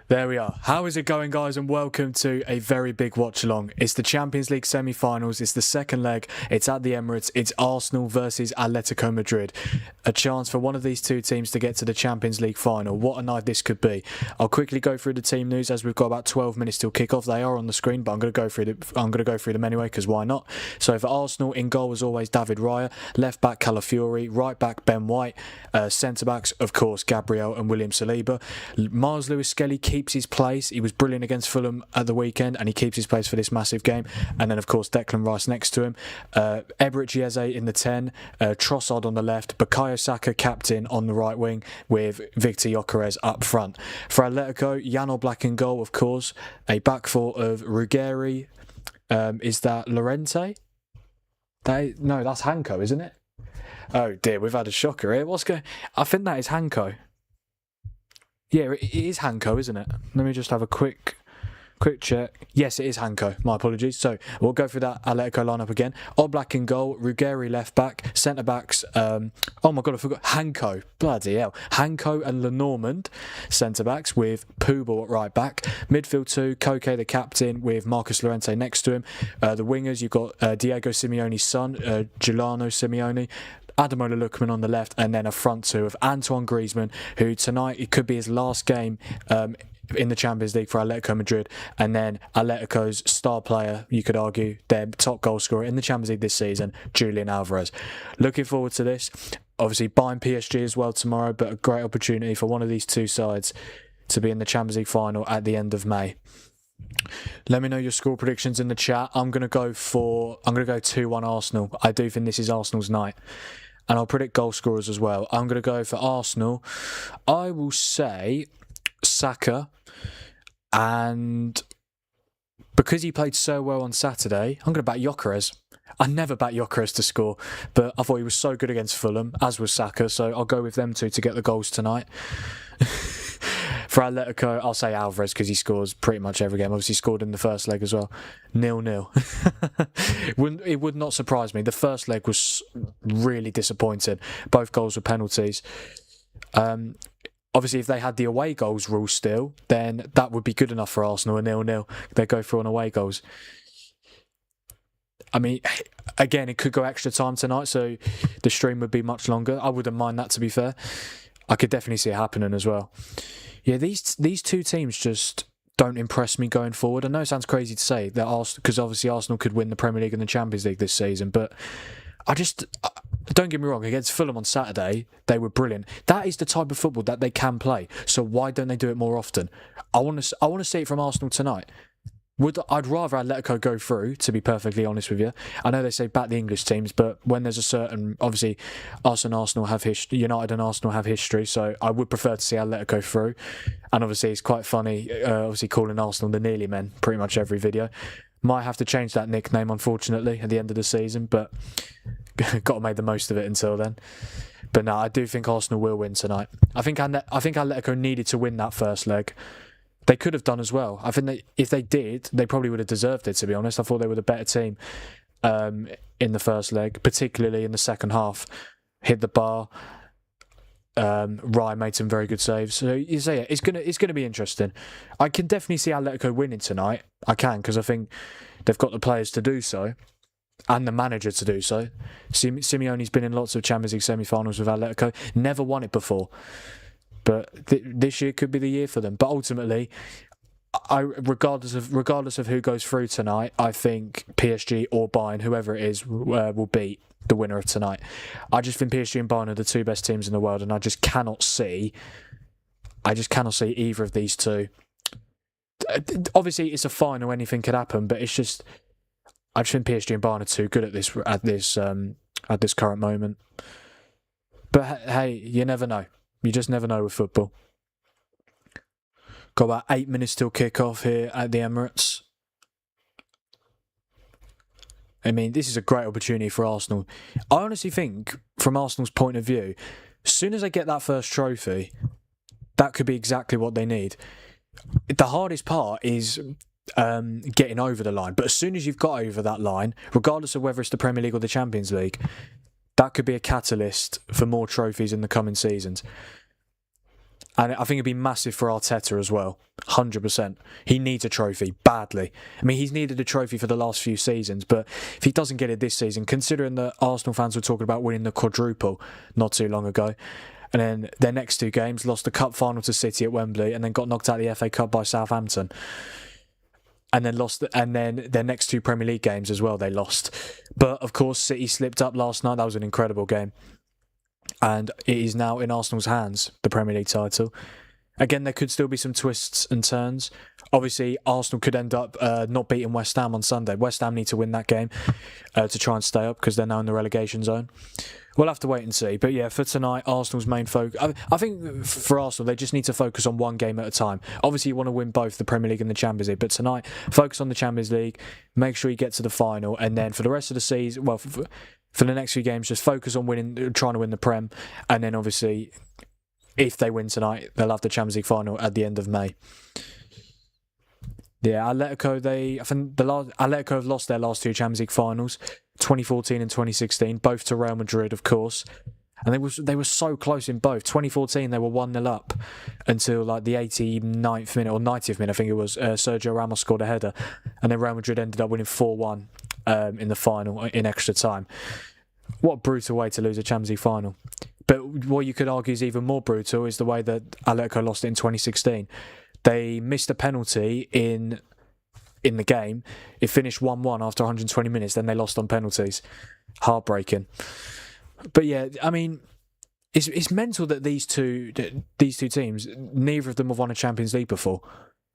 There we are. How is it going, guys? And welcome to a very big watch-along. It's the Champions League semi-finals. It's the second leg. It's at the Emirates. It's Arsenal versus Atletico Madrid. A chance for one of these two teams to get to the Champions League final. What a night this could be. I'll quickly go through the team news as we've got about 12 minutes till kick-off. They are on the screen, but I'm going to go through them anyway, because why not? So for Arsenal, in goal as always, David Raya. Left back, Calafiori. Right back, Ben White. Centre backs, of course, Gabriel and William Saliba. Miles Lewis-Skelly keeps his place. He was brilliant against Fulham at the weekend, and he keeps his place for this massive game. And then, of course, Declan Rice next to him. Eberechi Eze in the 10. Trossard on the left. Bukayo Saka captain on the right wing, with Victor Gyökeres up front. For Atletico, Jan Oblak in goal, of course. A back four of Ruggeri. Is that Llorente? No, that's Hanko, isn't it? Oh dear, we've had a shocker here. I think that is Hanko. Yeah, it is Hanko, isn't it? Let me just have a quick check. Yes, it is Hanko. My apologies. So we'll go through that Atletico lineup again. Oblak in goal, Ruggeri left back, centre backs. Oh my god, I forgot Hanko. Bloody hell, Hanko and Lenormand centre backs, with Pubel at right back. Midfield two, Koke the captain, with Marcus Llorente next to him. The wingers, you've got Diego Simeone's son, Giuliano Simeone. Ademola Lookman on the left, and then a front two of Antoine Griezmann, who tonight, it could be his last game in the Champions League for Atletico Madrid, and then Atletico's star player, you could argue, their top goal scorer in the Champions League this season, Julian Alvarez. Looking forward to this. Obviously buying PSG as well tomorrow, but a great opportunity for one of these two sides to be in the Champions League final at the end of May. Let me know your score predictions in the chat. I'm going to go 2-1 Arsenal. I do think this is Arsenal's night. And I'll predict goal scorers as well. I'm going to go for Arsenal. I will say Saka. And because he played so well on Saturday, I'm going to back Gyökeres. I never back Gyökeres to score, but I thought he was so good against Fulham, as was Saka. So I'll go with them two to get the goals tonight. For Atletico, I'll say Alvarez, because he scores pretty much every game. Obviously, he scored in the first leg as well. 0-0. It would not surprise me. The first leg was really disappointing. Both goals were penalties. Obviously, if they had the away goals rule still, then that would be good enough for Arsenal, a 0-0. They go through on away goals. I mean, again, it could go extra time tonight, so the stream would be much longer. I wouldn't mind that, to be fair. I could definitely see it happening as well. Yeah, these two teams just don't impress me going forward. I know it sounds crazy to say that, because obviously Arsenal could win the Premier League and the Champions League this season, but don't get me wrong, against Fulham on Saturday, they were brilliant. That is the type of football that they can play, so why don't they do it more often? I want to see it from Arsenal tonight. I'd rather Atletico go through, to be perfectly honest with you. I know they say back the English teams, but when there's a certain, obviously, us and Arsenal have history, United and Arsenal have history, so I would prefer to see Atletico through. And obviously, it's quite funny, obviously calling Arsenal the nearly men pretty much every video. Might have to change that nickname, unfortunately, at the end of the season, but got to make the most of it until then. But no, I do think Arsenal will win tonight. I think Atletico needed to win that first leg. They could have done as well. I think if they did, they probably would have deserved it, to be honest. I thought they were the better team in the first leg, particularly in the second half. Hit the bar. Ryan made some very good saves. So yeah, it's gonna be interesting. I can definitely see Atletico winning tonight. I can, because I think they've got the players to do so, and the manager to do so. Simeone's been in lots of Champions League semi-finals with Atletico. Never won it before. But this year could be the year for them. But ultimately, regardless of who goes through tonight, I think PSG or Bayern, whoever it is, will beat the winner of tonight. I just think PSG and Bayern are the two best teams in the world, and I just cannot see either of these two. Obviously, it's a final; anything could happen. But I just think PSG and Bayern are too good at this current moment. But hey, you never know. You just never know with football. Got about 8 minutes till kick-off here at the Emirates. I mean, this is a great opportunity for Arsenal. I honestly think, from Arsenal's point of view, as soon as they get that first trophy, that could be exactly what they need. The hardest part is getting over the line. But as soon as you've got over that line, regardless of whether it's the Premier League or the Champions League, that could be a catalyst for more trophies in the coming seasons. And I think it'd be massive for Arteta as well. 100%. He needs a trophy badly. I mean, he's needed a trophy for the last few seasons, but if he doesn't get it this season, considering that Arsenal fans were talking about winning the quadruple not too long ago, and then their next 2 games lost the cup final to City at Wembley, and then got knocked out of the FA Cup by Southampton, and then their next 2 Premier League games as well they lost. But of course, City slipped up last night. That was an incredible game. And it is now in Arsenal's hands, the Premier League title. Again, there could still be some twists and turns. Obviously, Arsenal could end up not beating West Ham on Sunday. West Ham need to win that game to try and stay up because they're now in the relegation zone. We'll have to wait and see. But yeah, for tonight, Arsenal's main focus... I think for Arsenal, they just need to focus on one game at a time. Obviously, you want to win both the Premier League and the Champions League. But tonight, focus on the Champions League. Make sure you get to the final. And then for the rest of the season... Well, for the next few games, just focus on trying to win the Prem. And then obviously, if they win tonight, they'll have the Champions League final at the end of May. Yeah, Atletico, Atletico have lost their last 2 Champions League finals, 2014 and 2016, both to Real Madrid, of course. And they were so close in both. 2014, they were 1-0 up until like the 89th minute or 90th minute, I think it was. Sergio Ramos scored a header. And then Real Madrid ended up winning 4-1 in the final in extra time. What a brutal way to lose a Champions League final. But what you could argue is even more brutal is the way that Atletico lost it in 2016. They missed a penalty in the game. It finished 1-1 after 120 minutes. Then they lost on penalties. Heartbreaking. But yeah, I mean, it's mental that these two teams, neither of them have won a Champions League before.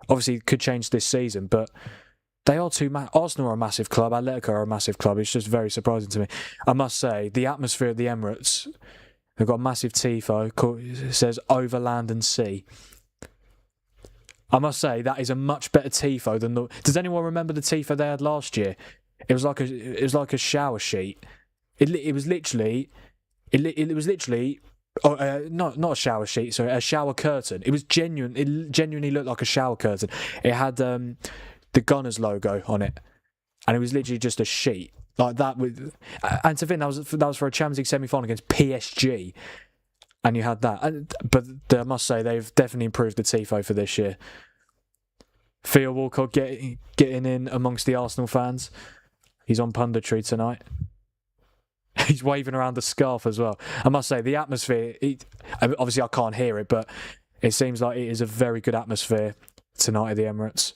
Obviously, it could change this season, but they are Arsenal are a massive club. Atletico are a massive club. It's just very surprising to me. I must say, the atmosphere at the Emirates, they've got a massive tifo. It says over land and sea. I must say that is a much better tifo than the. Does anyone remember the tifo they had last year? It was like a shower sheet. It was literally not a shower sheet, sorry, a shower curtain. It genuinely looked like a shower curtain. It had the Gunners logo on it, and it was literally just a sheet like that. And to think that was for a Champions League semi-final against PSG, and you had that. But I must say they've definitely improved the tifo for this year. Theo Walcott getting in amongst the Arsenal fans. He's on punditry tonight. He's waving around the scarf as well. I must say, the atmosphere, obviously I can't hear it, but it seems like it is a very good atmosphere tonight at the Emirates.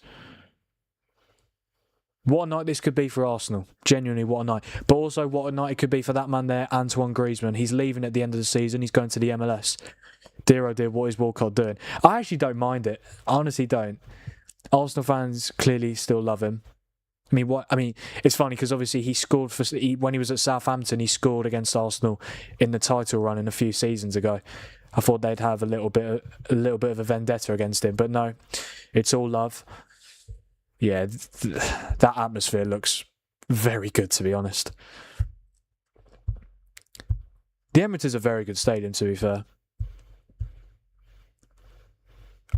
What a night this could be for Arsenal. Genuinely, what a night. But also, what a night it could be for that man there, Antoine Griezmann. He's leaving at the end of the season. He's going to the MLS. Dear oh dear, what is Walcott doing? I actually don't mind it. I honestly don't. Arsenal fans clearly still love him. I mean, it's funny because obviously he scored when he was at Southampton. He scored against Arsenal in the title run a few seasons ago. I thought they'd have a little bit of a vendetta against him, but no, it's all love. Yeah, that atmosphere looks very good, to be honest. The Emirates is a very good stadium, to be fair.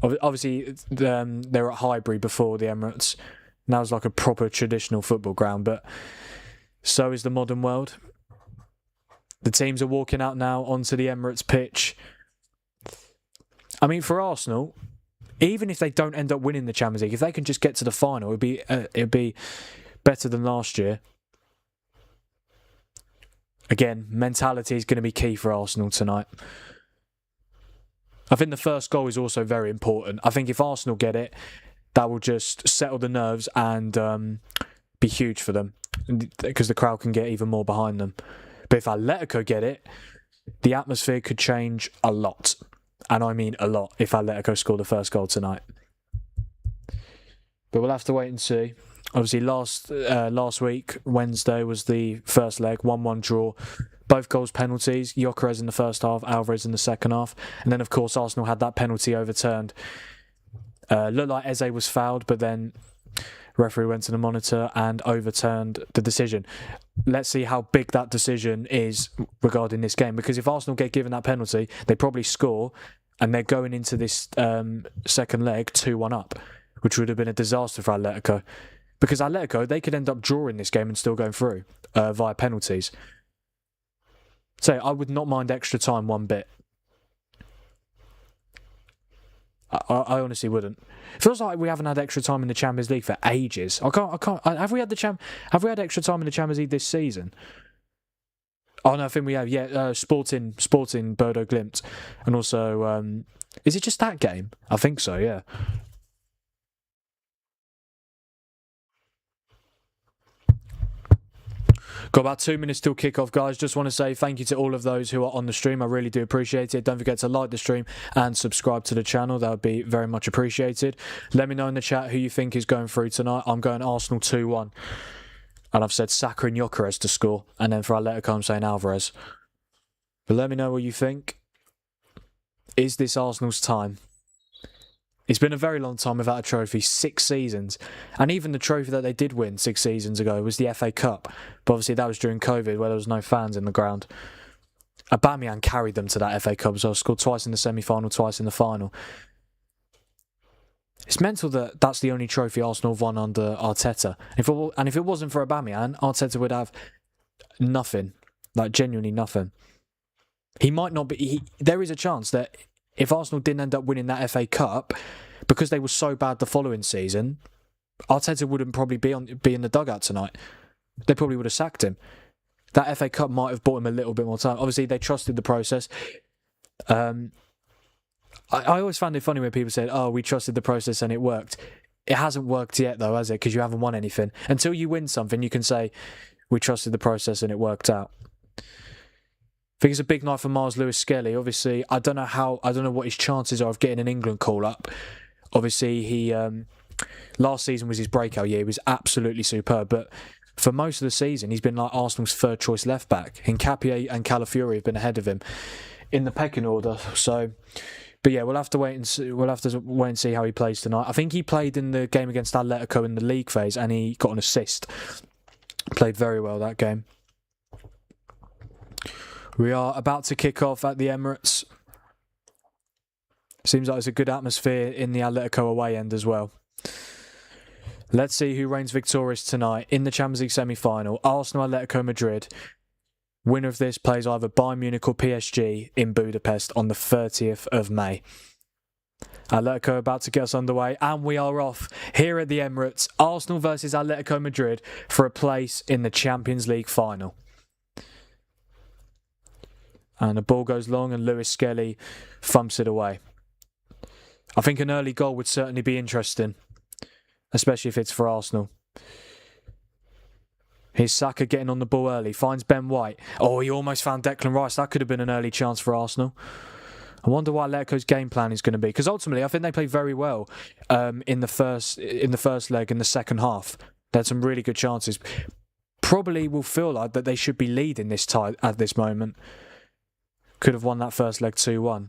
Obviously, they're at Highbury before the Emirates. Now it's like a proper traditional football ground, but so is the modern world. The teams are walking out now onto the Emirates pitch. I mean, for Arsenal, even if they don't end up winning the Champions League, if they can just get to the final, it'd be better than last year. Again, mentality is going to be key for Arsenal tonight. I think the first goal is also very important. I think if Arsenal get it, that will just settle the nerves and be huge for them because the crowd can get even more behind them. But if Atletico get it, the atmosphere could change a lot. And I mean a lot if Atletico score the first goal tonight. But we'll have to wait and see. Obviously, last week, Wednesday, was the first leg, 1-1 draw. Both goals penalties. Gyökeres in the first half, Alvarez in the second half. And then, of course, Arsenal had that penalty overturned. Looked like Eze was fouled, but then referee went to the monitor and overturned the decision. Let's see how big that decision is regarding this game, because if Arsenal get given that penalty, they probably score, and they're going into this second leg 2-1 up, which would have been a disaster for Atletico. Because Atletico, they could end up drawing this game and still going through via penalties. So I would not mind extra time one bit. I honestly wouldn't. It feels like we haven't had extra time in the Champions League for ages. Have we had extra time in the Champions League this season? Oh no, I think we have. Yeah, Sporting Bodo Glimt, and also is it just that game? I think so. Yeah. Got about 2 minutes till kickoff, guys. Just want to say thank you to all of those who are on the stream. I really do appreciate it. Don't forget to like the stream and subscribe to the channel. That would be very much appreciated. Let me know in the chat who you think is going through tonight. I'm going Arsenal 2-1. And I've said Saka and Gyökeres to score. And then for Atletico, I'm saying Alvarez. But let me know what you think. Is this Arsenal's time? It's been a very long time without a trophy, 6 seasons. And even the trophy that they did win 6 seasons ago was the FA Cup. But obviously that was during COVID where there was no fans in the ground. Aubameyang carried them to that FA Cup as well. Scored twice in the semi-final, twice in the final. It's mental that that's the only trophy Arsenal have won under Arteta. If it wasn't for Aubameyang, Arteta would have nothing. Like, genuinely nothing. He might not be... there is a chance that if Arsenal didn't end up winning that FA Cup, because they were so bad the following season, Arteta wouldn't probably be in the dugout tonight. They probably would have sacked him. That FA Cup might have bought him a little bit more time. Obviously, they trusted the process. I always found it funny when people said, oh, we trusted the process and it worked. It hasn't worked yet, though, has it? Because you haven't won anything. Until you win something, you can say, we trusted the process and it worked out. I think it's a big night for Miles Lewis-Skelly. Obviously, I don't know what his chances are of getting an England call-up. Obviously, he last season was his breakout year. He was absolutely superb. But for most of the season, he's been like Arsenal's third-choice left-back. Hincapié and Calafiori have been ahead of him in the pecking order. So, but yeah, we'll have to wait and see how he plays tonight. I think he played in the game against Atletico in the league phase, and he got an assist. Played very well that game. We are about to kick off at the Emirates. Seems like there's a good atmosphere in the Atletico away end as well. Let's see who reigns victorious tonight in the Champions League semi-final. Arsenal, Atletico Madrid. Winner of this plays either Bayern Munich or PSG in Budapest on the 30th of May. Atletico about to get us underway, and we are off here at the Emirates. Arsenal versus Atletico Madrid for a place in the Champions League final. And the ball goes long and Lewis-Skelly thumps it away. I think an early goal would certainly be interesting, especially if it's for Arsenal. Here's Saka getting on the ball early, finds Ben White. Oh, he almost found Declan Rice. That could have been an early chance for Arsenal. I wonder what Atletico's game plan is going to be, because ultimately I think they played very well in the first leg, in the second half. They had some really good chances. Probably will feel like that they should be leading this tie at this moment. Could have won that first leg 2-1.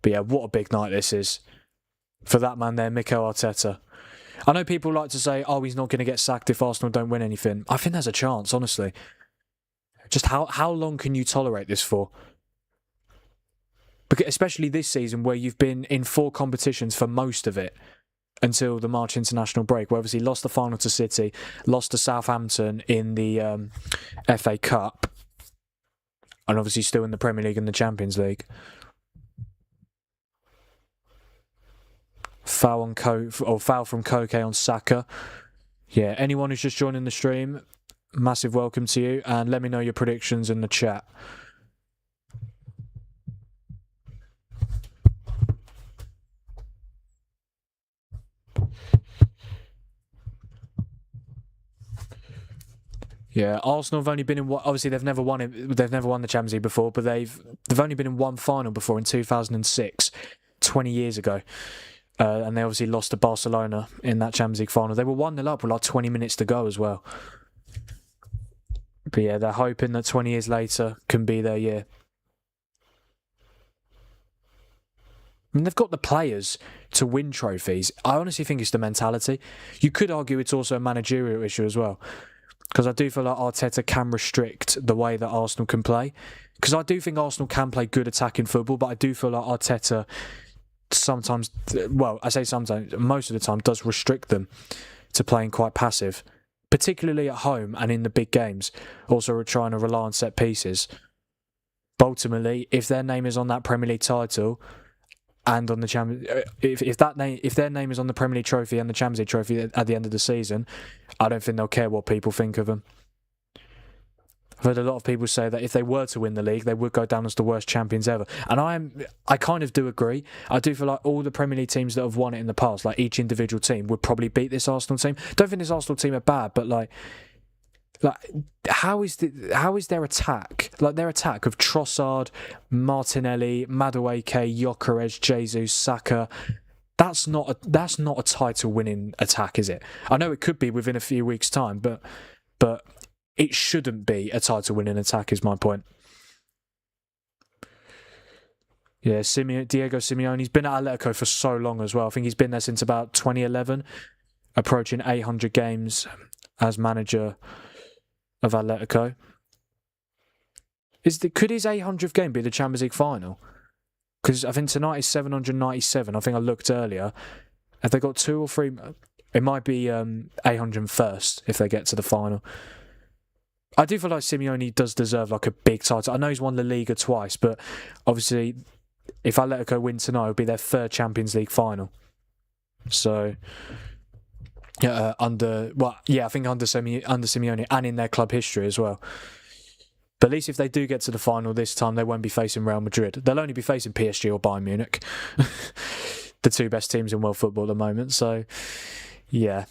But yeah, what a big night this is for that man there, Mikel Arteta. I know people like to say, oh, he's not going to get sacked if Arsenal don't win anything. I think there's a chance, honestly. Just how long can you tolerate this for? Because especially this season where you've been in 4 competitions for most of it until the March international break, where obviously lost the final to City, lost to Southampton in the FA Cup, and obviously still in the Premier League and the Champions League. Foul from Koke on Saka. Yeah, anyone who's just joining the stream, massive welcome to you, and let me know your predictions in the chat. Yeah, Arsenal have only been in one. Obviously, they've never won it. They've never won the Champions League before, but they've only been in one final before in 2006, 20 years ago, and they obviously lost to Barcelona in that Champions League final. They were 1-0 up with like 20 minutes to go as well. But yeah, they're hoping that 20 years later can be their year. I mean, they've got the players to win trophies. I honestly think it's the mentality. You could argue it's also a managerial issue as well, because I do feel like Arteta can restrict the way that Arsenal can play. Because I do think Arsenal can play good attacking football, but I do feel like Arteta sometimes, well, I say sometimes, most of the time, does restrict them to playing quite passive, particularly at home and in the big games. Also trying to rely on set pieces. But ultimately, if their name is on that Premier League title and on the if their name is on the Premier League trophy and the Champions League trophy at the end of the season, I don't think they'll care what people think of them. I've heard a lot of people say that if they were to win the league, they would go down as the worst champions ever. And I kind of do agree. I do feel like all the Premier League teams that have won it in the past, like each individual team, would probably beat this Arsenal team. Don't think this Arsenal team are bad, but like how is their attack? Like their attack of Trossard, Martinelli, Madueke, Gyökeres, Jesus, Saka. That's not a title-winning attack, is it? I know it could be within a few weeks' time, but it shouldn't be a title-winning attack, is my point. Yeah, Diego Simeone's been at Atletico for so long as well. I think he's been there since about 2011, approaching 800 games as manager of Atletico. Could his 800th game be the Champions League final? Because I think tonight is 797. I think I looked earlier. Have they got 2 or 3? It might be 801st if they get to the final. I do feel like Simeone does deserve like a big title. I know he's won the Liga twice, but obviously if Atletico win tonight, it'll be their 3rd Champions League final. So, I think under Simeone and in their club history as well. But at least if they do get to the final this time, they won't be facing Real Madrid. They'll only be facing PSG or Bayern Munich, the 2 best teams in world football at the moment. So, yeah.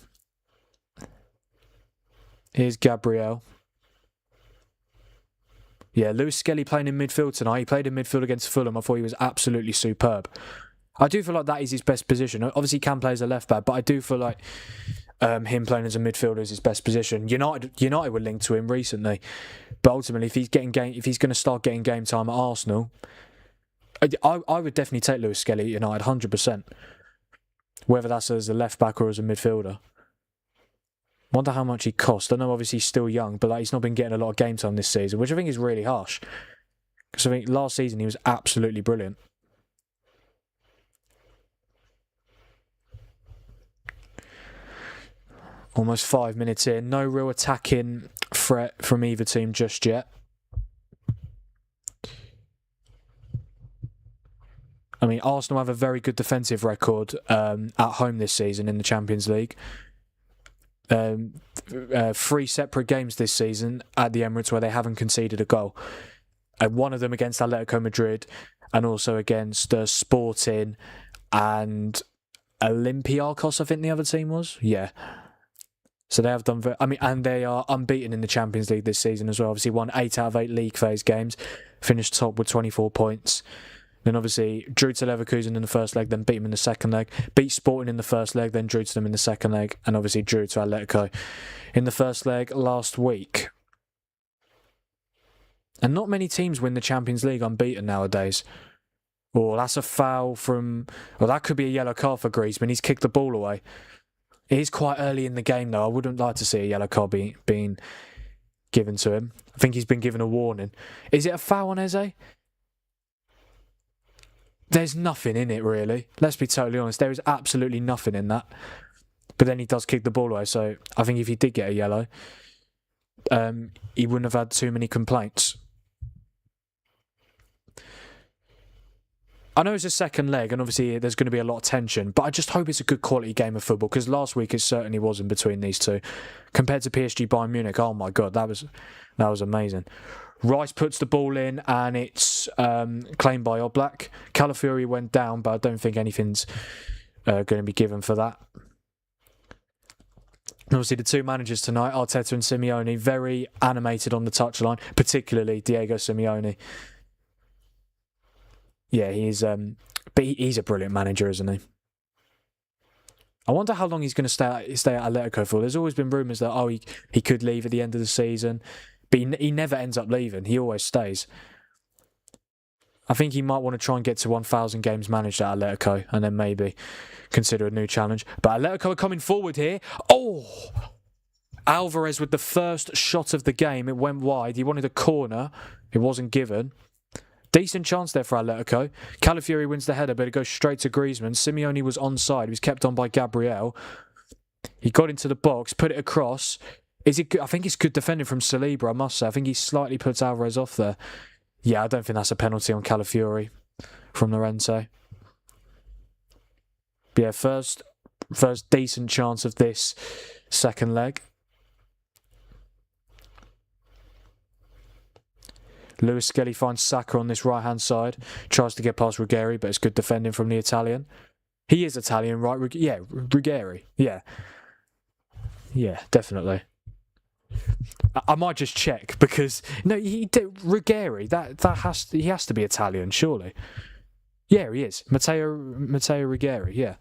Here's Gabriel. Yeah, Lewis Skelly playing in midfield tonight. He played in midfield against Fulham. I thought he was absolutely superb. I do feel like that is his best position. Obviously, he can play as a left back, but I do feel like him playing as a midfielder is his best position. United were linked to him recently, but ultimately, if he's going to start getting game time at Arsenal, I would definitely take Lewis Skelly at United 100%. Whether that's as a left back or as a midfielder. Wonder how much he cost. I know obviously he's still young, but he's not been getting a lot of game time this season, which I think is really harsh. Because I think last season he was absolutely brilliant. Almost 5 minutes in. No real attacking threat from either team just yet. I mean, Arsenal have a very good defensive record at home this season in the Champions League. 3 separate games this season at the Emirates where they haven't conceded a goal. One of them against Atletico Madrid and also against Sporting and Olympiacos, I think the other team was. Yeah. So they have done and they are unbeaten in the Champions League this season as well. Obviously won 8 out of 8 league phase games, finished top with 24 points. Then obviously drew to Leverkusen in the first leg, then beat them in the second leg. Beat Sporting in the first leg, then drew to them in the second leg. And obviously drew to Atletico in the first leg last week. And not many teams win the Champions League unbeaten nowadays. Oh, that's a foul from... Well, that could be a yellow card for Griezmann. He's kicked the ball away. It is quite early in the game, though. I wouldn't like to see a yellow card being given to him. I think he's been given a warning. Is it a foul on Eze? There's nothing in it, really. Let's be totally honest. There is absolutely nothing in that. But then he does kick the ball away. So I think if he did get a yellow, he wouldn't have had too many complaints. I know it's a second leg, and obviously there's going to be a lot of tension, but I just hope it's a good quality game of football, because last week it certainly wasn't between these two. Compared to PSG Bayern Munich, oh my God, that was amazing. Rice puts the ball in, and it's claimed by Oblak. Calafiori went down, but I don't think anything's going to be given for that. And obviously, the 2 managers tonight, Arteta and Simeone, very animated on the touchline, particularly Diego Simeone. Yeah, but he's a brilliant manager, isn't he? I wonder how long he's going to stay at Atletico for. There's always been rumours that he could leave at the end of the season, but he never ends up leaving. He always stays. I think he might want to try and get to 1,000 games managed at Atletico and then maybe consider a new challenge. But Atletico are coming forward here. Oh! Alvarez with the first shot of the game. It went wide. He wanted a corner. It wasn't given. Decent chance there for Atletico. Calafiori wins the header, but it goes straight to Griezmann. Simeone was onside. He was kept on by Gabriel. He got into the box, put it across. Is it good? I think it's good defending from Saliba, I must say. I think he slightly puts Alvarez off there. Yeah, I don't think that's a penalty on Calafiori from Llorente. But yeah, first decent chance of this second leg. Lewis Skelly finds Saka on this right-hand side. Tries to get past Ruggeri, but it's good defending from the Italian. He is Italian, right? Ruggeri. Yeah. Yeah, definitely. I might just check because no, Ruggeri. He has to be Italian, surely. Yeah, he is. Matteo Ruggeri. Yeah.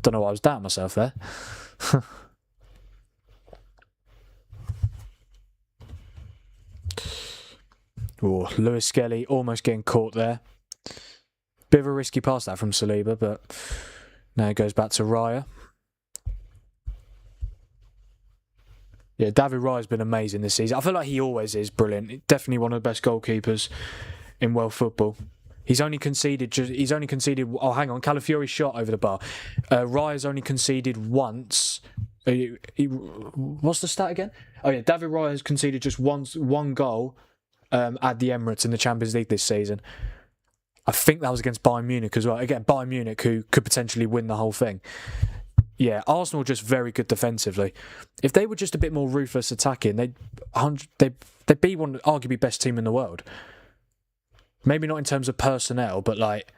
Don't know why I was doubting myself there. Oh, Lewis Skelly almost getting caught there. Bit of a risky pass that from Saliba, but now it goes back to Raya. Yeah, David Raya's been amazing this season. I feel like he always is brilliant. Definitely one of the best goalkeepers in world football. He's only conceded. Oh, hang on, Calafiori shot over the bar. Raya's only conceded once. What's the stat again? Oh yeah, David Raya has conceded just one goal at the Emirates in the Champions League this season. I think that was against Bayern Munich as well. Again, Bayern Munich, who could potentially win the whole thing. Yeah, Arsenal just very good defensively. If they were just a bit more ruthless attacking, they'd be one arguably best team in the world. Maybe not in terms of personnel, but like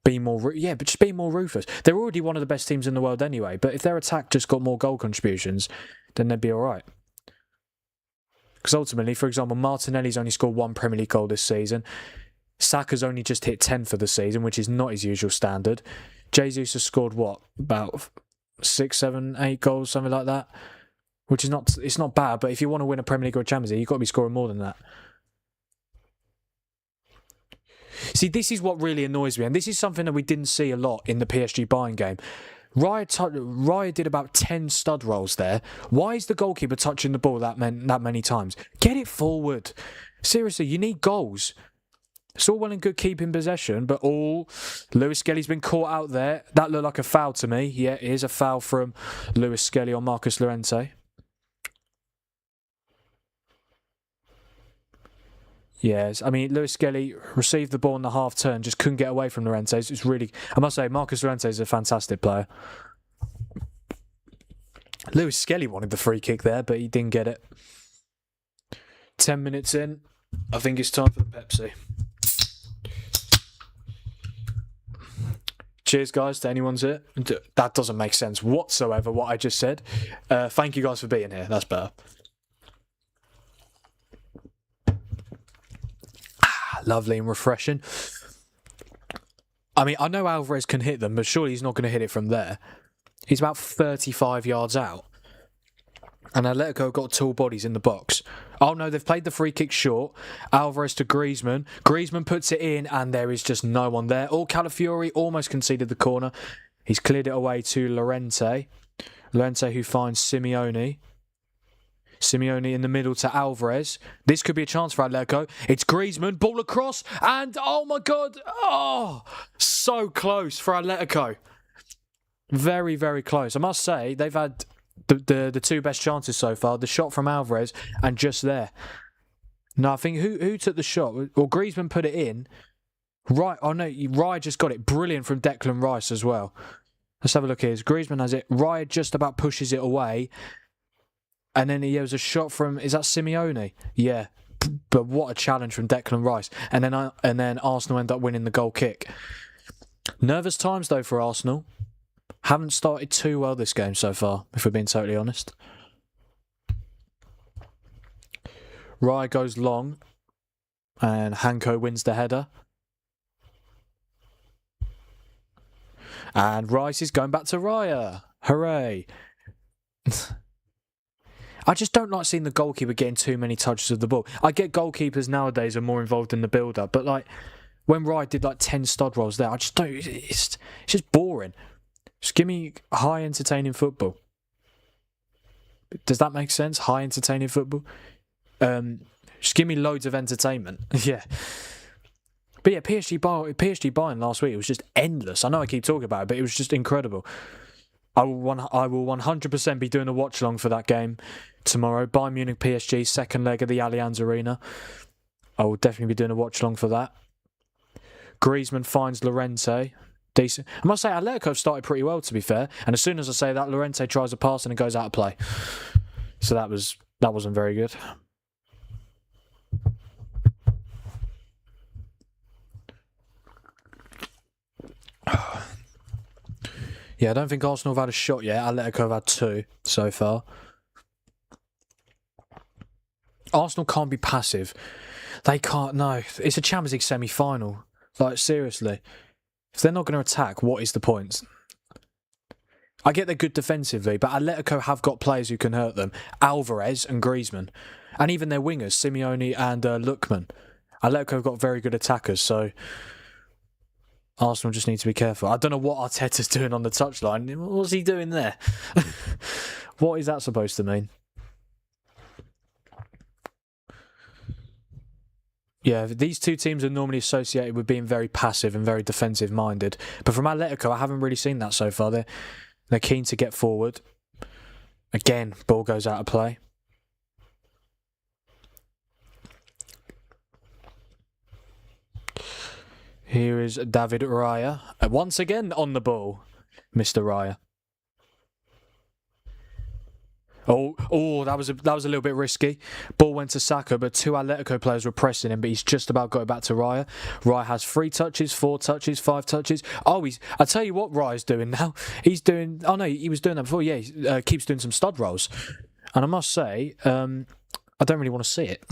just be more ruthless. They're already one of the best teams in the world anyway. But if their attack just got more goal contributions, then they'd be all right. Because ultimately, for example, Martinelli's only scored 1 Premier League goal this season. Saka's only just hit 10 for the season, which is not his usual standard. Jesus has scored what? About 6, 7, 8 goals, something like that. Which is not bad, but if you want to win a Premier League or a Champions League, you've got to be scoring more than that. See, this is what really annoys me, and this is something that we didn't see a lot in the PSG Bayern game. Raya did about 10 stud rolls there. Why is the goalkeeper touching the ball that many times? Get it forward. Seriously, you need goals. It's all well and good keeping possession, but Lewis Skelly's been caught out there. That looked like a foul to me. Yeah, it is a foul from Lewis Skelly on Marcus Llorente. Yes, I mean, Lewis Skelly received the ball in the half turn, just couldn't get away from Llorente. It's really, I must say, Marcus Llorente is a fantastic player. Lewis Skelly wanted the free kick there, but he didn't get it. 10 minutes in, I think it's time for the Pepsi. Cheers, guys, to anyone's here. That doesn't make sense whatsoever, what I just said. Thank you guys for being here. That's better. Lovely and refreshing. I mean, I know Alvarez can hit them, but surely he's not going to hit it from there. He's about 35 yards out. And Atletico got tall bodies in the box. Oh no, they've played the free kick short. Alvarez to Griezmann. Griezmann puts it in, and there is just no one there. Calafiori almost conceded the corner. He's cleared it away to Llorente. Llorente who finds Simeone. Simeone in the middle to Alvarez. This could be a chance for Atletico. It's Griezmann, ball across, and oh my god, so close for Atletico. Very, very close. I must say, they've had the two best chances so far. The shot from Alvarez and just there. No, I think who took the shot? Or Griezmann put it in. Right, oh no, Raya just got it. Brilliant from Declan Rice as well. Let's have a look here. Griezmann has it. Raya just about pushes it away. And then there was a shot from, is that Simeone? Yeah. But what a challenge from Declan Rice. And then Arsenal end up winning the goal kick. Nervous times though for Arsenal. Haven't started too well this game so far, if we're being totally honest. Raya goes long. And Hanko wins the header. And Rice is going back to Raya. Hooray. I just don't like seeing the goalkeeper getting too many touches of the ball. I get goalkeepers nowadays are more involved in the build-up, but like when Raya did like 10 stud rolls there, I just don't. It's just boring. Just give me high entertaining football. Does that make sense? High entertaining football. Just give me loads of entertainment. Yeah. But yeah, PSG Bayern last week, it was just endless. I know I keep talking about it, but it was just incredible. I will 100% be doing a watch-along for that game tomorrow. Bayern Munich PSG, second leg of the Allianz Arena. I will definitely be doing a watch along for that. Griezmann finds Llorente. Decent. I must say, Atletico have started pretty well, to be fair. And as soon as I say that, Llorente tries a pass and it goes out of play. So that wasn't very good. Yeah, I don't think Arsenal have had a shot yet. Atletico have had 2 so far. Arsenal can't be passive. They can't, no. It's a Champions League semi-final. Like, seriously. If they're not going to attack, what is the point? I get they're good defensively, but Atletico have got players who can hurt them. Alvarez and Griezmann. And even their wingers, Simeone and Lookman. Atletico have got very good attackers, so Arsenal just need to be careful. I don't know what Arteta's doing on the touchline. What's he doing there? What is that supposed to mean? Yeah, these two teams are normally associated with being very passive and very defensive-minded. But from Atletico, I haven't really seen that so far. They're keen to get forward. Again, ball goes out of play. Here is David Raya. Once again on the ball, Mr. Raya. Oh, that was a little bit risky. Ball went to Saka, but 2 Atletico players were pressing him, but he's just about got it back to Raya. Raya has 3 touches, 4 touches, 5 touches. Oh, I tell you what Raya's doing now. He's doing... Oh, no, he was doing that before. Yeah, he keeps doing some stud rolls. And I must say, I don't really want to see it.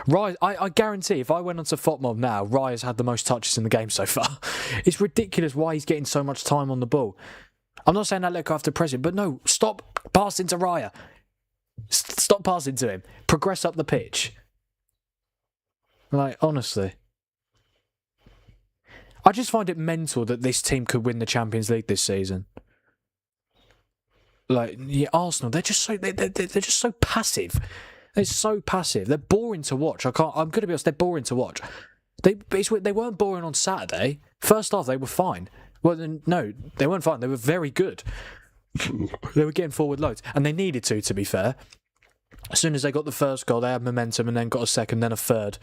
Raya, I guarantee if I went onto FOTMob now, Raya's had the most touches in the game so far. It's ridiculous why he's getting so much time on the ball. I'm not saying Atletico have to press him, but no, stop passing to Raya. Stop passing to him. Progress up the pitch. Like, honestly. I just find it mental that this team could win the Champions League this season. Like, yeah, Arsenal, they're just so they're just so passive. They're so passive. They're boring to watch. I'm going to be honest, they're boring to watch. They weren't boring on Saturday. First half, they were fine. Well, no, they weren't fine. They were very good. They were getting forward loads, and they needed to be fair. As soon as they got the first goal, they had momentum and then got a second, then a third.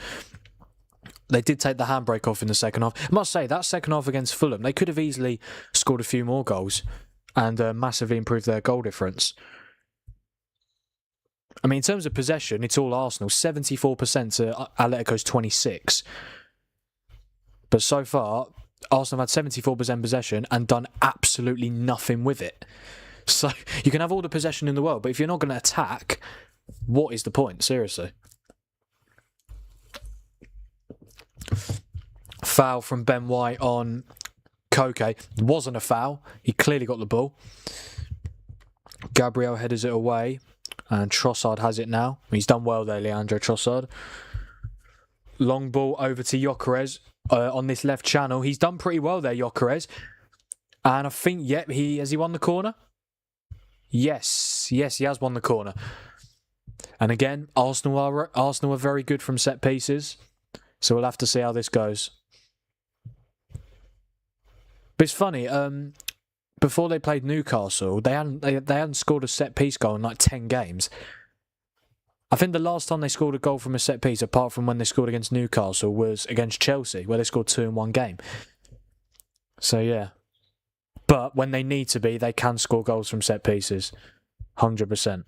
They did take the handbrake off in the second half. I must say, that second half against Fulham, they could have easily scored a few more goals and massively improved their goal difference. I mean, in terms of possession, it's all Arsenal. 74% to Atletico's 26%. But so far, Arsenal have had 74% possession and done absolutely nothing with it. So you can have all the possession in the world, but if you're not going to attack, what is the point? Seriously. Foul from Ben White on Koke. Wasn't a foul. He clearly got the ball. Gabriel headers it away. And Trossard has it now. He's done well there, Leandro Trossard. Long ball over to Gyökeres on this left channel. He's done pretty well there, Gyökeres. And I think, yep, has he won the corner? Yes, he has won the corner. And again, Arsenal are very good from set pieces. So we'll have to see how this goes. But it's funny, before they played Newcastle, they hadn't scored a set piece goal in like 10 games. I think the last time they scored a goal from a set piece, apart from when they scored against Newcastle, was against Chelsea, where they scored 2 in one game. So yeah. But when they need to be, they can score goals from set pieces. 100%.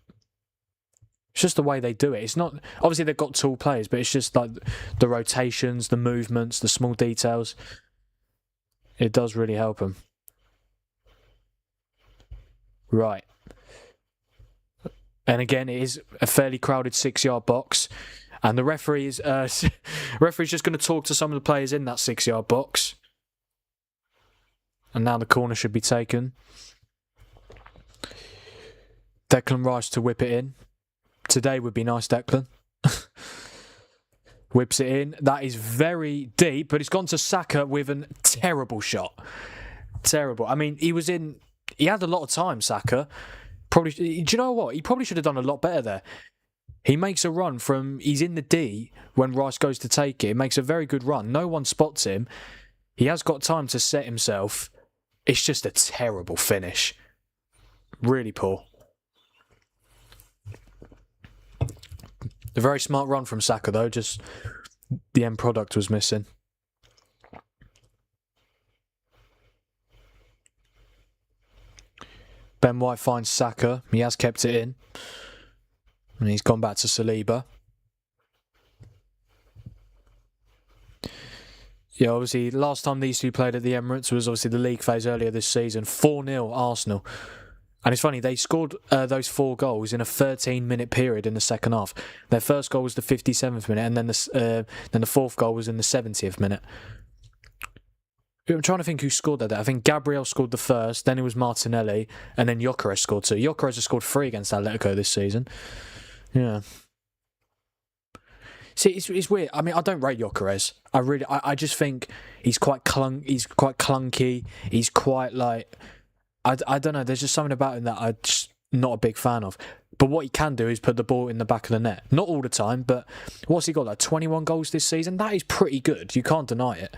It's just the way they do it. It's not... Obviously, they've got tall players, but it's just like the rotations, the movements, the small details. It does really help them. Right. And again, it is a fairly crowded 6-yard box. And the referee's just going to talk to some of the players in that 6-yard box. And now the corner should be taken. Declan Rice to whip it in. Today would be nice, Declan. Whips it in. That is very deep, but it's gone to Saka with a terrible shot. Terrible. I mean, he had a lot of time, Saka. Probably. Do you know what? He probably should have done a lot better there. He makes a run from... He's in the D when Rice goes to take it. He makes a very good run. No one spots him. He has got time to set himself. It's just a terrible finish. Really poor. A very smart run from Saka, though. Just the end product was missing. Ben White finds Saka. He has kept it in. And he's gone back to Saliba. Yeah, obviously, last time these two played at the Emirates was obviously the league phase earlier this season. 4-0 Arsenal. And it's funny, they scored those 4 goals in a 13-minute period in the second half. Their first goal was the 57th minute, and then the fourth goal was in the 70th minute. I'm trying to think who scored that. I think Gabriel scored the first, then it was Martinelli, and then Gyökeres scored 2. Gyökeres has scored 3 against Atletico this season. Yeah. See, it's weird. I mean, I don't rate Gyökeres. I just think he's quite clunky. He's quite like, I don't know. There's just something about him that I'm just not a big fan of. But what he can do is put the ball in the back of the net. Not all the time, but what's he got? Like 21 goals this season. That is pretty good. You can't deny it.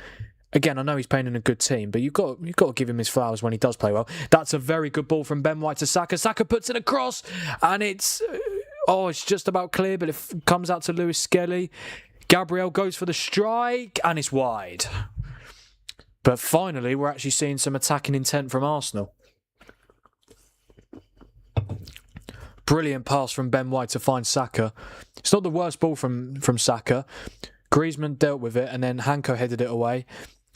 Again, I know he's playing in a good team, but you've got to give him his flowers when he does play well. That's a very good ball from Ben White to Saka. Saka puts it across, and it's just about clear, but it comes out to Lewis Skelly. Gabriel goes for the strike, and it's wide. But finally, we're actually seeing some attacking intent from Arsenal. Brilliant pass from Ben White to find Saka. It's not the worst ball from Saka. Griezmann dealt with it, and then Hanko headed it away.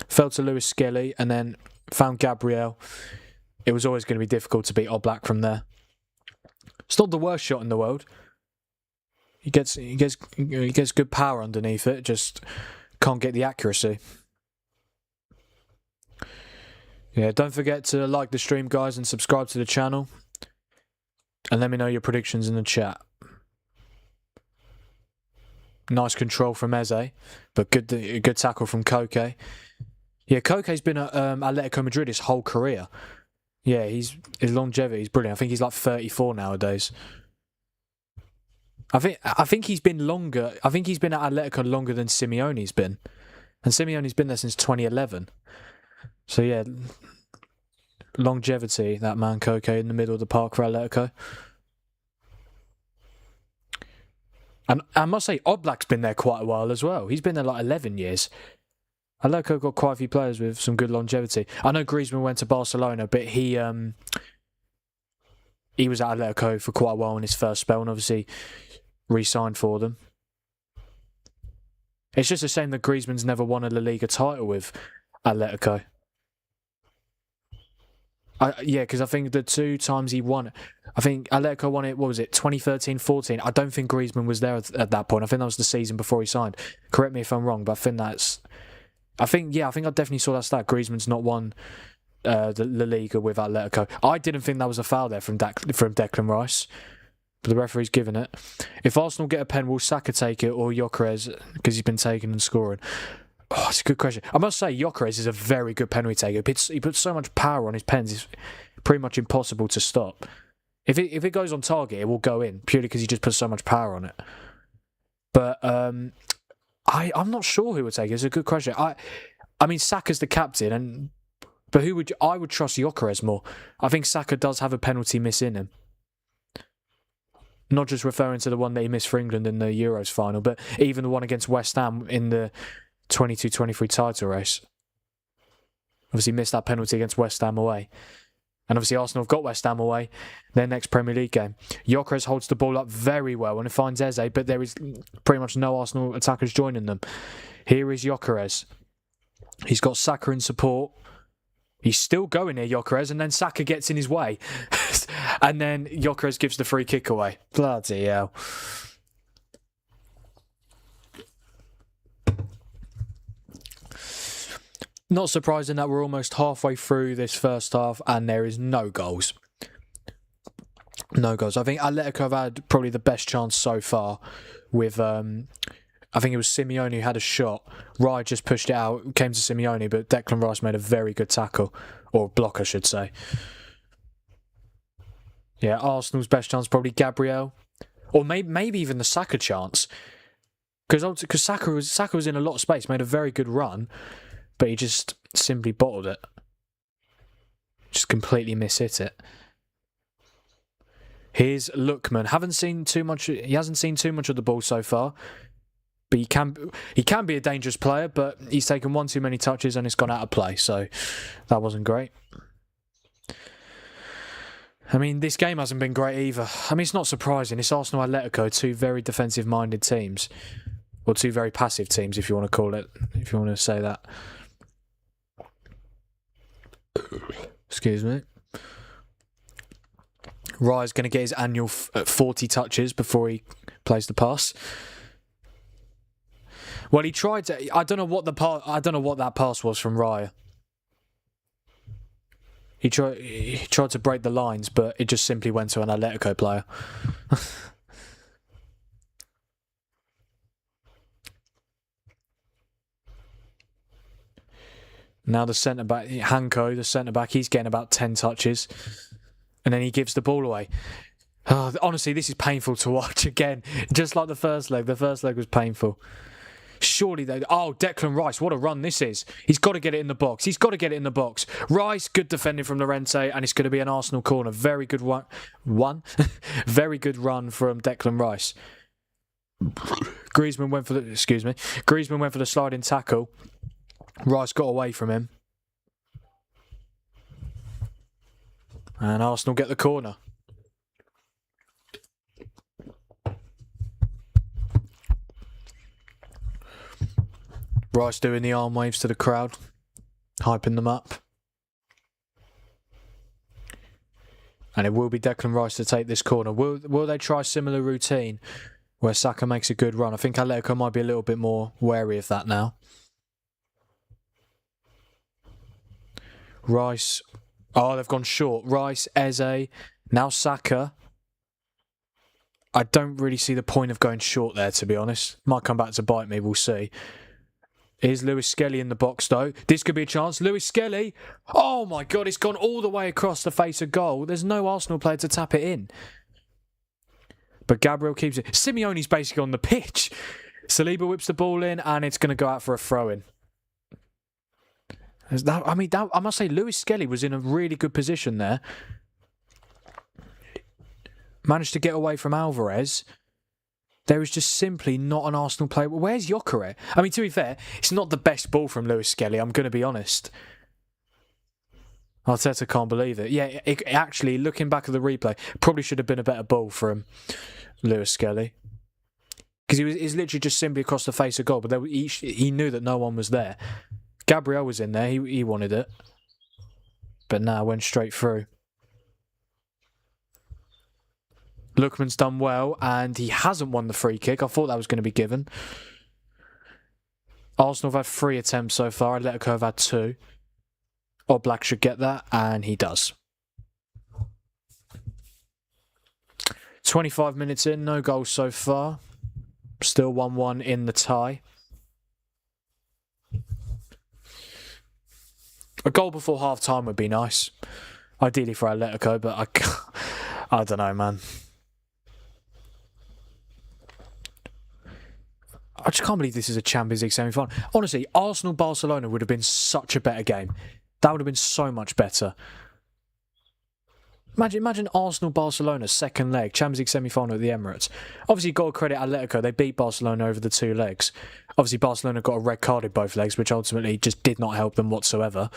Fell to Lewis Skelly, and then found Gabriel. It was always going to be difficult to beat Oblak from there. It's not the worst shot in the world. He gets good power underneath it, just can't get the accuracy. Yeah, don't forget to like the stream, guys, and subscribe to the channel. And let me know your predictions in the chat. Nice control from Eze, but good tackle from Koke. Yeah, Koke's been at Atletico Madrid his whole career. Yeah, his longevity is brilliant. I think he's like 34 nowadays. I think he's been longer. I think he's been at Atletico longer than Simeone's been, and Simeone's been there since 2011. So yeah, longevity, that man Koke in the middle of the park for Atletico. And I must say, Oblak's been there quite a while as well. He's been there like 11 years. Atletico got quite a few players with some good longevity. I know Griezmann went to Barcelona, but he was at Atletico for quite a while in his first spell, and obviously re-signed for them. It's just a shame that Griezmann's never won a La Liga title with Atletico. Yeah, because I think the 2 times he won it, I think Atletico won it, what was it, 2013-14. I don't think Griezmann was there at that point. I think that was the season before he signed. Correct me if I'm wrong, but I think I think I definitely saw that stat. Griezmann's not won the La Liga with Atletico. I didn't think that was a foul there from Declan Rice, but the referee's given it. If Arsenal get a pen, will Saka take it or Gyökeres, because he's been taking and scoring? Oh, it's a good question. I must say, Gyökeres is a very good penalty taker. He puts so much power on his pens, it's pretty much impossible to stop. If it goes on target, it will go in, purely because he just puts so much power on it. But I'm not sure who would take it. It's a good question. I mean, Saka's the captain, but I would trust Gyökeres more. I think Saka does have a penalty miss in him. Not just referring to the one that he missed for England in the Euros final, but even the one against West Ham in the 22-23 title race. Obviously missed that penalty against West Ham away. And obviously Arsenal have got West Ham away, their next Premier League game. Gyökeres holds the ball up very well and it finds Eze, but there is pretty much no Arsenal attackers joining them. Here is Gyökeres. He's got Saka in support. He's still going here, Gyökeres, and then Saka gets in his way. And then Gyökeres gives the free kick away. Bloody hell. Not surprising that we're almost halfway through this first half and there is no goals. No goals. I think Atletico have had probably the best chance so far with, I think it was Simeone who had a shot. Raya just pushed it out, came to Simeone, but Declan Rice made a very good tackle. Or block, I should say. Yeah, Arsenal's best chance probably Gabriel. Or maybe even the Saka chance. Because Saka was in a lot of space, made a very good run. But he just simply bottled it. Just completely mishit it. Here's Lookman. He hasn't seen too much of the ball so far. But he can be a dangerous player, but he's taken one too many touches and it's gone out of play, so that wasn't great. I mean, this game hasn't been great either. I mean, it's not surprising. It's Arsenal Atletico, two very defensive-minded teams. Or two very passive teams, if you want to call it, if you want to say that. Excuse me. Raya's going to get his annual 40 touches before he plays the pass. Well, he tried to. I don't know what that pass was from Raya. He tried to break the lines, but it just simply went to an Atletico player. Now the centre-back, Hanko, the centre-back, he's getting about 10 touches. And then he gives the ball away. Oh, honestly, this is painful to watch again. Just like the first leg. The first leg was painful. Surely they... Oh, Declan Rice, what a run this is. He's got to get it in the box. He's got to get it in the box. Rice, good defending from Llorente, and it's going to be an Arsenal corner. Very good one. Very good run from Declan Rice. Griezmann went for the... Excuse me. Griezmann went for the sliding tackle. Rice got away from him. And Arsenal get the corner. Rice doing the arm waves to the crowd, hyping them up. And it will be Declan Rice to take this corner. Will they try a similar routine where Saka makes a good run? I think Atletico might be a little bit more wary of that now. Rice. Oh, they've gone short. Rice, Eze, now Saka. I don't really see the point of going short there, to be honest. Might come back to bite me, we'll see. Here's Lewis Skelly in the box, though. This could be a chance. Lewis Skelly. Oh, my God, it's gone all the way across the face of goal. There's no Arsenal player to tap it in. But Gabriel keeps it. Simeone's basically on the pitch. Saliba whips the ball in, and it's going to go out for a throw-in. I must say, Lewis Skelly was in a really good position there. Managed to get away from Alvarez. There is just simply not an Arsenal player. Where's Gyökeres? I mean, to be fair, it's not the best ball from Lewis Skelly, I'm going to be honest. Arteta can't believe it. Yeah, actually, looking back at the replay, probably should have been a better ball from Lewis Skelly. Because he's literally just simply across the face of goal, but he knew that no one was there. Gabriel was in there, he wanted it. But now went straight through. Lookman's done well, and he hasn't won the free kick. I thought that was going to be given. Arsenal have had 3 attempts so far. Atletico have had 2. Oblak should get that, and he does. 25 minutes in, no goals so far. Still 1-1 in the tie. A goal before half-time would be nice. Ideally for Atletico, but I don't know, man. I just can't believe this is a Champions League semi-final. Honestly, Arsenal-Barcelona would have been such a better game. That would have been so much better. Imagine Arsenal-Barcelona second leg, Champions League semi-final at the Emirates. Obviously, you've got to credit Atletico. They beat Barcelona over the 2 legs. Obviously, Barcelona got a red card in both legs, which ultimately just did not help them whatsoever.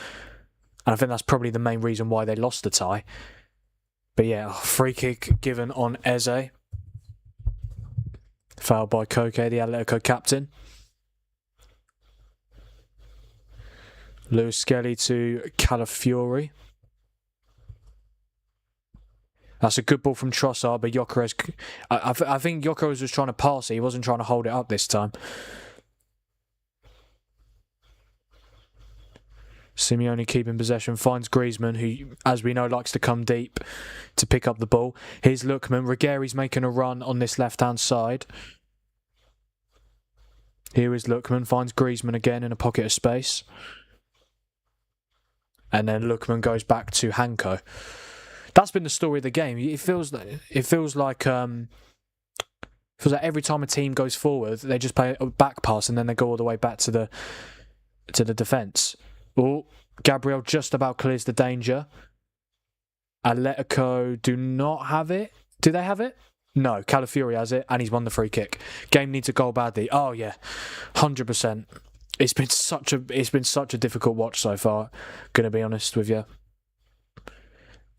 And I think that's probably the main reason why they lost the tie. But yeah, free kick given on Eze. Fouled by Koke, the Atletico captain. Lewis Skelly to Calafiori. That's a good ball from Trossard, but Gyökeres... I think Gyökeres was trying to pass it. He wasn't trying to hold it up this time. Simeone keeping possession, finds Griezmann, who, as we know, likes to come deep to pick up the ball. Here's Lookman. Ruggeri's making a run on this left-hand side. Here is Lookman, finds Griezmann again in a pocket of space. And then Lookman goes back to Hanko. That's been the story of the game. It feels like every time a team goes forward, they just play a back pass and then they go all the way back to the defence. Oh, Gabriel just about clears the danger. Atletico do not have it. Do they have it? No, Calafiori has it, and he's won the free kick. Game needs a goal badly. Oh yeah, 100%. It's been such a difficult watch so far. Gonna be honest with you.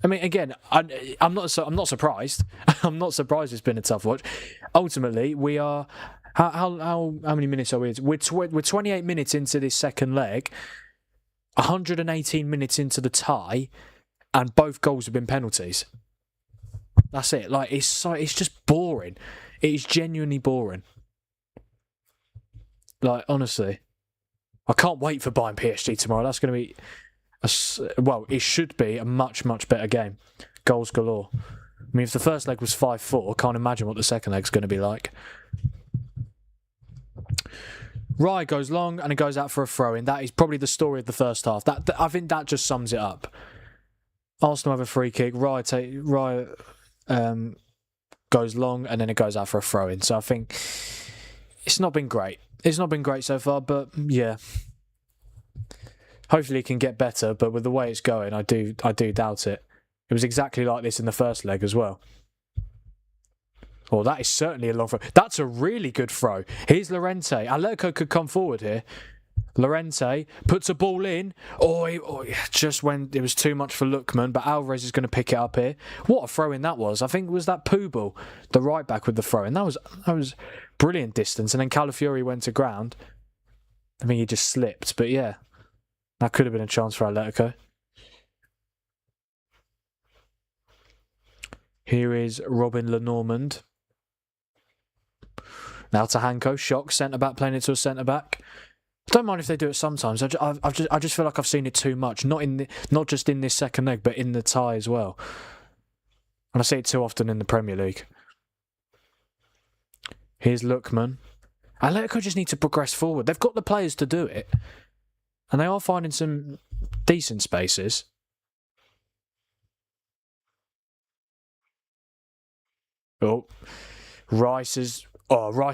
I mean, again, I'm not surprised. I'm not surprised it's been a tough watch. Ultimately, we are. How many minutes are we? We're 28 minutes into this second leg. 118 minutes into the tie, and both goals have been penalties. That's it. Like it's just boring. It is genuinely boring. Like honestly, I can't wait for Bayern PSG tomorrow. That's going to be. It should be a much better game. Goals galore. I mean, if the first leg was 5-4, I can't imagine what the second leg's going to be like. Rye goes long and it goes out for a throw-in. That is probably the story of the first half. I think that just sums it up. Arsenal have a free kick. Rye goes long and then it goes out for a throw-in. So I think it's not been great. It's not been great so far, but yeah. Hopefully it can get better, but with the way it's going, I do doubt it. It was exactly like this in the first leg as well. Oh, that is certainly a long throw. That's a really good throw. Here's Llorente. Atletico could come forward here. Llorente puts a ball in. Just when it was too much for Lookman, but Alvarez is going to pick it up here. What a throw-in that was. I think it was that Poobal, the right-back with the throw-in. That was brilliant distance. And then Calafiori went to ground. I think he just slipped, but yeah. That could have been a chance for Atletico. Here is Robin Lenormand. Now to Hanko. Shock. Centre-back playing it to a centre-back. I don't mind if they do it sometimes. I just feel like I've seen it too much. Not just in this second leg, but in the tie as well. And I see it too often in the Premier League. Here's Lookman. Atletico just need to progress forward. They've got the players to do it. And they are finding some decent spaces. Oh, Rice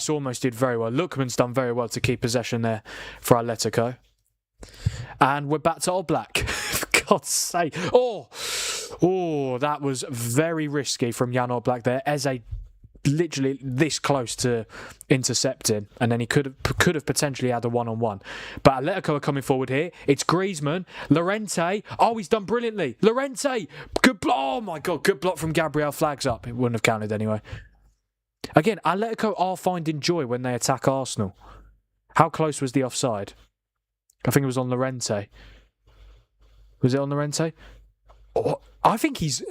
almost did very well. Lookman's done very well to keep possession there for Atletico. And we're back to Oblak. For God's sake. Oh, that was very risky from Jan Oblak there. Eze literally this close to intercepting, and then he could have potentially had a one-on-one. But Atletico are coming forward here. It's Griezmann, Llorente. Oh, he's done brilliantly. Llorente, good block. Oh my God, good block from Gabriel. Flags up. It wouldn't have counted anyway. Again, Atletico are finding joy when they attack Arsenal. How close was the offside? I think it was on Llorente. Was it on Llorente? Oh, I think he's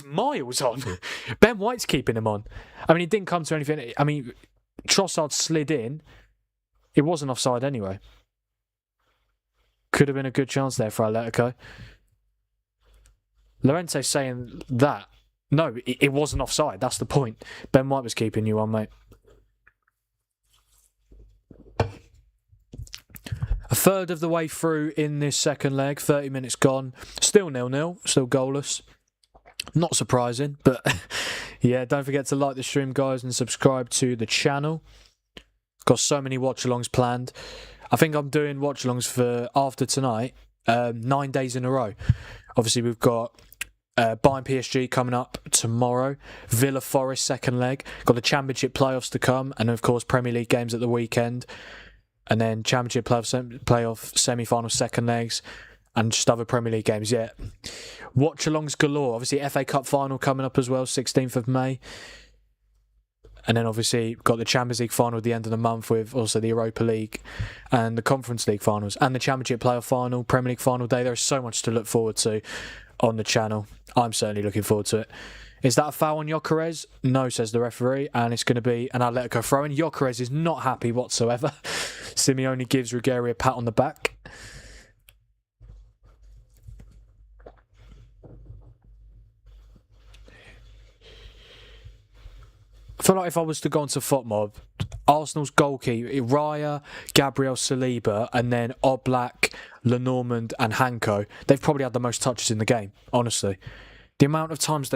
miles on. Ben White's keeping him on. I mean, he didn't come to anything. I mean, Trossard slid in. It wasn't offside anyway. Could have been a good chance there for Atletico. Llorente's saying that. No, it wasn't offside. That's the point. Ben White was keeping you on, mate. A third of the way through in this second leg, 30 minutes gone. Still 0-0, still goalless. Not surprising, but yeah, don't forget to like the stream, guys, and subscribe to the channel. Got so many watch-alongs planned. I think I'm doing watch-alongs for after tonight, 9 days in a row. Obviously, we've got Bayern PSG coming up tomorrow. Villa Forest second leg. Got the Championship playoffs to come, and of course Premier League games at the weekend. And then Championship playoff semi-final second legs, and just other Premier League games. Yeah, watch-alongs galore. Obviously, FA Cup final coming up as well, 16th of May. And then obviously got the Champions League final at the end of the month, with also the Europa League and the Conference League finals and the Championship playoff final, Premier League final day. There is so much to look forward to on the channel. I'm certainly looking forward to it. Is that a foul on Gyökeres? No, says the referee, and it's going to be an Atletico throw-in. Gyökeres is not happy whatsoever. Simeone gives Ruggeri a pat on the back. I feel like if I was to go onto FOTMob, Arsenal's goalkeeper, Raya, Gabriel Saliba, and then Oblak, Lenormand, and Hanko, they've probably had the most touches in the game, honestly. The amount of times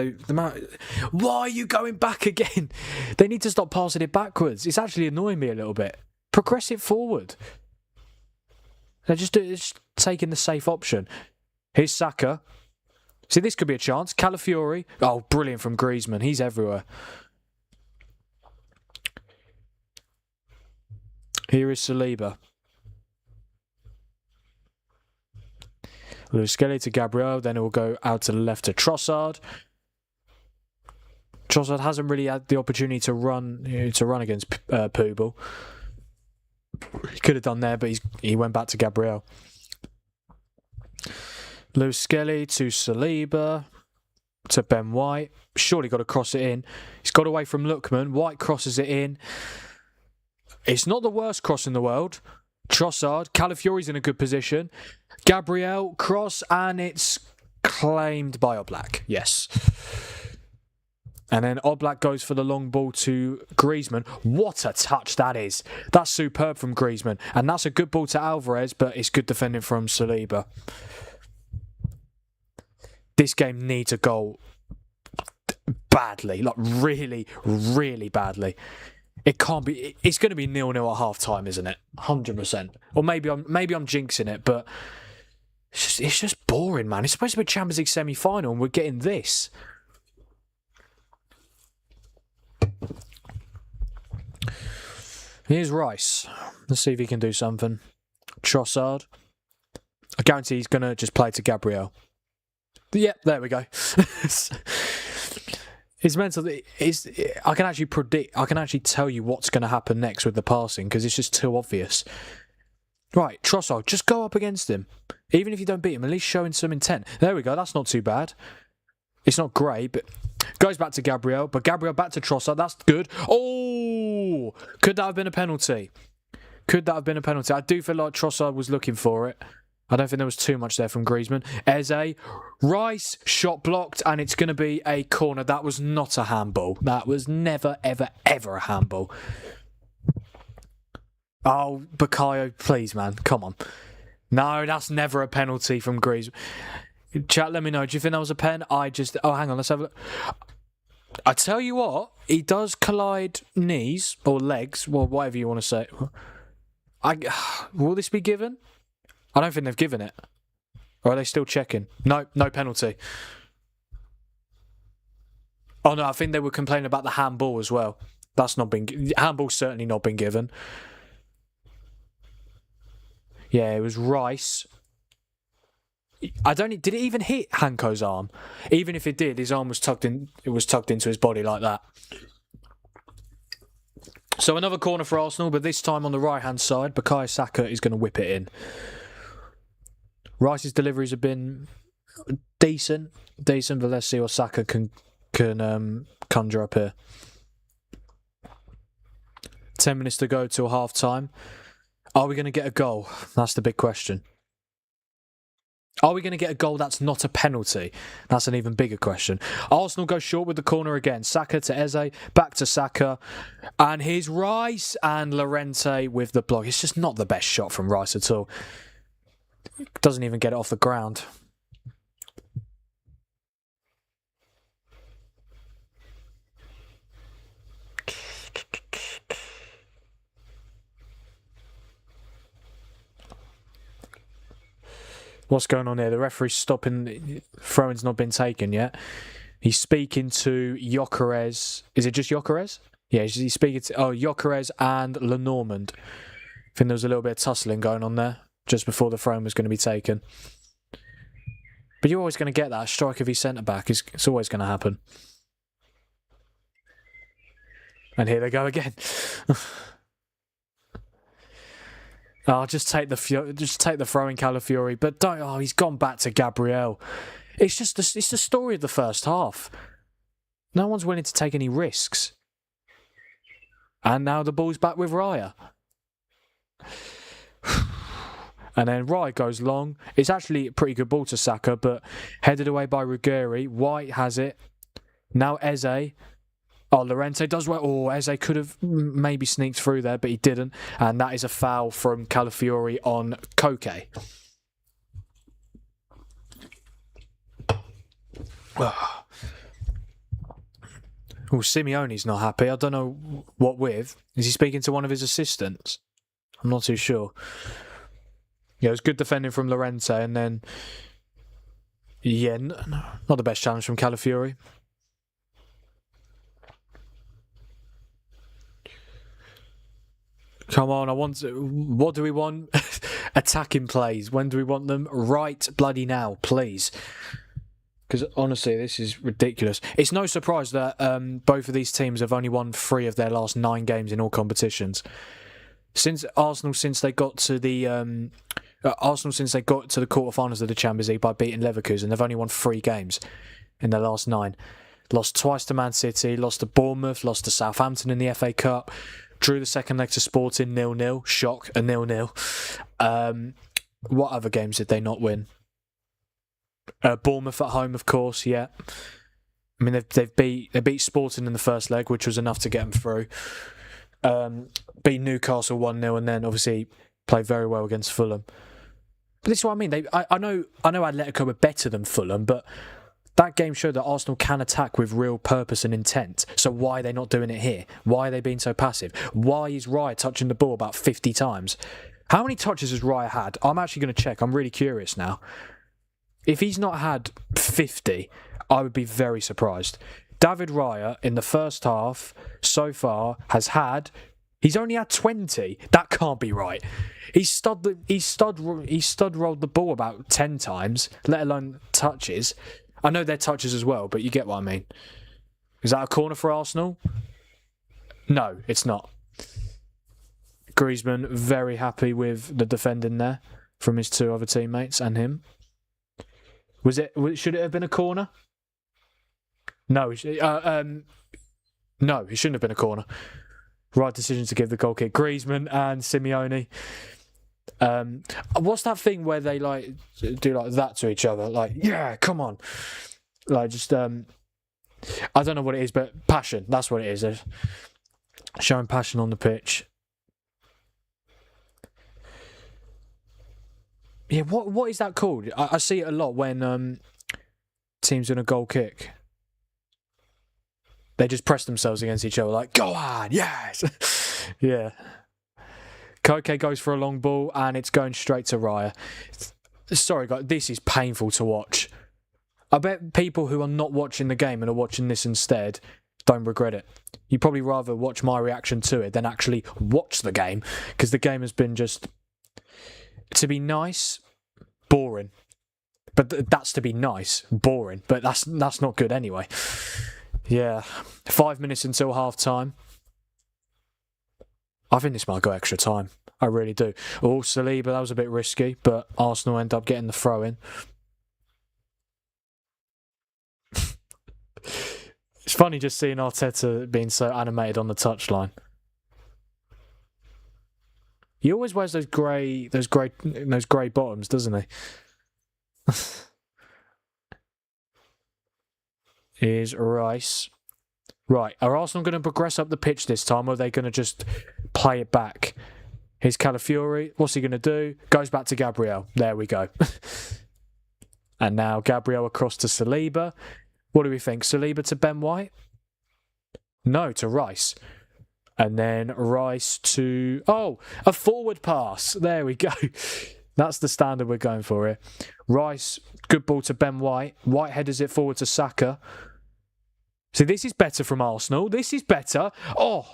why are you going back again? They need to stop passing it backwards. It's actually annoying me a little bit. Progress it forward. They're just taking the safe option. Here's Saka. See, this could be a chance. Calafiori. Oh, brilliant from Griezmann. He's everywhere. Here is Saliba. Skelly to Gabriel, then it will go out to the left to Trossard. Trossard hasn't really had the opportunity to run against Pubel. He could have done there, but he went back to Gabriel. Lewis Skelly to Saliba to Ben White. Surely got to cross it in. He's got away from Lookman. White crosses it in. It's not the worst cross in the world. Trossard, Calafiori's in a good position. Gabriel, cross, and it's claimed by Oblak. Yes. And then Oblak goes for the long ball to Griezmann. What a touch that is. That's superb from Griezmann. And that's a good ball to Alvarez, but it's good defending from Saliba. This game needs a goal badly. Like, really, really badly. It can't be. It's going to be 0-0 at half time, isn't it? 100%. Or maybe I'm jinxing it, but it's just boring, man. It's supposed to be a Champions League semi-final, and we're getting this. Here's Rice. Let's see if he can do something. Trossard. I guarantee he's going to just play to Gabriel. Yep, there we go. It's mental. I can actually predict. I can actually tell you what's going to happen next with the passing because it's just too obvious. Right, Trossard, just go up against him. Even if you don't beat him, at least showing some intent. There we go. That's not too bad. It's not great, but goes back to Gabriel. But Gabriel back to Trossard. That's good. Oh, could that have been a penalty? Could that have been a penalty? I do feel like Trossard was looking for it. I don't think there was too much there from Griezmann. Eze, Rice, shot blocked, and it's going to be a corner. That was not a handball. That was never, ever, ever a handball. Oh, Bukayo, please, man. Come on. No, that's never a penalty from Griezmann. Chat, let me know. Do you think that was a pen? Oh, hang on. Let's have a look. I tell you what, he does collide knees or legs, well, whatever you want to say. Will this be given? I don't think they've given it. Or are they still checking? No penalty. Oh no, I think they were complaining about the handball as well. That's not been... Handball's certainly not been given. Yeah, it was Rice. Did it even hit Hanko's arm? Even if it did, his arm was tucked in. It was tucked into his body like that. So another corner for Arsenal, but this time on the right-hand side. Bukayo Saka is going to whip it in. Rice's deliveries have been decent, but let's see what Saka can conjure up here. 10 minutes to go till half time. Are we going to get a goal? That's the big question. Are we going to get a goal that's not a penalty? That's an even bigger question. Arsenal go short with the corner again. Saka to Eze, back to Saka. And here's Rice and Llorente with the block. It's just not the best shot from Rice at all. Doesn't even get it off the ground. What's going on here? The referee's stopping. Throw-in's not been taken yet. He's speaking to Gyökeres. Is it just Gyökeres? Yeah, he's speaking to Gyökeres and Lenormand. I think there was a little bit of tussling going on there just before the throw-in was going to be taken. But you're always going to get that. Striker v centre-back. It's always going to happen. And here they go again. Just take the throw in Calafiori, but don't. Oh, he's gone back to Gabriel. It's the story of the first half. No one's willing to take any risks, and now the ball's back with Raya. And then Raya goes long. It's actually a pretty good ball to Saka, but headed away by Ruggeri. White has it. Now Eze. Oh, Llorente does well. Oh, Eze could have maybe sneaked through there, but he didn't. And that is a foul from Calafiori on Koke. Oh, Simeone's not happy. I don't know what with. Is he speaking to one of his assistants? I'm not too sure. Yeah, it was good defending from Llorente, and then... Yeah, not the best challenge from Calafiori. Come on, what do we want? Attacking plays. When do we want them? Right bloody now, please. Because honestly, this is ridiculous. It's no surprise that both of these teams have only won 3 of their last 9 games in all competitions. Since they got to the quarterfinals of the Champions League by beating Leverkusen, they've only won 3 games in their last 9. Lost twice to Man City, lost to Bournemouth, lost to Southampton in the FA Cup, drew the second leg to Sporting 0-0. Shock, a 0-0. What other games did they not win? Bournemouth at home, of course. Yeah, I mean they beat Sporting in the first leg, which was enough to get them through. Beat Newcastle 1-0, and then obviously played very well against Fulham. But this is what I mean. I know Atletico were better than Fulham, but that game showed that Arsenal can attack with real purpose and intent. So why are they not doing it here? Why are they being so passive? Why is Raya touching the ball about 50 times? How many touches has Raya had? I'm actually going to check. I'm really curious now. If he's not had 50, I would be very surprised. David Raya, in the first half, so far, he's only had 20. That can't be right. He stud rolled the ball about 10 times, let alone touches. I know they're touches as well, but you get what I mean. Is that a corner for Arsenal? No, it's not. Griezmann, very happy with the defending there from his 2 other teammates and him. Should it have been a corner? No, it shouldn't have been a corner. Right decision to give the goal kick. Griezmann and Simeone. What's that thing where they do like that to each other? Like, yeah, come on. Like just I don't know what it is, but passion. That's what it is. They're showing passion on the pitch. Yeah, what is that called? I see it a lot when teams doing a goal kick. They just press themselves against each other like, go on, yes! Yeah. Koke goes for a long ball and it's going straight to Raya. Sorry, guys, this is painful to watch. I bet people who are not watching the game and are watching this instead don't regret it. You'd probably rather watch my reaction to it than actually watch the game, because the game has been just... To be nice, boring. But that's to be nice, boring. But that's not good anyway. Yeah. 5 minutes until half time. I think this might go extra time. I really do. Oh, Saliba, that was a bit risky, but Arsenal end up getting the throw in. It's funny just seeing Arteta being so animated on the touchline. He always wears those grey bottoms, doesn't he? Is Rice. Right, are Arsenal going to progress up the pitch this time, or are they going to just play it back? Here's Calafiori. What's he going to do? Goes back to Gabriel. There we go. And now Gabriel across to Saliba. What do we think? Saliba to Ben White? No, to Rice. And then Rice to... Oh, a forward pass. There we go. That's the standard we're going for here. Rice, good ball to Ben White. White headers it forward to Saka. So this is better from Arsenal. This is better. Oh,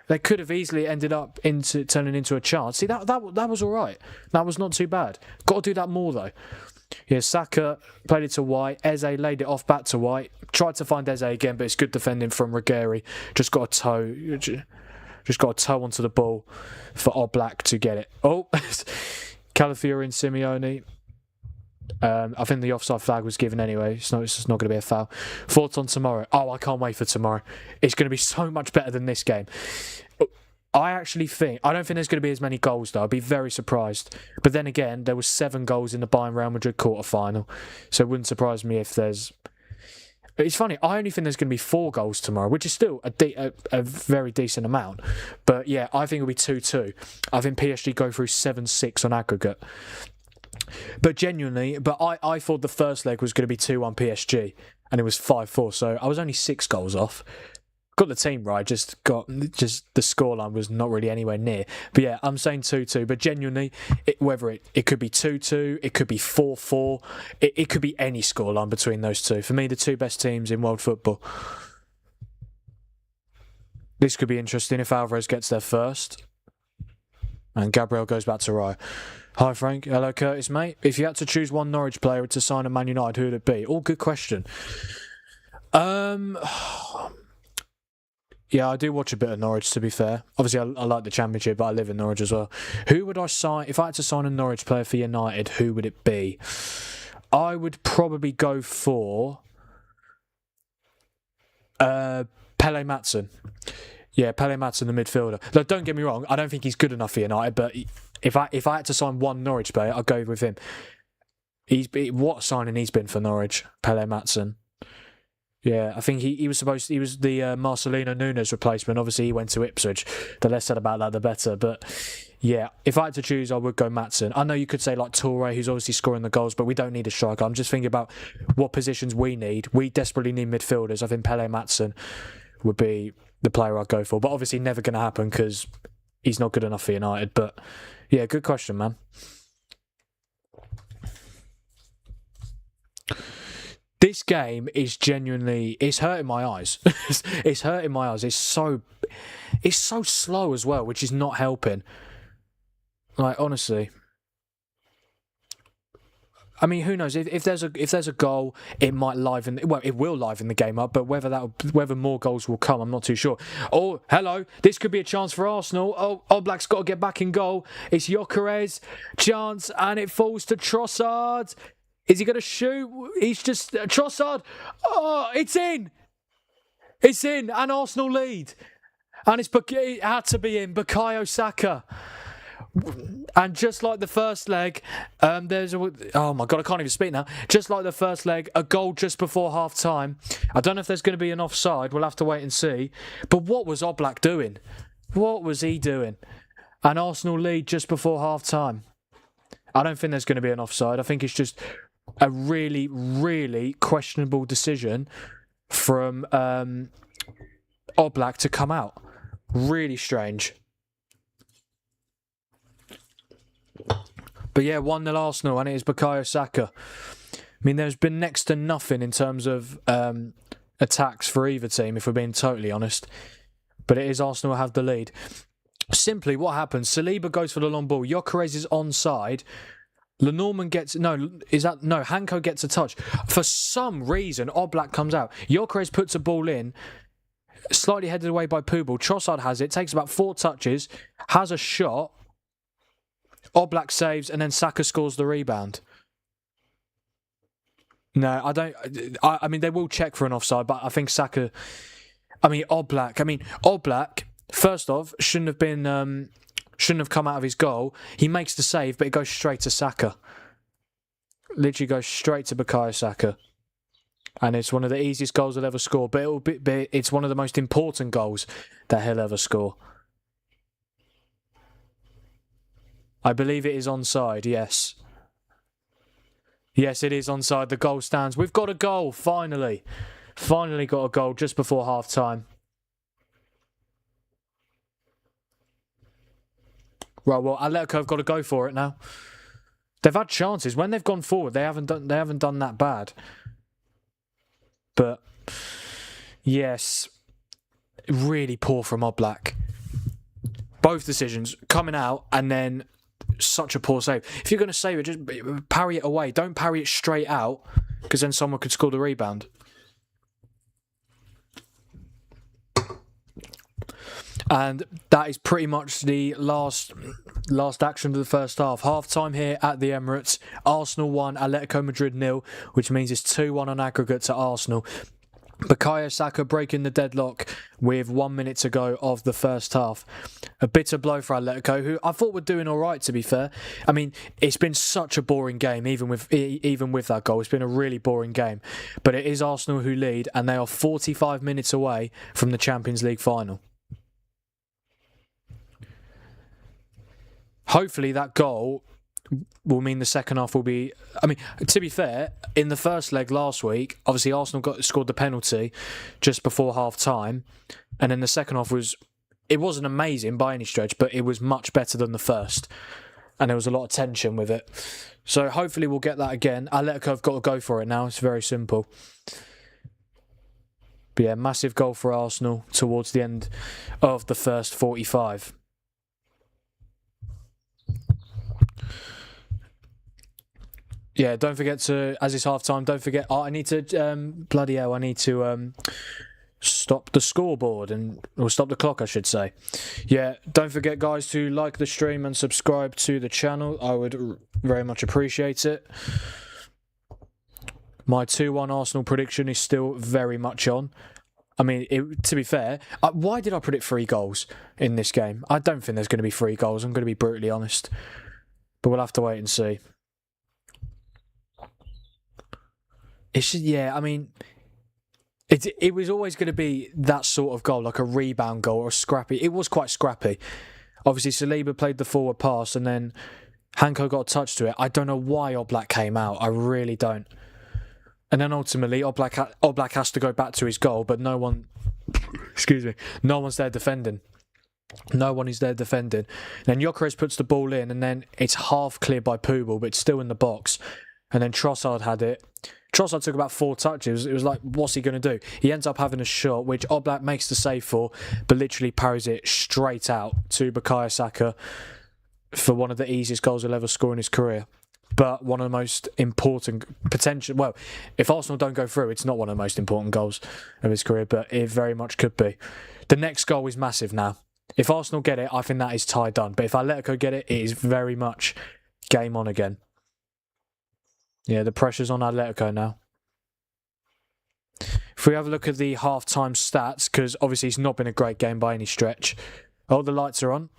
they could have easily ended up turning into a chance. See, that was all right. That was not too bad. Got to do that more, though. Yeah, Saka played it to White. Eze laid it off back to White. Tried to find Eze again, but it's good defending from Ruggeri. Just got a toe onto the ball for Oblak to get it. Oh, Calafiori and Simeone. I think the offside flag was given anyway. It's just not going to be a foul. Thoughts on tomorrow? Oh, I can't wait for tomorrow. It's going to be so much better than this game. I don't think there's going to be as many goals though. I'd be very surprised. But then again, there was 7 goals in the Bayern Real Madrid quarter-final, so it wouldn't surprise me if there's... It's funny, I only think there's going to be 4 goals tomorrow, which is still a very decent amount. But yeah, I think it'll be 2-2. I think PSG go through 7-6 on aggregate. But genuinely, I thought the first leg was going to be 2-1 PSG, and it was 5-4, so I was only 6 goals off. Got the team right, just the scoreline was not really anywhere near. But yeah, I'm saying 2-2, but genuinely, whether it could be 2-2, it could be 4-4, it could be any scoreline between those two. For me, the 2 best teams in world football. This could be interesting if Alvarez gets there first. And Gabriel goes back to Rye. Hi Frank, hello Curtis mate. If you had to choose one Norwich player to sign at Man United, who would it be? Good question. Yeah, I do watch a bit of Norwich, to be fair. Obviously, I like the Championship, but I live in Norwich as well. Who would I sign? If I had to sign a Norwich player for United, who would it be? I would probably go for Pele Matson. Yeah, Pele Matson, the midfielder. Look, don't get me wrong, I don't think he's good enough for United, but if I had to sign one Norwich player, I'd go with him. What a signing he's been for Norwich, Pele Matson. Yeah, I think he was the Marcelino Nunes replacement. Obviously, he went to Ipswich. The less said about that, the better. But yeah, if I had to choose, I would go Matson. I know you could say like Toure, who's obviously scoring the goals, but we don't need a striker. I'm just thinking about what positions we need. We desperately need midfielders. I think Pele Matson would be the player I'd go for. But obviously, never going to happen because he's not good enough for United. But yeah, good question, man. This game is genuinely, it's hurting my eyes. It's hurting my eyes. It's so slow as well, which is not helping. Like, honestly. I mean, who knows? If there's a goal, it might liven. Well, it will liven the game up. But whether more goals will come, I'm not too sure. Oh, hello! This could be a chance for Arsenal. Oh, Oblak's got to get back in goal. It's Gyökeres chance, and it falls to Trossard. Is he going to shoot? He's just... Trossard! Oh, it's in! It's in, and Arsenal lead. And it had to be in. Bukayo Saka. And just like the first leg, there's a... Oh my God, I can't even speak now. Just like the first leg, a goal just before half-time. I don't know if there's going to be an offside. We'll have to wait and see. But what was Oblak doing? What was he doing? And Arsenal lead just before half-time. I don't think there's going to be an offside. I think it's just a really, really questionable decision from Oblak to come out. Really strange. But yeah, 1-0 Arsenal, and it is Bukayo Saka. I mean, there's been next to nothing in terms of attacks for either team, if we're being totally honest. But it is Arsenal have the lead. Simply, what happens? Saliba goes for the long ball. Gyökeres is onside. Lenormand gets... Hanko gets a touch. For some reason, Oblak comes out. Gyökeres puts a ball in, slightly headed away by Pubel. Trossard has it, takes about 4 touches, has a shot. Oblak saves, and then Saka scores the rebound. No, I don't... I mean, they will check for an offside, but I think Saka... Oblak, first off, shouldn't have come out of his goal. He makes the save, but it goes straight to Saka. Literally goes straight to Bukayo Saka. And it's one of the easiest goals he'll ever score, but it's one of the most important goals that he'll ever score. I believe it is onside, yes. Yes, it is onside. The goal stands. We've got a goal, finally. Finally got a goal just before half-time. Right, well, Atletico have got to go for it now. They've had chances. When they've gone forward, they haven't done that bad. But, yes, really poor from Oblak. Both decisions, coming out and then such a poor save. If you're going to save it, just parry it away. Don't parry it straight out, because then someone could score the rebound. And that is pretty much the last action of the first half. Half-time here at the Emirates. Arsenal 1, Atletico Madrid 0, which means it's 2-1 on aggregate to Arsenal. Bukayo Saka breaking the deadlock with 1 minute to go of the first half. A bitter blow for Atletico, who I thought were doing all right, to be fair. I mean, it's been such a boring game, even with that goal. It's been a really boring game. But it is Arsenal who lead, and they are 45 minutes away from the Champions League final. Hopefully that goal will mean the second half will be... I mean, to be fair, in the first leg last week, obviously Arsenal scored the penalty just before half-time, and then the second half it wasn't amazing by any stretch, but it was much better than the first, and there was a lot of tension with it. So hopefully we'll get that again. Atletico have got to go for it now. It's very simple. But yeah, massive goal for Arsenal towards the end of the first 45. Yeah, don't forget to, as it's half time, don't forget. Oh, I need to, bloody hell, I need to stop the scoreboard or stop the clock, I should say. Yeah, don't forget, guys, to like the stream and subscribe to the channel. I would very much appreciate it. My 2-1 Arsenal prediction is still very much on. I mean, to be fair, why did I predict 3 goals in this game? I don't think there's going to be 3 goals. I'm going to be brutally honest. But we'll have to wait and see. It's just, yeah, I mean, it was always going to be that sort of goal, like a rebound goal or a scrappy. It was quite scrappy. Obviously, Saliba played the forward pass and then Hanko got a touch to it. I don't know why Oblak came out. I really don't. And then ultimately, Oblak has to go back to his goal, but no one... excuse me. No one's there defending. No one is there defending. Then Gyökeres puts the ball in and then it's half cleared by Pubel, but it's still in the box. And then Trossard had it. Trossard took about 4 touches. It was like, what's he going to do? He ends up having a shot, which Oblak makes the save for, but literally parries it straight out to Bukayo Saka for one of the easiest goals he'll ever score in his career. But one of the most important potential... Well, if Arsenal don't go through, it's not one of the most important goals of his career, but it very much could be. The next goal is massive now. If Arsenal get it, I think that is tie done. But if Atletico get it, it is very much game on again. Yeah, the pressure's on Atletico now. If we have a look at the half-time stats, because obviously it's not been a great game by any stretch. Oh, the lights are on.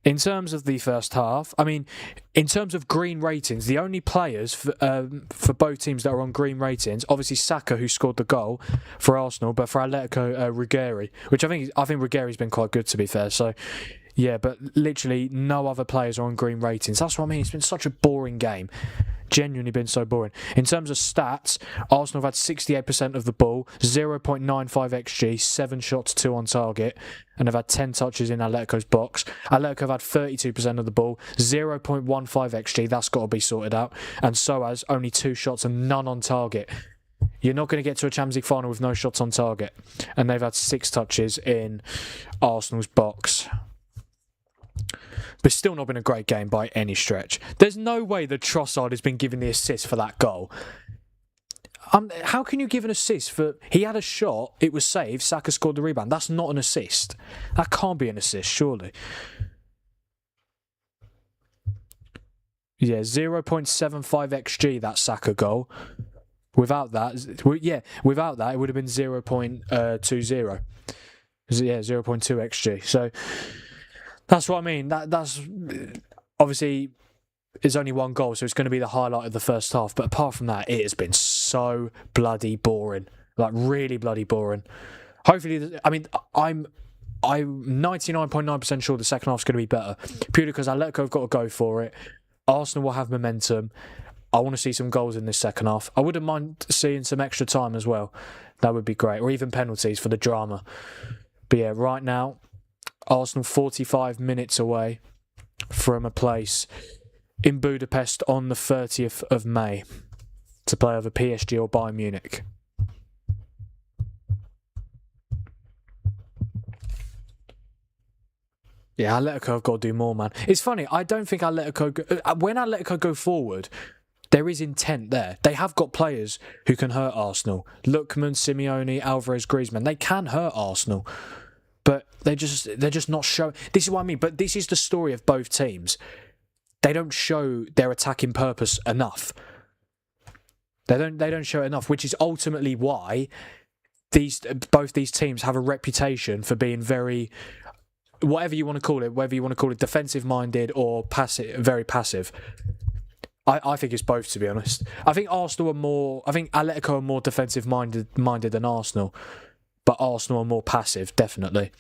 In terms of the first half, I mean, in terms of green ratings, the only players for both teams that are on green ratings, obviously Saka, who scored the goal for Arsenal, but for Atletico, Ruggeri, which I think Ruggeri's been quite good, to be fair. So, yeah, but literally no other players are on green ratings. That's what I mean. It's been such a boring game. Genuinely been so boring. In terms of stats, Arsenal have had 68% of the ball, 0.95 XG, 7 shots, 2 on target, and have had 10 touches in Atletico's box. Atletico have had 32% of the ball, 0.15 XG, that's got to be sorted out, and so has only 2 shots and none on target. You're not going to get to a Champions League final with no shots on target, and they've had 6 touches in Arsenal's box. But still not been a great game by any stretch. There's no way that Trossard has been given the assist for that goal. How can you give an assist for... He had a shot, it was saved, Saka scored the rebound. That's not an assist. That can't be an assist, surely. Yeah, 0.75 XG, that Saka goal. Without that, it would have been 0.20. Yeah, 0.2 XG. So... That's what I mean. That's obviously it's only 1 goal, so it's going to be the highlight of the first half. But apart from that, it has been so bloody boring, like really bloody boring. Hopefully, I mean, I'm 99.9% sure the second half's going to be better, purely because Atletico have got to go for it. Arsenal will have momentum. I want to see some goals in this second half. I wouldn't mind seeing some extra time as well. That would be great, or even penalties for the drama. But yeah, right now, Arsenal 45 minutes away from a place in Budapest on the 30th of May to play over PSG or Bayern Munich. Yeah, Atletico have got to do more, man. It's funny, I don't think Atletico... When Atletico go forward, there is intent there. They have got players who can hurt Arsenal. Lookman, Simeone, Alvarez, Griezmann. They can hurt Arsenal. But they're just not showing... This is what I mean, but this is the story of both teams. They don't show their attacking purpose enough. They don't show it enough, which is ultimately why both these teams have a reputation for being very... Whatever you want to call it, whether you want to call it defensive-minded or passive, very passive. I think it's both, to be honest. I think Atletico are more defensive-minded than Arsenal. But Arsenal are more passive, definitely.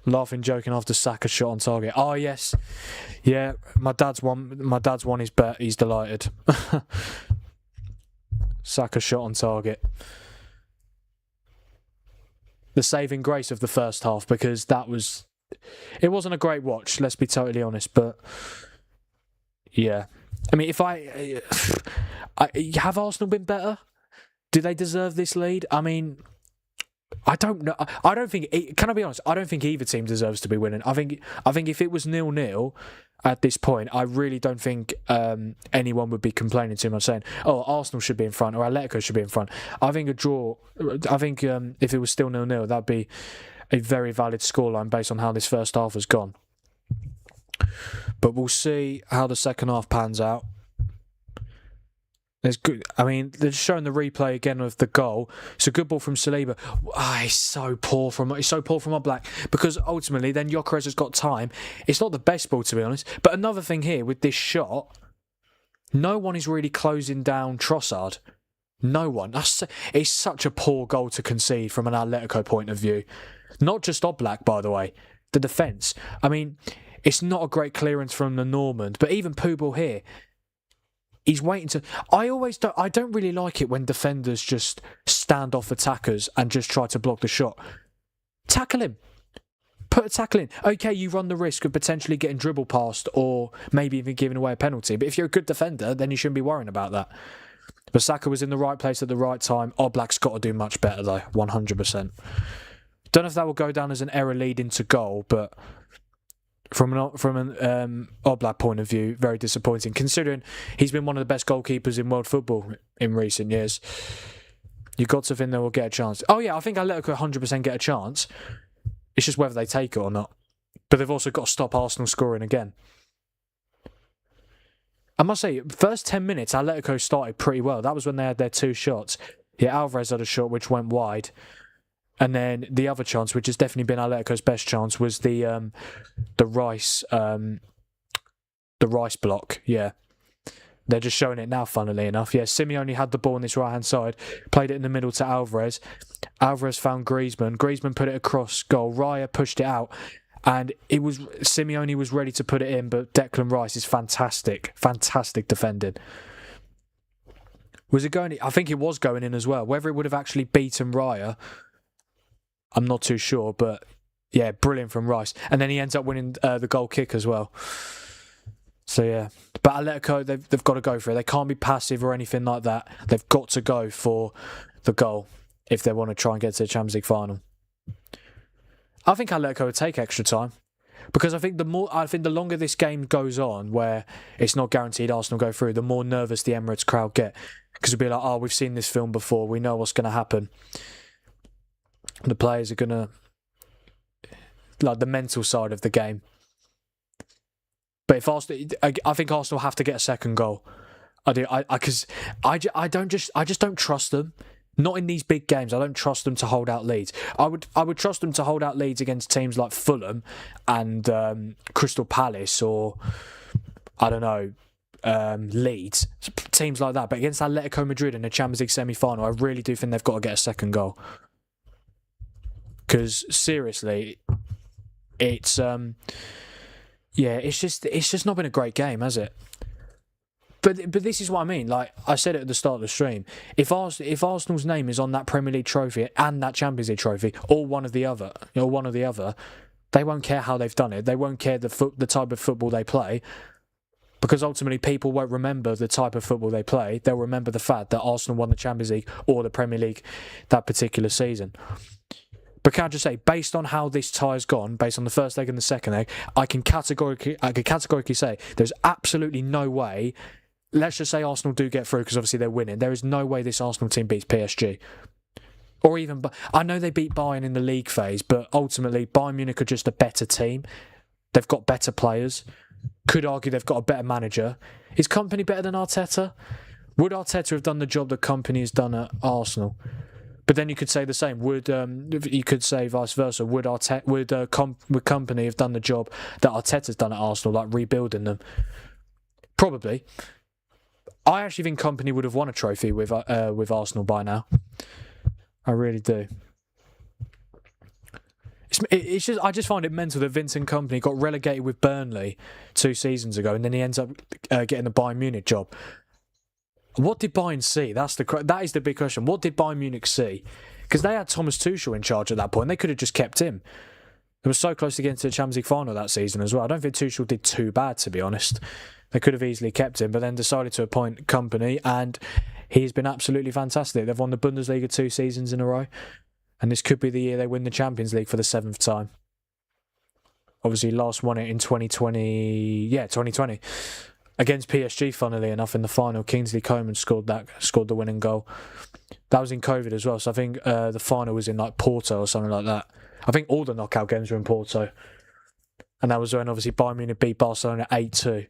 Laughing, joking after Saka shot on target. Oh yes, yeah. My dad's won his bet. He's delighted. Saka shot on target. The saving grace of the first half, because it wasn't a great watch. Let's be totally honest, but yeah. I mean, have Arsenal been better? Do they deserve this lead? I mean, I don't know. I don't think. Can I be honest? I don't think either team deserves to be winning. I think if it was 0-0 at this point, I really don't think anyone would be complaining too much, saying, "Oh, Arsenal should be in front or Atletico should be in front." I think a draw. I think if it was still 0-0, that'd be a very valid scoreline based on how this first half has gone. But we'll see how the second half pans out. There's good. I mean, they're just showing the replay again of the goal. It's a good ball from Saliba. He's so poor from Oblak, because ultimately then Gyökeres has got time. It's not the best ball, to be honest. But another thing here with this shot, no one is really closing down Trossard. No one. It's such a poor goal to concede from an Atletico point of view. Not just Oblak, by the way. The defence. I mean, it's not a great clearance from the Normand, but even Pubel here. He's waiting to... I don't really like it when defenders just stand off attackers and just try to block the shot. Tackle him. Put a tackle in. Okay, you run the risk of potentially getting dribble past or maybe even giving away a penalty. But if you're a good defender, then you shouldn't be worrying about that. But Saka was in the right place at the right time. Oblak's got to do much better, though. 100%. Don't know if that will go down as an error leading to goal, but... From an Oblak point of view, very disappointing, considering he's been one of the best goalkeepers in world football in recent years. You've got to think they will get a chance. Oh yeah, I think Atletico 100% get a chance. It's just whether they take it or not. But they've also got to stop Arsenal scoring again. I must say, first 10 minutes, Atletico started pretty well. That was when they had their 2 shots. Yeah, Alvarez had a shot which went wide. And then the other chance, which has definitely been Atletico's best chance, was the Rice block. Yeah, they're just showing it now. Funnily enough, yeah, Simeone had the ball on this right hand side, played it in the middle to Alvarez. Alvarez found Griezmann. Griezmann put it across goal. Raya pushed it out, and Simeone was ready to put it in, but Declan Rice is fantastic defending. Was it going? I think it was going in as well. Whether it would have actually beaten Raya, I'm not too sure, but yeah, brilliant from Rice. And then he ends up winning the goal kick as well. So yeah, but Atletico, they've got to go for it. They can't be passive or anything like that. They've got to go for the goal if they want to try and get to the Champions League final. I think Atletico would take extra time, because I think the longer this game goes on, where it's not guaranteed Arsenal go through, the more nervous the Emirates crowd get, because it'll be like, oh, we've seen this film before, we know what's going to happen. The players are going to... like the mental side of the game. But if Arsenal... I think Arsenal have to get a second goal. I do. Because I just don't trust them. Not in these big games. I don't trust them to hold out leads. I would trust them to hold out leads against teams like Fulham and Crystal Palace, or I don't know, Leeds. Teams like that. But against Atletico Madrid in the Champions League semi-final, I really do think they've got to get a second goal. Because seriously, it's just not been a great game, has it? But this is what I mean. Like I said it at the start of the stream, if Arsenal's name is on that Premier League trophy and that Champions League trophy, or one or the other, they won't care how they've done it. They won't care the type of football they play, because ultimately people won't remember the type of football they play. They'll remember the fact that Arsenal won the Champions League or the Premier League that particular season. But can I just say, based on how this tie has gone, based on the first leg and the second leg, I can categorically say there's absolutely no way. Let's just say Arsenal do get through, because obviously they're winning. There is no way this Arsenal team beats PSG. Or even... I know they beat Bayern in the league phase, but ultimately Bayern Munich are just a better team. They've got better players. Could argue they've got a better manager. Is Kompany better than Arteta? Would Arteta have done the job that Kompany has done at Arsenal? But then you could say the same. You could say vice versa? Would Kompany have done the job that Arteta's done at Arsenal, like rebuilding them? Probably. I actually think Kompany would have won a trophy with Arsenal by now. I really do. It's just, I just find it mental that Vincent Kompany got relegated with Burnley 2 seasons ago, and then he ends up getting the Bayern Munich job. What did Bayern see? That is the big question. What did Bayern Munich see? Because they had Thomas Tuchel in charge at that point. They could have just kept him. They were so close to getting to the Champions League final that season as well. I don't think Tuchel did too bad, to be honest. They could have easily kept him, but then decided to appoint Kompany, and he's been absolutely fantastic. They've won the Bundesliga 2 seasons in a row. And this could be the year they win the Champions League for the 7th time. Obviously, last won it in 2020. Yeah, 2020. Against PSG, funnily enough, in the final. Kingsley Coman scored the winning goal. That was in COVID as well. So I think the final was in like Porto or something like that. I think all the knockout games were in Porto. And that was when obviously Bayern Munich beat Barcelona 8-2.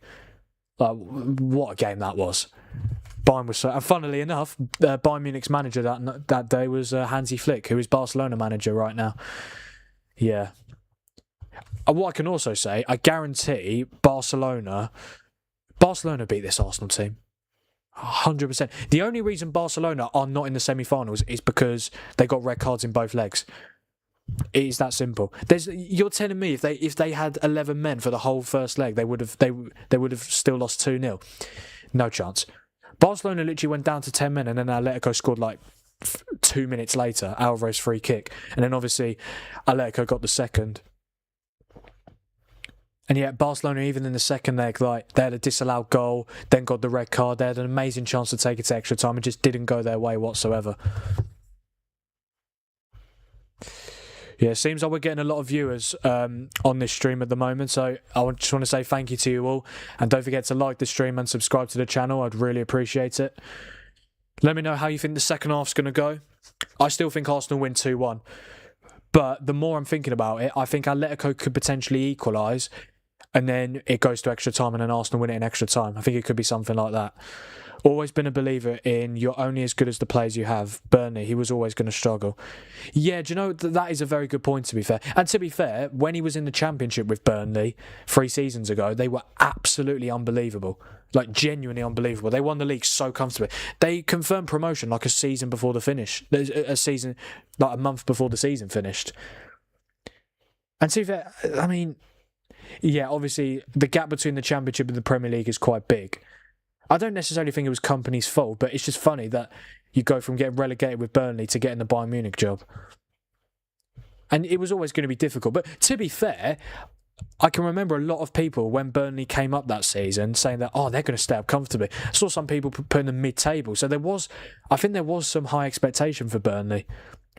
Like, what a game that was. Bayern was so... And funnily enough, Bayern Munich's manager that day was Hansi Flick, who is Barcelona manager right now. Yeah. What I can also say, I guarantee Barcelona beat this Arsenal team. 100%. The only reason Barcelona are not in the semi-finals is because they got red cards in both legs. It is that simple. You're telling me if they had 11 men for the whole first leg, they would have still lost 2-0. No chance. Barcelona literally went down to 10 men, and then Atletico scored like 2 minutes later. Alvarez free kick, and then obviously Atletico got the second. And yet Barcelona, even in the second leg, like they had a disallowed goal, then got the red card. They had an amazing chance to take it to extra time and just didn't go their way whatsoever. Yeah, it seems like we're getting a lot of viewers on this stream at the moment, so I just want to say thank you to you all, and don't forget to like the stream and subscribe to the channel. I'd really appreciate it. Let me know how you think the second half's going to go. I still think Arsenal win 2-1, but the more I'm thinking about it, I think Atletico could potentially equalise, and then it goes to extra time and then Arsenal win it in extra time. I think it could be something like that. Always been a believer in you're only as good as the players you have. Burnley, he was always going to struggle. Yeah, do you know, that is a very good point, to be fair. And to be fair, when he was in the Championship with Burnley 3 seasons ago, they were absolutely unbelievable. Like, genuinely unbelievable. They won the league so comfortably. They confirmed promotion like a season before the finish. Like a month before the season finished. And to be fair, I mean, yeah, obviously, the gap between the Championship and the Premier League is quite big. I don't necessarily think it was company's fault, but it's just funny that you go from getting relegated with Burnley to getting the Bayern Munich job. And it was always going to be difficult. But to be fair, I can remember a lot of people when Burnley came up that season saying that, oh, they're going to stay up comfortably. I saw some people putting them mid-table. So I think there was some high expectation for Burnley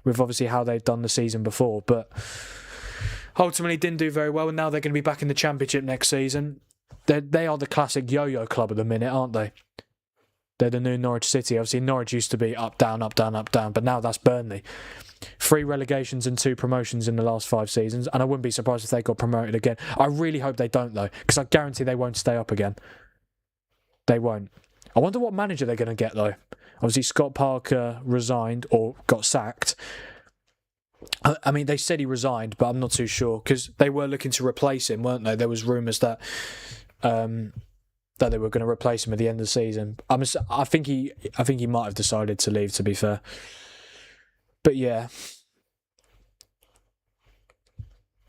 with obviously how they'd done the season before. But ultimately didn't do very well, and now they're going to be back in the Championship next season. They are the classic yo-yo club at the minute, aren't they? They're the new Norwich City. Obviously, Norwich used to be up, down, up, down, up, down, but now that's Burnley. 3 relegations and 2 promotions in the last 5 seasons, and I wouldn't be surprised if they got promoted again. I really hope they don't, though, because I guarantee they won't stay up again. They won't. I wonder what manager they're going to get, though. Obviously, Scott Parker resigned, or got sacked. I mean, they said he resigned, but I'm not too sure, because they were looking to replace him, weren't they? There was rumours that they were going to replace him at the end of the season. I think he might have decided to leave, to be fair. But yeah,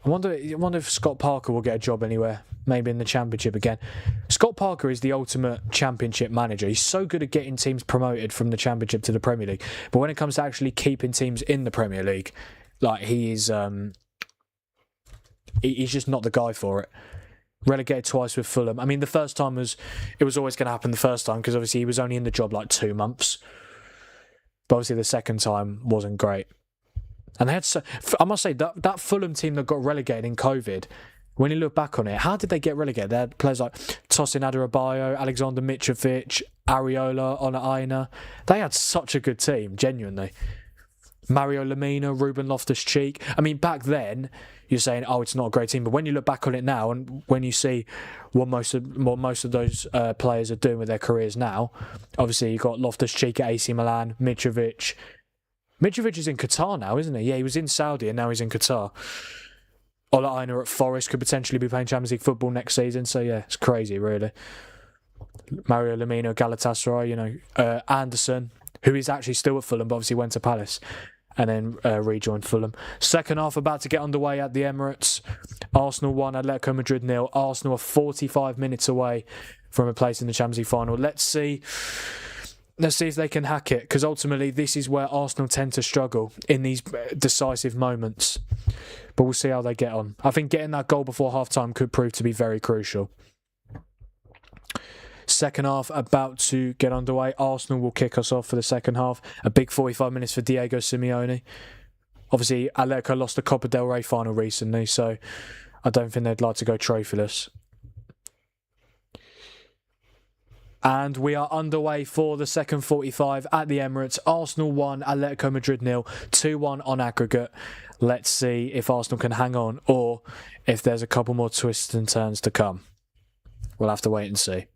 I wonder if Scott Parker will get a job anywhere, maybe in the Championship again. Scott Parker is the ultimate Championship manager. He's so good at getting teams promoted from the Championship to the Premier League, but when it comes to actually keeping teams in the Premier League, like he's just not the guy for it. Relegated twice with Fulham. I mean, the first time it was always going to happen the first time, because obviously he was only in the job like 2 months. But obviously the second time wasn't great. And they had, I must say, that Fulham team that got relegated in COVID, when you look back on it, how did they get relegated? They had players like Tosin Adarabioyo, Alexander Mitrovic, Areola, Ona Aina. They had such a good team, genuinely. Mario Lemina, Ruben Loftus-Cheek. I mean, back then, you're saying, oh, it's not a great team. But when you look back on it now, and when you see what most of those players are doing with their careers now, obviously you've got Loftus-Cheek at AC Milan, Mitrovic. Mitrovic is in Qatar now, isn't he? Yeah, he was in Saudi and now he's in Qatar. Ola Aina at Forest could potentially be playing Champions League football next season. So yeah, it's crazy, really. Mario Lemina, Galatasaray, Anderson, who is actually still at Fulham, but obviously went to Palace. And then rejoined Fulham. Second half about to get underway at the Emirates. Arsenal 1, Atletico Madrid 0. Arsenal are 45 minutes away from a place in the Champions League final. Let's see if they can hack it, because ultimately this is where Arsenal tend to struggle in these decisive moments. But we'll see how they get on. I think getting that goal before half-time could prove to be very crucial. Second half about to get underway. Arsenal will kick us off for the second half. A big 45 minutes for Diego Simeone. Obviously, Atletico lost the Copa del Rey final recently, so I don't think they'd like to go trophyless. And we are underway for the second 45 at the Emirates. Arsenal 1, Atletico Madrid 0, 2-1 on aggregate. Let's see if Arsenal can hang on or if there's a couple more twists and turns to come. We'll have to wait and see.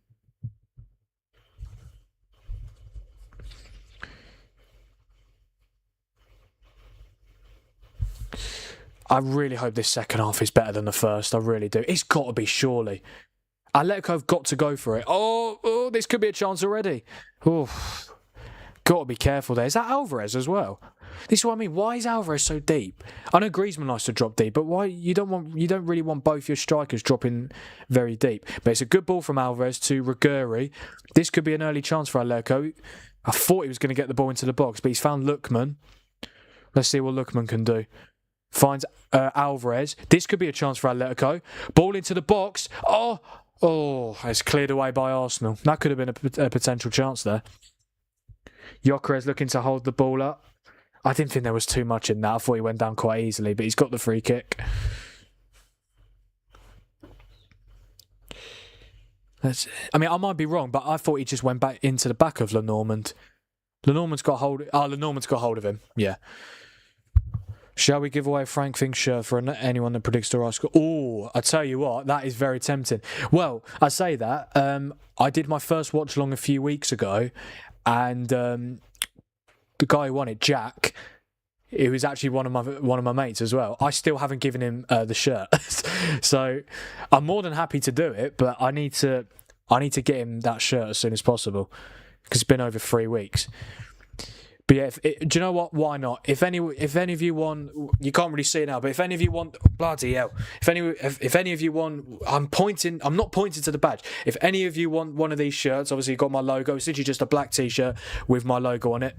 I really hope this second half is better than the first. I really do. It's got to be, surely. Atletico have got to go for it. Oh, this could be a chance already. Oh, got to be careful there. Is that Alvarez as well? This is what I mean. Why is Alvarez so deep? I know Griezmann likes to drop deep, but why you don't really want both your strikers dropping very deep. But it's a good ball from Alvarez to Ruggieri. This could be an early chance for Atletico. I thought he was going to get the ball into the box, but he's found Lookman. Let's see what Lookman can do. Finds Alvarez. This could be a chance for Atletico. Ball into the box. Oh, it's cleared away by Arsenal. That could have been a potential chance there. Gyökeres looking to hold the ball up. I didn't think there was too much in that. I thought he went down quite easily, but he's got the free kick. I might be wrong, but I thought he just went back into the back of Lenormand. Lenormand's got hold of him. Yeah. Shall we give away a Frank Fink shirt for anyone that predicts the right score? Oh, I tell you what, that is very tempting. Well, I say that. I did my first watch along a few weeks ago, and the guy who won it, Jack, he was actually one of my mates as well. I still haven't given him the shirt, so I'm more than happy to do it. But I need to get him that shirt as soon as possible because it's been over 3 weeks. But yeah, do you know what? Why not? If any of you want, you can't really see it now. But if any of you want, bloody hell! If any of you want, I'm not pointing to the badge. If any of you want one of these shirts, obviously you've got my logo. It's literally just a black T-shirt with my logo on it.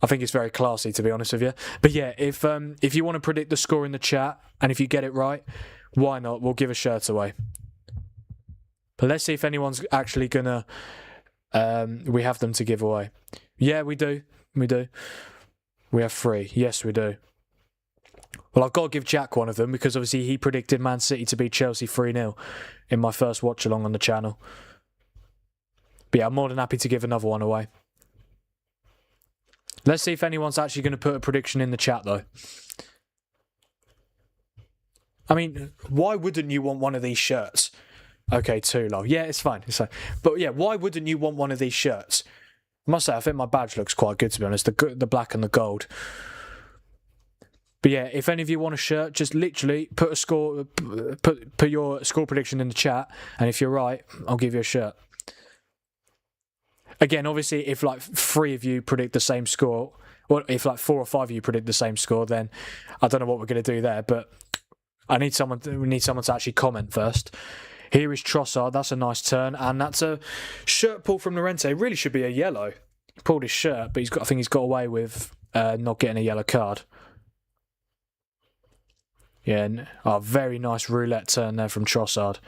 I think it's very classy, to be honest with you. But yeah, if you want to predict the score in the chat, and if you get it right, why not? We'll give a shirt away. But let's see if anyone's actually gonna. We have them to give away. Yeah, we do. We do. We have 3. Yes, we do. Well, I've got to give Jack one of them because obviously he predicted Man City to beat Chelsea 3-0 in my first watch along on the channel. But yeah, I'm more than happy to give another one away. Let's see if anyone's actually going to put a prediction in the chat though. I mean, why wouldn't you want one of these shirts? Okay, too low. Yeah, it's fine. It's fine. But yeah, why wouldn't you want one of these shirts? I must say, I think my badge looks quite good, to be honest. The black and the gold. But yeah, if any of you want a shirt, just literally put a score, put your score prediction in the chat, and if you're right, I'll give you a shirt. Again, obviously, if like 3 of you predict the same score, or if like 4 or 5 of you predict the same score, then I don't know what we're going to do there. But we need someone to actually comment first. Here is Trossard. That's a nice turn. And that's a shirt pull from Llorente. It really should be a yellow. He pulled his shirt, but I think he's got away with not getting a yellow card. Yeah, very nice roulette turn there from Trossard.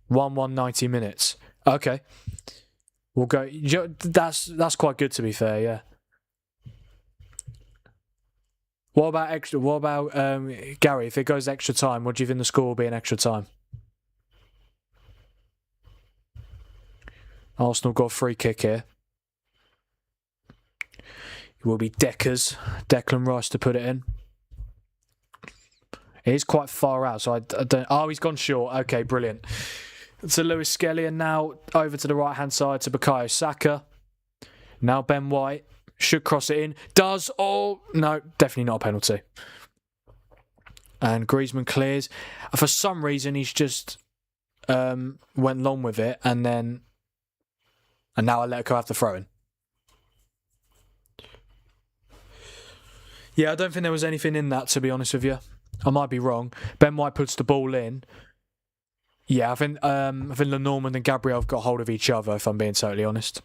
1-1, 90 minutes. Okay. We'll go. That's quite good, to be fair, yeah. What about Gary? If it goes extra time, what do you think the score will be in extra time? Arsenal got a free kick here. It will be Declan Rice to put it in. It is quite far out, so I don't... Oh, he's gone short. Okay, brilliant. To Lewis Skelly, and now over to the right-hand side to Bukayo Saka. Now Ben White. Should cross it in. Does. Oh, no. Definitely not a penalty. And Griezmann clears. For some reason, he's just went long with it. And now Atletico have to throw in. Yeah, I don't think there was anything in that, to be honest with you. I might be wrong. Ben White puts the ball in. Yeah, I think Lenormand and Gabriel have got hold of each other, if I'm being totally honest.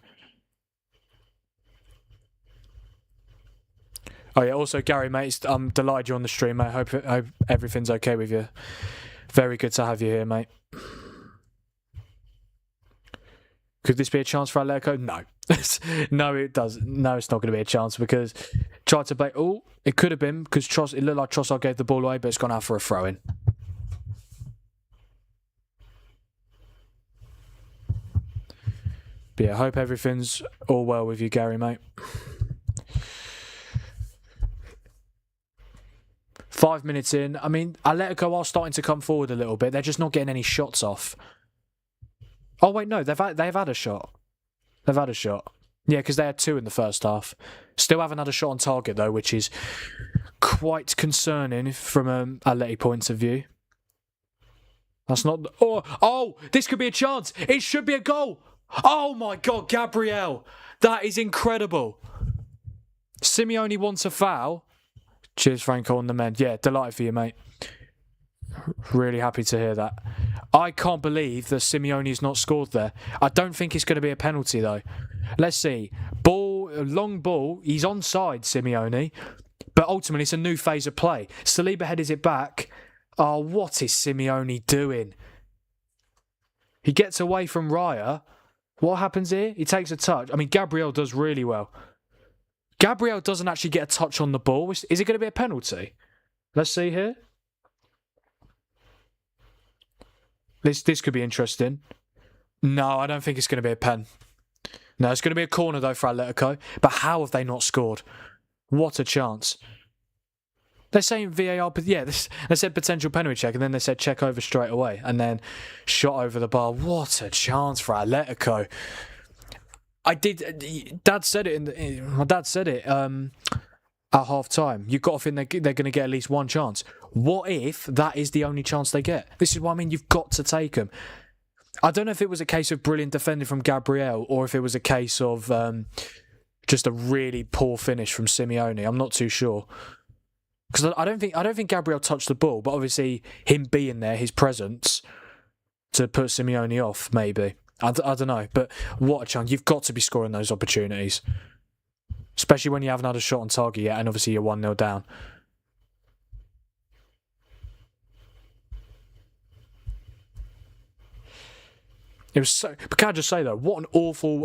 Oh yeah, also Gary, mate, I'm delighted you're on the stream, mate. Hope everything's okay with you. Very good to have you here, mate. Could this be a chance for Atletico? No. No, it doesn't. No, it's not going to be a chance because tried to play. Oh, it could have been because it looked like Trossard gave the ball away, but it's gone out for a throw-in. But yeah, I hope everything's all well with you, Gary, mate. 5 minutes in. I mean, Atletico are starting to come forward a little bit. They're just not getting any shots off. Oh, wait, no, they've had a shot. They've had a shot. Yeah, because they had 2 in the first half. Still haven't had a shot on target, though, which is concerning from an Atleti point of view. That's not... Oh, this could be a chance. It should be a goal. Oh, my God, Gabriel. That is incredible. Simeone wants a foul. Cheers, Franco, on the mend. Yeah, delighted for you, mate. Really happy to hear that. I can't believe that Simeone's not scored there. I don't think it's going to be a penalty, though. Let's see. Long ball. He's onside, Simeone. But ultimately, it's a new phase of play. Saliba headers it back. Oh, what is Simeone doing? He gets away from Raya. What happens here? He takes a touch. I mean, Gabriel does really well. Gabriel doesn't actually get a touch on the ball. Is it going to be a penalty? Let's see here. This could be interesting. No, I don't think it's going to be a pen. No, it's going to be a corner, though, for Atletico. But how have they not scored? What a chance. They're saying VAR, but yeah, they said potential penalty check, and then they said check over straight away, and then shot over the bar. What a chance for Atletico. Dad said it my dad said it at half time. You've got to think they're going to get at least one chance. What if that is the only chance they get? This is what I mean. You've got to take them. I don't know if it was a case of brilliant defending from Gabriel or if it was a case of just a really poor finish from Simeone. I'm not too sure. Because I don't think Gabriel touched the ball, but obviously him being there, his presence, to put Simeone off, maybe. I don't know, but what a chance. You've got to be scoring those opportunities. Especially when you haven't had a shot on target yet, and obviously you're 1-0 down. It was so... But can I just say, though, what an awful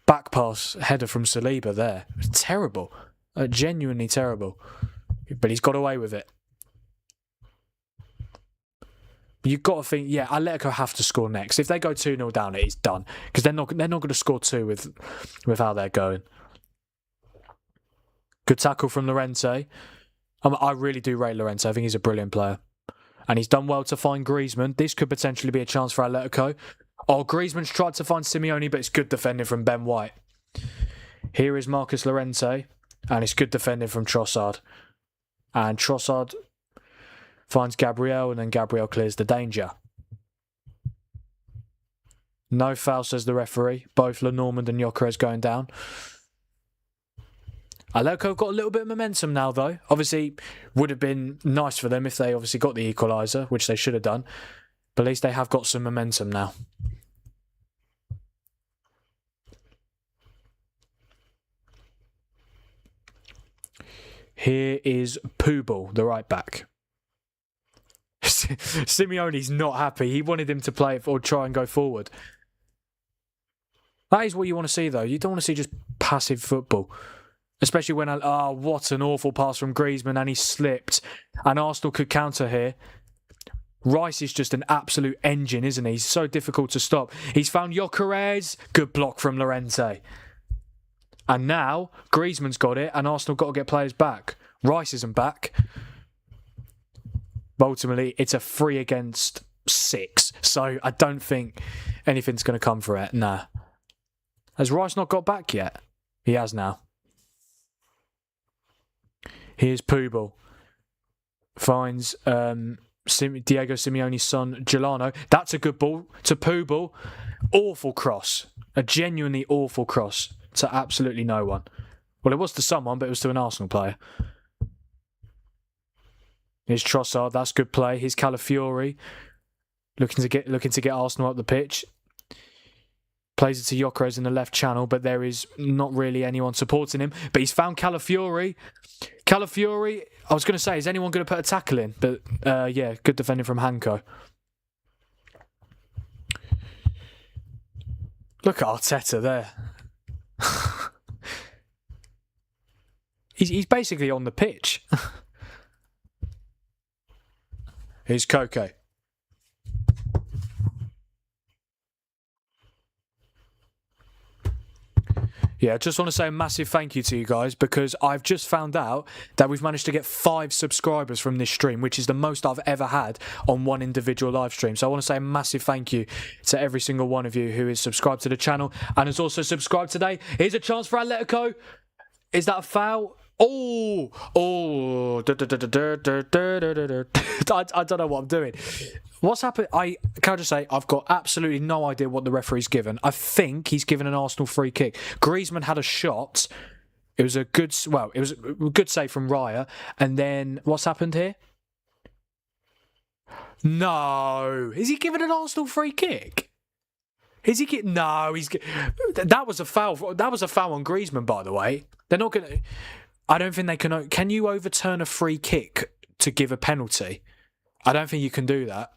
back pass header from Saliba there. It was terrible. Genuinely terrible. But he's got away with it. You've got to think, yeah, Atletico have to score next. If they go 2-0 down, it's done. Because they're not going to score 2 with how they're going. Good tackle from Llorente. I really do rate Llorente. I think he's a brilliant player. And he's done well to find Griezmann. This could potentially be a chance for Atletico. Oh, Griezmann's tried to find Simeone, but it's good defending from Ben White. Here is Marcus Llorente. And it's good defending from Trossard. And Trossard finds Gabriel, and then Gabriel clears the danger. No foul, says the referee. Both Lenormand and Gyökeres going down. Atletico have got a little bit of momentum now, though. Obviously, would have been nice for them if they obviously got the equaliser, which they should have done. But at least they have got some momentum now. Here is Pubal, the right back. Simeone's not happy. He wanted him to play or try and go forward. That is what you want to see, though. You don't want to see just passive football. Especially when... Oh, what an awful pass from Griezmann, and he slipped. And Arsenal could counter here. Rice is just an absolute engine, isn't he? He's so difficult to stop. He's found Gyökeres. Good block from Llorente. And now, Griezmann's got it, and Arsenal got to get players back. Rice isn't back. But ultimately, it's a 3 against 6. So I don't think anything's going to come for it. Nah. Has Rice not got back yet? He has now. Here's Pubal. Finds Diego Simeone's son, Gelano. That's a good ball to Pubal. Awful cross. A genuinely awful cross to absolutely no one. Well, it was to someone, but it was to an Arsenal player. Here's Trossard. That's good play. Here's Calafiori. Looking to get Arsenal up the pitch. Plays it to Gyökeres in the left channel, but there is not really anyone supporting him. But he's found Calafiori. Calafiori, I was going to say, is anyone going to put a tackle in? But yeah, good defending from Hanko. Look at Arteta there. he's basically on the pitch. Here's Koke. Yeah, I just want to say a massive thank you to you guys, because I've just found out that we've managed to get 5 subscribers from this stream, which is the most I've ever had on one individual live stream. So I want to say a massive thank you to every single one of you who is subscribed to the channel and has also subscribed today. Here's a chance for Atletico. Is that a foul? Oh, I don't know what I'm doing. What's happened? Can I just say, I've got absolutely no idea what the referee's given. I think he's given an Arsenal free kick. Griezmann had a shot. It was a good, well, it was a good save from Raya. And then what's happened here? No, is he giving an Arsenal free kick? Is he? No, he's. That was a foul. That was a foul on Griezmann, by the way. They're not going to. I don't think they can. Can you overturn a free kick to give a penalty? I don't think you can do that.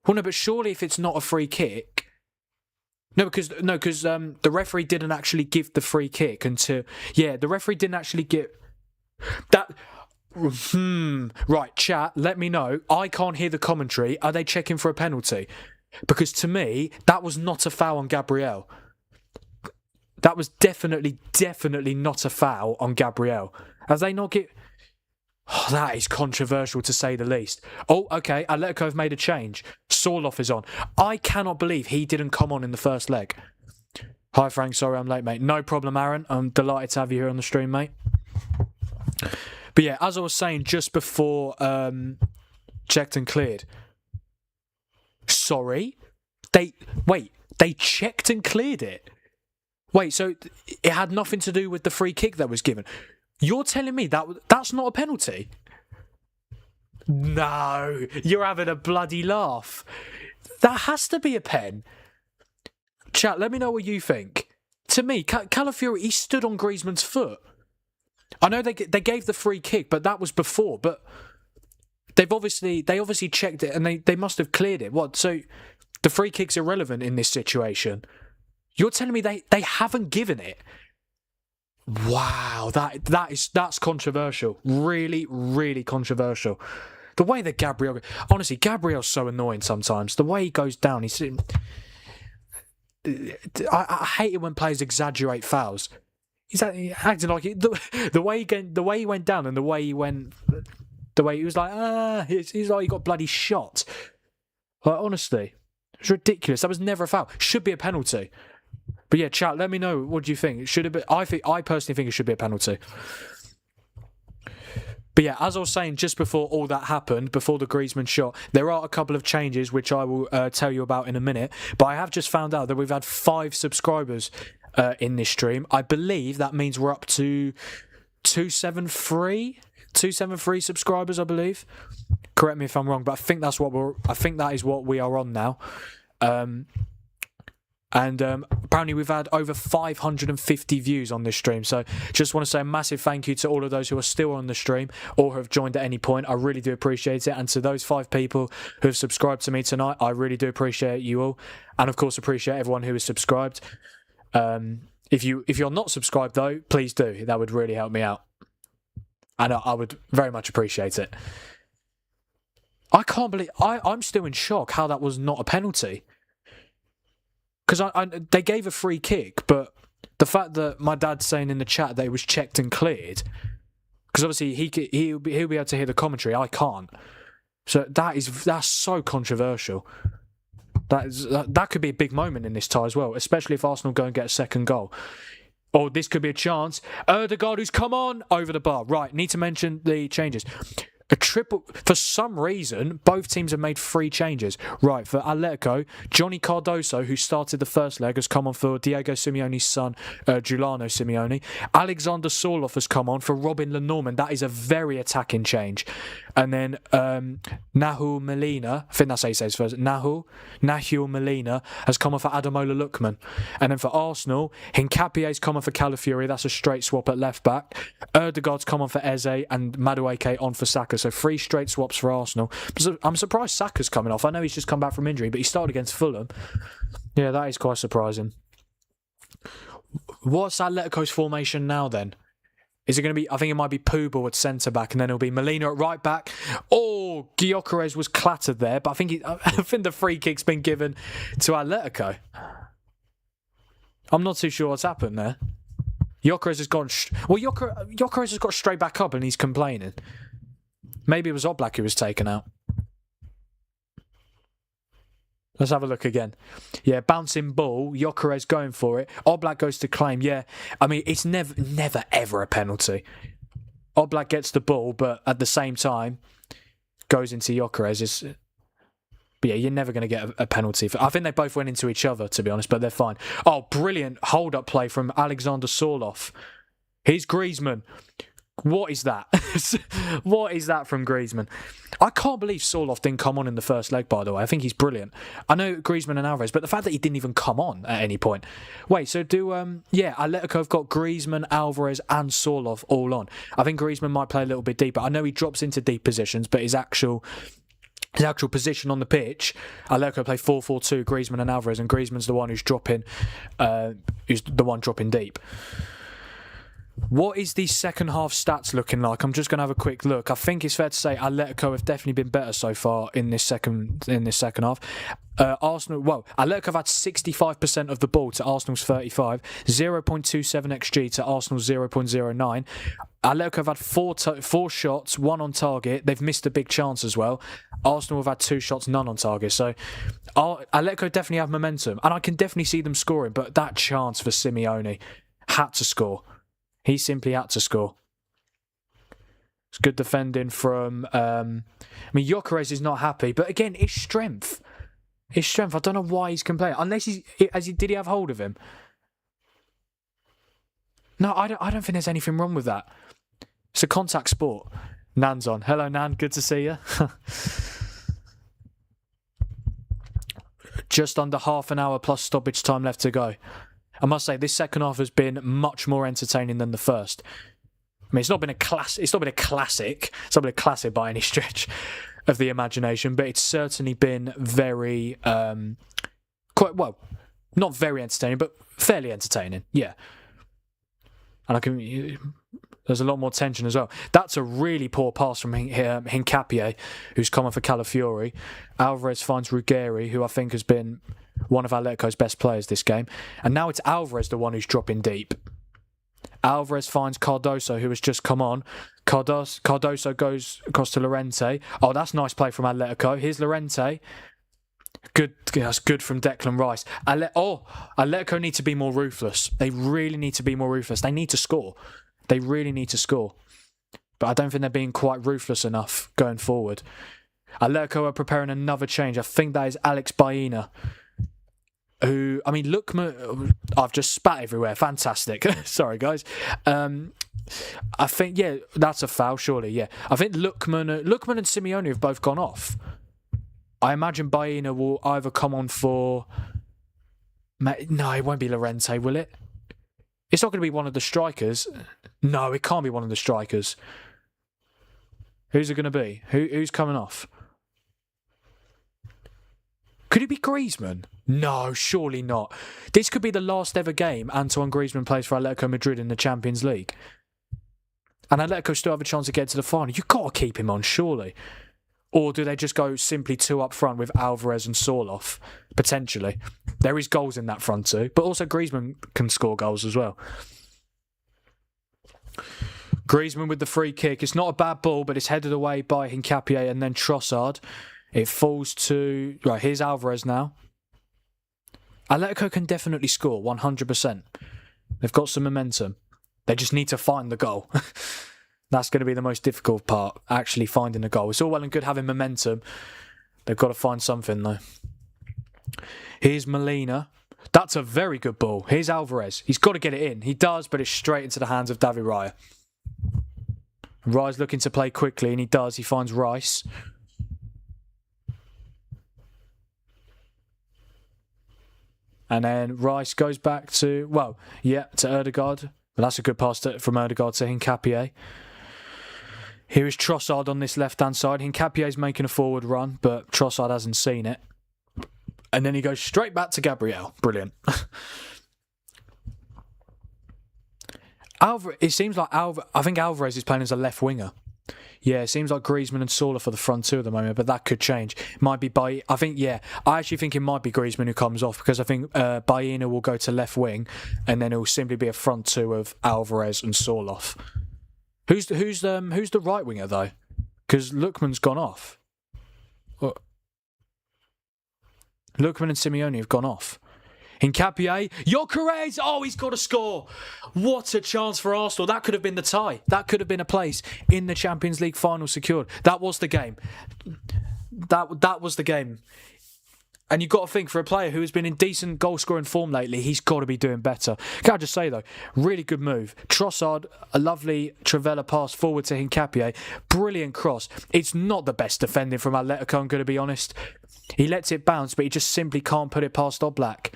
Well, no, but surely if it's not a free kick, because the referee didn't actually give the free kick the referee didn't actually give that. Right, chat. Let me know. I can't hear the commentary. Are they checking for a penalty? Because to me, that was not a foul on Gabriel. That was definitely not a foul on Gabriel. Have they not get? Oh, that is controversial to say the least. Oh, okay. Atletico have made a change. Sorloth is on. I cannot believe he didn't come on in the first leg. Hi, Frank. Sorry I'm late, mate. No problem, Aaron. I'm delighted to have you here on the stream, mate. But yeah, as I was saying just before checked and cleared. Sorry? They checked and cleared it? Wait, so it had nothing to do with the free kick that was given? You're telling me that's not a penalty? No, you're having a bloody laugh. That has to be a pen. Chat, let me know what you think. To me, Calafiori, he stood on Griezmann's foot. I know they gave the free kick, but that was before. But they obviously checked it and they must have cleared it. What? So the free kick's irrelevant in this situation? You're telling me they haven't given it? Wow, that's controversial. Really, really controversial. The way that Gabriel... Honestly, Gabriel's so annoying sometimes. The way he goes down, he's... I hate it when players exaggerate fouls. He's acting like it. The way he went down and the way he went... The way he was like, he's like he got bloody shot. Like, honestly, it's ridiculous. That was never a foul. Should be a penalty. But yeah, chat, let me know. What do you think? Should it be? I personally think it should be a penalty. But yeah, as I was saying just before all that happened, before the Griezmann shot, there are a couple of changes which I will tell you about in a minute. But I have just found out that we've had 5 subscribers in this stream. I believe that means we're up to 273 subscribers, I believe. Correct me if I'm wrong, but I think that is what we are on now. And apparently we've had over 550 views on this stream. So just want to say a massive thank you to all of those who are still on the stream or who have joined at any point. I really do appreciate it. And to those 5 people who have subscribed to me tonight, I really do appreciate you all. And of course, appreciate everyone who is subscribed. If you're not subscribed though, please do. That would really help me out. And I would very much appreciate it. I can't believe... I'm still in shock how that was not a penalty. Because they gave a free kick, but the fact that my dad's saying in the chat that it was checked and cleared, because obviously he'll be able to hear the commentary, I can't. So that's so controversial. That could be a big moment in this tie as well, especially if Arsenal go and get a second goal. Or this could be a chance. Ødegaard, who's come on over the bar. Right, need to mention the changes. A triple... For some reason, both teams have made 3 changes. Right, for Atletico, Johnny Cardoso, who started the first leg, has come on for Diego Simeone's son, Giuliano Simeone. Alexander Sorloth has come on for Robin Lenormand. That is a very attacking change. And then Nahul Molina, I think that's how he says first, Nahul Molina has come on for Ademola Lookman. And then for Arsenal, Hincapie's come on for Calafiori. That's a straight swap at left back. Ødegaard's come on for Eze and Madueke on for Saka. So 3 straight swaps for Arsenal. I'm surprised Saka's coming off. I know he's just come back from injury, but he started against Fulham. Yeah, that is quite surprising. What's Atletico's formation now then? Is it going to be, I think it might be Pubel at centre-back, and then it'll be Molina at right-back. Oh, Gyökeres was clattered there, but I think the free kick's been given to Atletico. I'm not too sure what's happened there. Gyökeres has gone... Gyökeres has got straight back up and he's complaining. Maybe it was Oblak who was taken out. Let's have a look again. Yeah, bouncing ball. Gyökeres going for it. Oblak goes to claim. Yeah, I mean, it's never, ever a penalty. Oblak gets the ball, but at the same time, goes into Gyökeres. But yeah, you're never going to get a penalty. I think they both went into each other, to be honest, but they're fine. Oh, brilliant hold-up play from Alexander Sorloth. Here's Griezmann. What is that? What is that from Griezmann? I can't believe Sorloth didn't come on in the first leg, by the way. I think he's brilliant. I know Griezmann and Alvarez, but the fact that he didn't even come on at any point. Wait, so Atletico have got Griezmann, Alvarez and Sorloth all on. I think Griezmann might play a little bit deeper. I know he drops into deep positions, but his actual position on the pitch, Atletico play 4-4-2, Griezmann and Alvarez, and Griezmann's the one who's dropping deep. What is the second half stats looking like? I'm just going to have a quick look. I think it's fair to say Atletico have definitely been better so far in this second half. Atletico have had 65% of the ball to Arsenal's 35, 0.27 XG to Arsenal's 0.09. Atletico have had four shots, one on target. They've missed a big chance as well. Arsenal have had 2 shots, none on target. So Atletico definitely have momentum, and I can definitely see them scoring. But that chance for Simeone had to score. He simply had to score. It's good defending from... Gyökeres is not happy, but again, it's strength. It's strength. I don't know why he's complaining. Unless did he have hold of him? No, I don't think there's anything wrong with that. It's a contact sport. Nan's on. Hello, Nan. Good to see you. Just under half an hour plus stoppage time left to go. I must say, this second half has been much more entertaining than the first. I mean, it's not been a classic. It's not been a classic by any stretch of the imagination, but it's certainly been very, not very entertaining, but fairly entertaining. Yeah, and there's a lot more tension as well. That's a really poor pass from Hincapié, who's coming for Calafiori. Alvarez finds Ruggeri, who I think has been one of Atletico's best players this game. And now it's Alvarez, the one who's dropping deep. Alvarez finds Cardoso, who has just come on. Cardoso goes across to Llorente. Oh, that's nice play from Atletico. Here's Llorente. Good. That's good from Declan Rice. Atletico need to be more ruthless. They really need to be more ruthless. They need to score. They really need to score. But I don't think they're being quite ruthless enough going forward. Atletico are preparing another change. I think that is Alex Baena. I've just spat everywhere. Fantastic. Sorry, guys. I think, that's a foul, surely, yeah. I think Lookman and Simeone have both gone off. I imagine Baena will either come on for... No, it won't be Llorente, will it? It's not going to be one of the strikers. No, it can't be one of the strikers. Who's it going to be? Who's coming off? Could it be Griezmann? No, surely not. This could be the last ever game Antoine Griezmann plays for Atletico Madrid in the Champions League. And Atletico still have a chance to get to the final. You've got to keep him on, surely. Or do they just go simply 2 up front with Alvarez and Sorloth? Potentially. There is goals in that front too. But also Griezmann can score goals as well. Griezmann with the free kick. It's not a bad ball, but it's headed away by Hincapié and then Trossard. It falls to... Right, here's Alvarez now. Atletico can definitely score, 100%. They've got some momentum. They just need to find the goal. That's going to be the most difficult part, actually finding the goal. It's all well and good having momentum. They've got to find something, though. Here's Molina. That's a very good ball. Here's Alvarez. He's got to get it in. He does, but it's straight into the hands of David Raya. Raya's looking to play quickly, and he does. He finds Rice. And then Rice goes back to Ødegaard. But that's a good pass from Ødegaard to Hincapié. Here is Trossard on this left-hand side. Hincapié's making a forward run, but Trossard hasn't seen it. And then he goes straight back to Gabriel. Brilliant. It seems like I think Alvarez is playing as a left winger. Yeah, it seems like Griezmann and Salah for the front two at the moment, but that could change. Might be I actually think it might be Griezmann who comes off, because I think Baena will go to left wing, and then it will simply be a front two of Alvarez and Salah. Who's the right winger though? Because Lookman's gone off. Lookman and Simeone have gone off. Hincapié, Gyökeres, he's got to score. What a chance for Arsenal. That could have been the tie. That could have been a place in the Champions League final secured. That was the game. That was the game. And you've got to think, for a player who has been in decent goal-scoring form lately, he's got to be doing better. Can I just say, though, really good move. Trossard, a lovely Trivela pass forward to Hincapié. Brilliant cross. It's not the best defending from Atletico, I'm going to be honest. He lets it bounce, but he just simply can't put it past Oblak.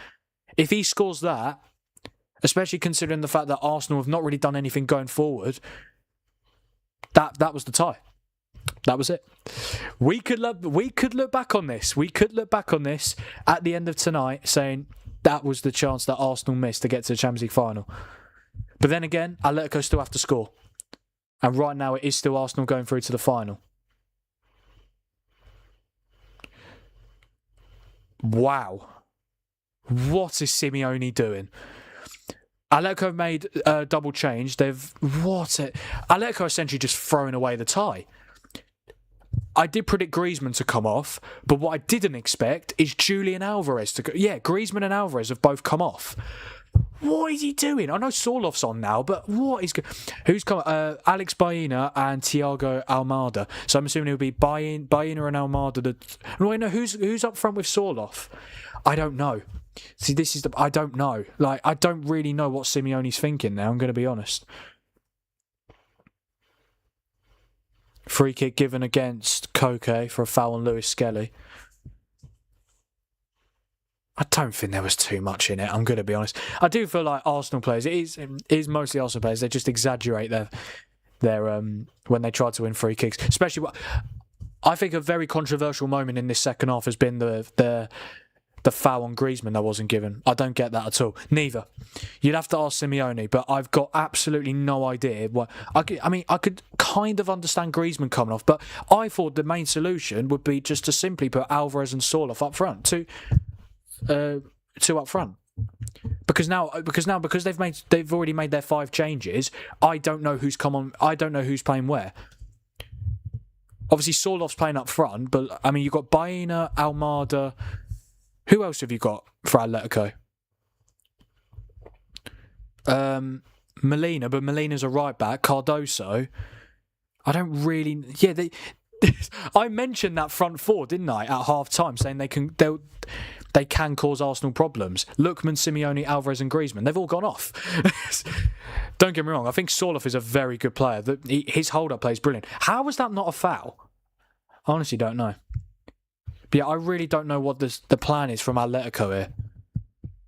If he scores that, especially considering the fact that Arsenal have not really done anything going forward, that was the tie. That was it. We could look back on this. We could look back on this at the end of tonight saying that was the chance that Arsenal missed to get to the Champions League final. But then again, Atletico still have to score. And right now it is still Arsenal going through to the final. Wow. What is Simeone doing? Atletico have made a double change. Atletico essentially just throwing away the tie. I did predict Griezmann to come off, but what I didn't expect is Julian Alvarez to go. Yeah, Griezmann and Alvarez have both come off. What is he doing? I know Sorloth's on now, but who's come? Alex Baena and Thiago Almada. So I'm assuming it'll be Baena and Almada. Who's up front with Sorloth? I don't know. See, I don't know. I don't really know what Simeone's thinking now, I'm going to be honest. Free kick given against Koke for a foul on Lewis Skelly. I don't think there was too much in it, I'm going to be honest. I do feel like Arsenal players, it is mostly Arsenal players, they just exaggerate their when they try to win free kicks. Especially, I think a very controversial moment in this second half has been the foul on Griezmann that wasn't given. I don't get that at all. Neither. You'd have to ask Simeone, but I've got absolutely no idea. I could kind of understand Griezmann coming off, but I thought the main solution would be just to simply put Alvarez and Sorloth up front. Two up front. Because they've already made their 5 changes. I don't know who's come on. I don't know who's playing where. Obviously, Sorloth's playing up front, but I mean, you've got Baena, Almada. Who else have you got for Atletico? Molina, but Molina's a right back. Cardoso. I don't really. Yeah, I mentioned that front four, didn't I, at half time, saying they can cause Arsenal problems. Lookman, Simeone, Alvarez, and Griezmann. They've all gone off. Don't get me wrong. I think Sorloth is a very good player. His hold-up play is brilliant. How was that not a foul? I honestly don't know. But yeah, I really don't know what the plan is from Atletico here.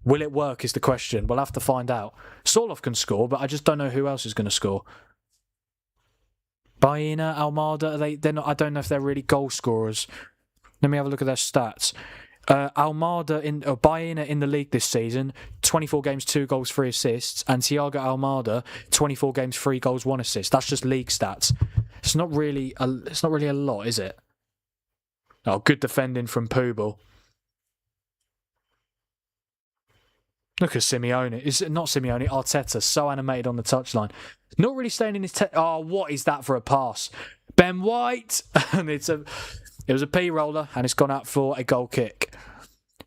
Will it work is the question. We'll have to find out. Sorloth can score, but I just don't know who else is going to score. Baena, Almada, they're not. I don't know if they're really goal scorers. Let me have a look at their stats. Baena in the league this season, 24 games, 2 goals, 3 assists, and Thiago Almada, 24 games, 3 goals, 1 assist. That's just league stats. It's not really a lot, is it? Oh, good defending from Pubel. Look at Simeone. Is it not Simeone? Arteta, so animated on the touchline. Not really staying in his... what is that for a pass? Ben White! And it was a P-roller, and it's gone out for a goal kick.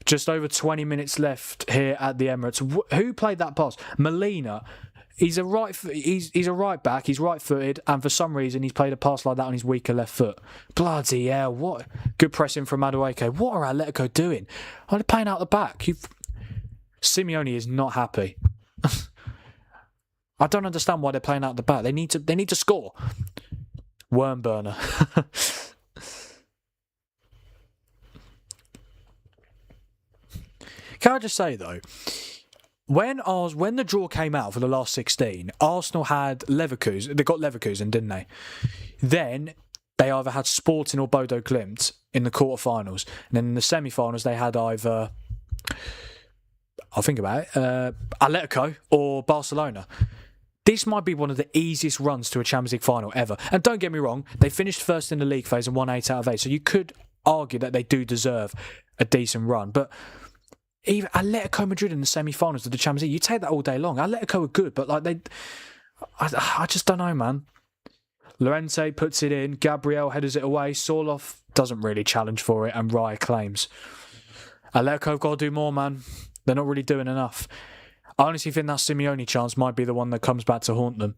Just over 20 minutes left here at the Emirates. Who played that pass? Molina. He's a right back, he's right-footed, and for some reason he's played a pass like that on his weaker left foot. Bloody hell, what? Good pressing from Madueke. What are Atletico doing? Are they playing out the back? Simeone is not happy. I don't understand why they're playing out the back. They need to score. Worm burner. Can I just say though, when the draw came out for the last 16, Arsenal had Leverkusen. They got Leverkusen, didn't they? Then they either had Sporting or Bodo Glimt in the quarterfinals, and then in the semi-finals they had either, I'll think about it, Atletico or Barcelona. This might be one of the easiest runs to a Champions League final ever. And don't get me wrong, they finished first in the league phase and won 8 out of 8. So you could argue that they do deserve a decent run. But even Atletico Madrid in the semi-finals of the Champions League, you take that all day long. Atletico are good, but like I just don't know, man. Llorente puts it in, Gabriel headers it away, Sorloth doesn't really challenge for it, and Raya claims. Atletico have got to do more, man. They're not really doing enough. I honestly think that Simeone chance might be the one that comes back to haunt them.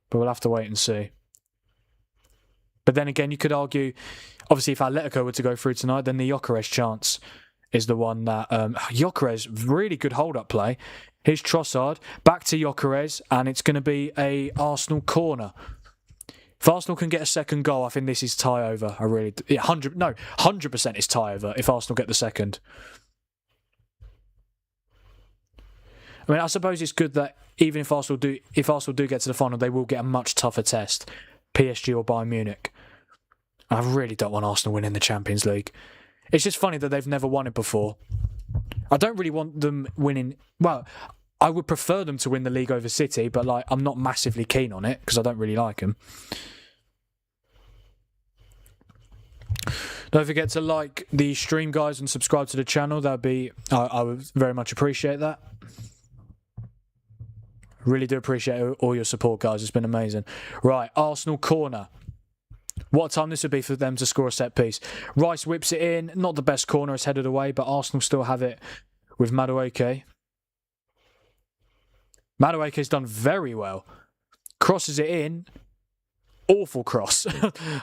But we'll have to wait and see. But then again, you could argue, obviously, if Atletico were to go through tonight, then the Gyökeres chance is the one that... Gyökeres, really good hold-up play. Here's Trossard, back to Gyökeres, and it's going to be a Arsenal corner. If Arsenal can get a second goal, I think this is tie-over. 100% is tie-over if Arsenal get the second. I mean, I suppose it's good that even if Arsenal do get to the final, they will get a much tougher test, PSG or Bayern Munich. I really don't want Arsenal winning the Champions League. It's just funny that they've never won it before. I don't really want them winning. Well, I would prefer them to win the league over City, but like I'm not massively keen on it because I don't really like them. Don't forget to like the stream, guys, and subscribe to the channel. I would very much appreciate that. Really do appreciate all your support, guys. It's been amazing. Right, Arsenal corner. What a time this would be for them to score a set piece. Rice whips it in. Not the best corner. It's headed away, but Arsenal still have it with Madueke. Madueke's done very well. Crosses it in. Awful cross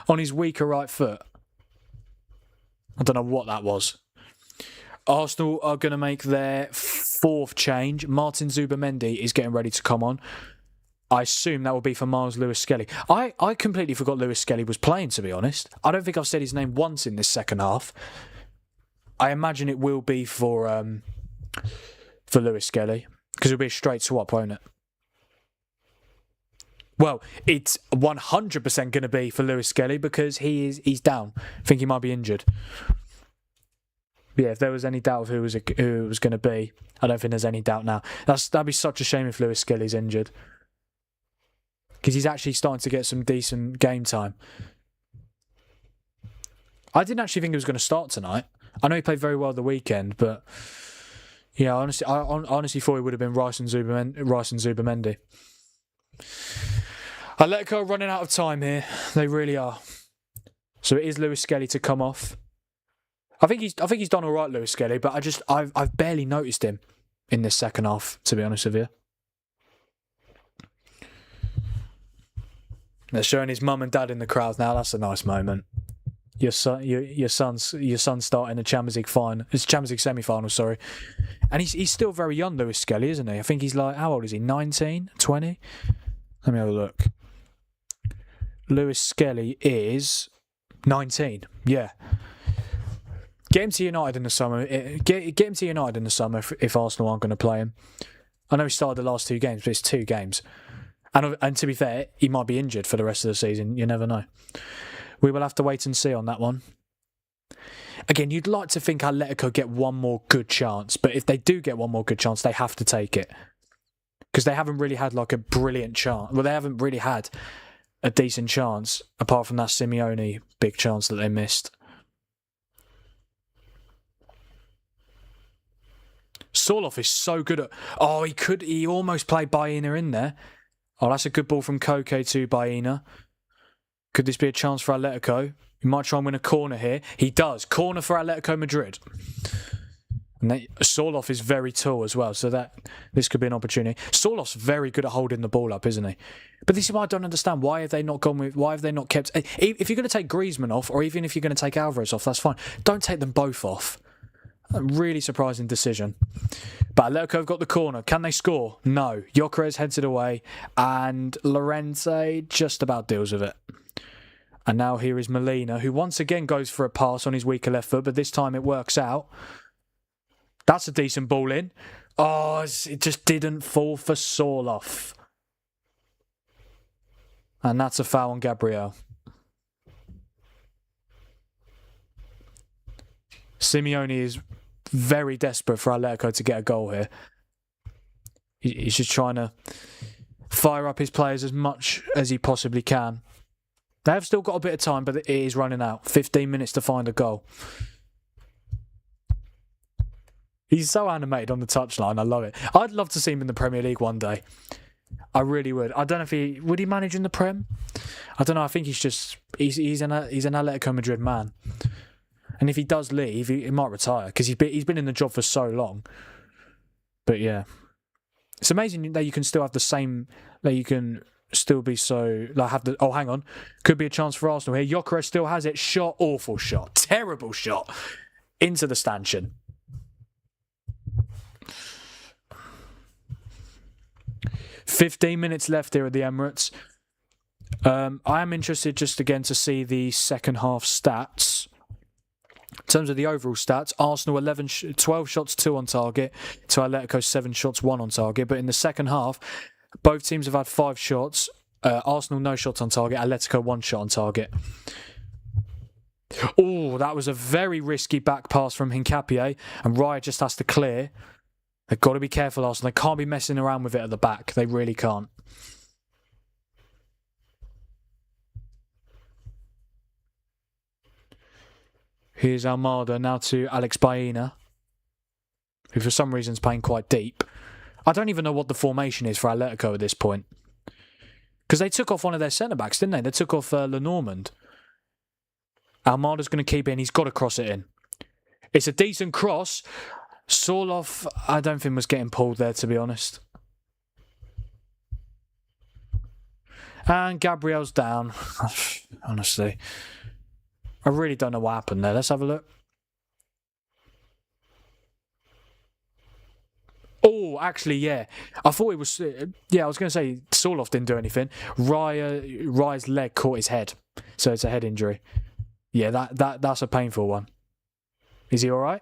on his weaker right foot. I don't know what that was. Arsenal are going to make their 4th change. Martin Zubamendi is getting ready to come on. I assume that will be for Miles Lewis-Skelly. I completely forgot Lewis-Skelly was playing, to be honest. I don't think I've said his name once in this second half. I imagine it will be for Lewis-Skelly, because it'll be a straight swap, won't it? Well, it's 100% going to be for Lewis-Skelly because he's down. I think he might be injured. Yeah, if there was any doubt of who it was going to be, I don't think there's any doubt now. That'd be such a shame if Lewis-Skelly's injured. Because he's actually starting to get some decent game time. I didn't actually think he was going to start tonight. I know he played very well the weekend, but yeah, I honestly thought it would have been Rice and Zubamendi. Atletico running out of time here. They really are. So it is Lewis-Skelly to come off. I think he's done all right, Lewis-Skelly, but I've barely noticed him in this second half, to be honest with you. They're showing his mum and dad in the crowd now. That's a nice moment. Your son's starting the Champions League final. It's Champions League semi-final, sorry. And he's still very young, Lewis-Skelly, isn't he? I think he's like, how old is he? 19? 20? Let me have a look. Lewis-Skelly is 19. Yeah. Get him to United in the summer. Get him to United in the summer if Arsenal aren't going to play him. I know he started the last 2 games, but it's 2 games. And to be fair, he might be injured for the rest of the season. You never know. We will have to wait and see on that one. Again, you'd like to think Atletico get one more good chance, but if they do get one more good chance, they have to take it. Because they haven't really had like a brilliant chance. Well, they haven't really had a decent chance, apart from that Simeone big chance that they missed. Sorloth is so good at... Oh, he almost played Baena in there. Oh, that's a good ball from Koke to Baena. Could this be a chance for Atletico? He might try and win a corner here. He does. Corner for Atletico Madrid. And Sorloth is very tall as well, so this could be an opportunity. Sorloth's very good at holding the ball up, isn't he? But this is why I don't understand. Why have they not kept... If you're going to take Griezmann off, or even if you're going to take Alvarez off, that's fine. Don't take them both off. A really surprising decision. But Atletico have got the corner. Can they score? No. Gyökeres heads it away. And Llorente just about deals with it. And now here is Molina, who once again goes for a pass on his weaker left foot, but this time it works out. That's a decent ball in. Oh, it just didn't fall for Sorloth. And that's a foul on Gabriel. Simeone is very desperate for Atletico to get a goal here. He's just trying to fire up his players as much as he possibly can. They have still got a bit of time, but it is running out. 15 minutes to find a goal. He's so animated on the touchline. I love it. I'd love to see him in the Premier League one day. I really would. I don't know if he... Would he manage in the Prem? I don't know. I think he's just... He's an Atletico Madrid man. And if he does leave, he might retire. Because he's been in the job for so long. But yeah. It's amazing that you can still have the same... That you can still be so... Like have the... Oh, hang on. Could be a chance for Arsenal here. Gyökeres still has it. Shot. Awful shot. Terrible shot. Into the stanchion. $15 minutes left here at the Emirates. I am interested just again to see the second half stats. In terms of the overall stats, Arsenal 12 shots, 2 on target, to Atletico 7 shots, 1 on target. But in the second half, both teams have had 5 shots. Arsenal no shots on target, Atletico 1 shot on target. Oh, that was a very risky back pass from Hincapié, and Raya just has to clear. They've got to be careful, Arsenal. They can't be messing around with it at the back. They really can't. Here's Almada now to Alex Baena, who for some reason is playing quite deep. I don't even know what the formation is for Atletico at this point. Because they took off one of their centre-backs, didn't they? They took off Lenormand. Almada's going to keep it in. He's got to cross it in. It's a decent cross. Sorloth, I don't think was getting pulled there, to be honest. And Gabriel's down. Honestly. I really don't know what happened there. Let's have a look. Oh, actually, yeah. I thought it was... Yeah, I was going to say Sorloth didn't do anything. Raya's leg caught his head. So it's a head injury. Yeah, that's a painful one. Is he all right?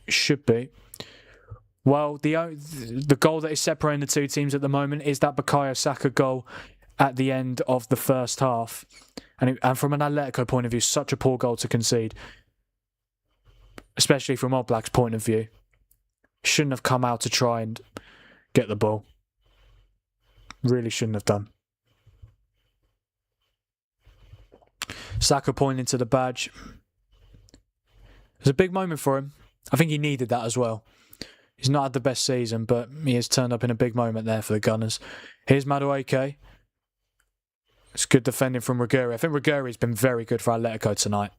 Should be. Well, the goal that is separating the two teams at the moment is that Bukayo Saka goal at the end of the first half. And from an Atletico point of view, such a poor goal to concede. Especially from Oblak's point of view. Shouldn't have come out to try and get the ball. Really shouldn't have done. Saka pointing to the badge. It was a big moment for him. I think he needed that as well. He's not had the best season, but he has turned up in a big moment there for the Gunners. Here's Madueke. It's good defending from Ruggieri. I think Ruggieri's been very good for Atletico tonight.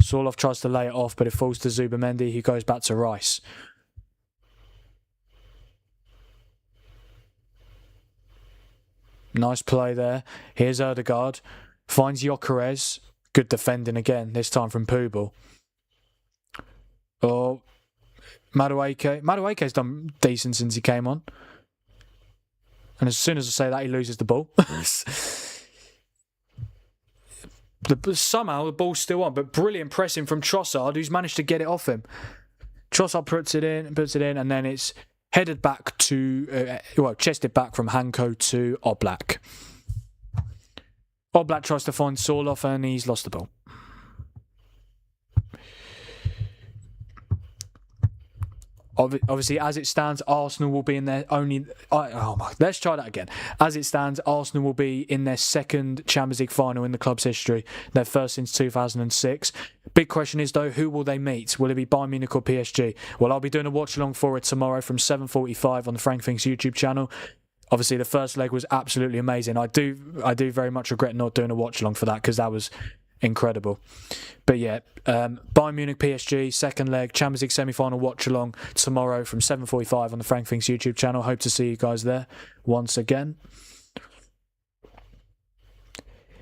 Sorloth tries to lay it off, but it falls to Zubimendi. He goes back to Rice. Nice play there. Here's Odegaard. Finds Gyökeres. Good defending again, this time from Pubel. Oh, Madueke. Madueke's done decent since he came on. And as soon as I say that, he loses the ball. Somehow the ball's still on, but brilliant pressing from Trossard, who's managed to get it off him. Trossard puts it in, and then it's headed back to, chested back from Hanko to Oblak. Oblak tries to find Sorloth, and he's lost the ball. Obviously, as it stands, Arsenal will be in their only... let's try that again. As it stands, Arsenal will be in their second Champions League final in the club's history, their first since 2006. Big question is, though, who will they meet? Will it be Bayern Munich or PSG? Well, I'll be doing a watch-along for it tomorrow from 7:45 on the Frank Thinks YouTube channel. Obviously, the first leg was absolutely amazing. I do very much regret not doing a watch-along for that, because that was incredible. But yeah, Bayern Munich PSG, second leg, Champions League semi-final watch-along tomorrow from 7:45 on the Frank Thinks YouTube channel. Hope to see you guys there once again.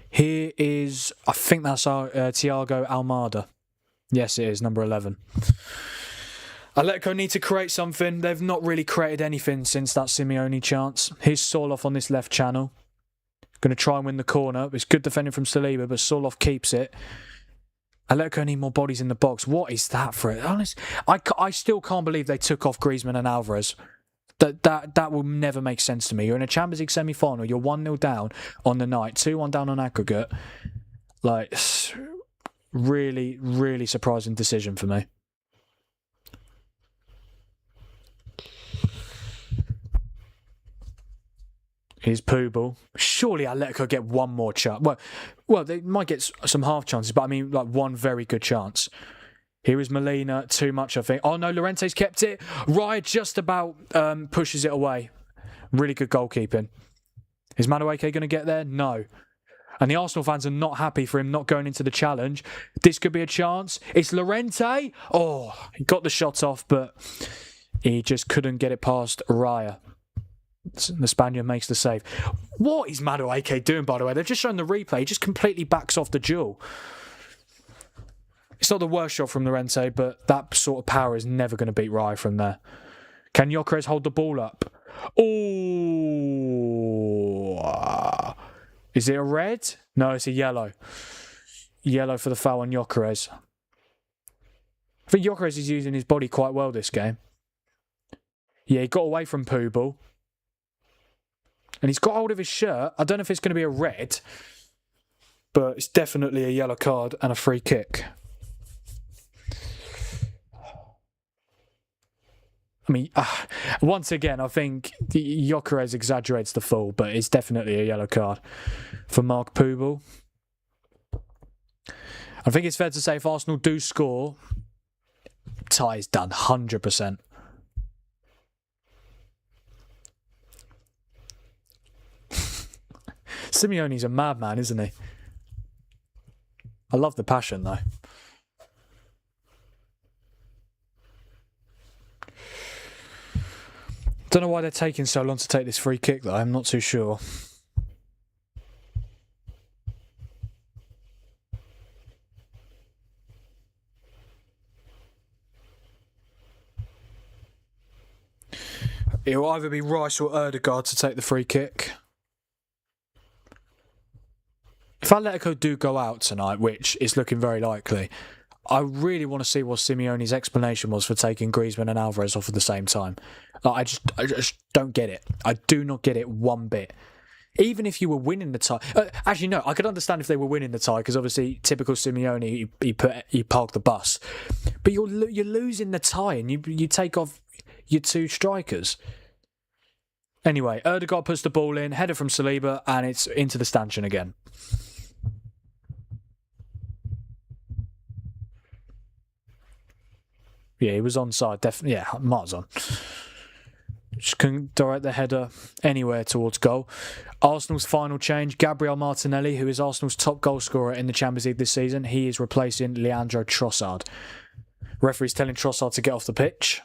Here is, I think that's our Thiago Almada. Yes, it is, number 11. Atletico need to create something. They've not really created anything since that Simeone chance. Here's Sorloth on this left channel. Going to try and win the corner. It's good defending from Saliba, but Sorloth keeps it. Atletico need more bodies in the box. What is that for it? Honest, I still can't believe they took off Griezmann and Alvarez. That will never make sense to me. You're in a Champions League semi-final. You're 1-0 down on the night. 2-1 down on aggregate. Like, really, really surprising decision for me. Here's Pubel. Surely Atletico get one more chance. Well, they might get some half chances, but I mean, like one very good chance. Here is Molina. Too much, I think. Oh no, Llorente's kept it. Raya just about pushes it away. Really good goalkeeping. Is Madueke going to get there? No. And the Arsenal fans are not happy for him not going into the challenge. This could be a chance. It's Llorente. Oh, he got the shot off, but he just couldn't get it past Raya. The Spaniard makes the save. What is Madueke doing, by the way? They've just shown the replay. He just completely backs off the duel. It's not the worst shot from Llorente, but that sort of power is never going to beat Raya from there. Can Gyökeres hold the ball up? Oh, is it a red? No, it's a yellow. Yellow for the foul on Gyökeres. I think Gyökeres is using his body quite well this game. Yeah, he got away from Pubel. And he's got hold of his shirt. I don't know if it's going to be a red, but it's definitely a yellow card and a free kick. I mean, once again, I think Gyökeres exaggerates the fall, but it's definitely a yellow card for Mark Pubel. I think it's fair to say if Arsenal do score, tie is done, 100%. Simeone's a madman, isn't he? I love the passion, though. Don't know why they're taking so long to take this free kick, though. I'm not too sure. It'll either be Rice or Ødegaard to take the free kick. If Atletico do go out tonight, which is looking very likely, I really want to see what Simeone's explanation was for taking Griezmann and Alvarez off at the same time. I just don't get it. I do not get it one bit. Even if you were winning the tie... actually, no, I could understand if they were winning the tie, because obviously, typical Simeone, he parked the bus. But you're losing the tie, and you take off your two strikers. Anyway, Ødegaard puts the ball in, header from Saliba, and it's into the stanchion again. Yeah, he was onside, definitely. Yeah, Mart's on. Just couldn't direct the header anywhere towards goal. Arsenal's final change, Gabriel Martinelli, who is Arsenal's top goal scorer in the Champions League this season. He is replacing Leandro Trossard. Referee's telling Trossard to get off the pitch.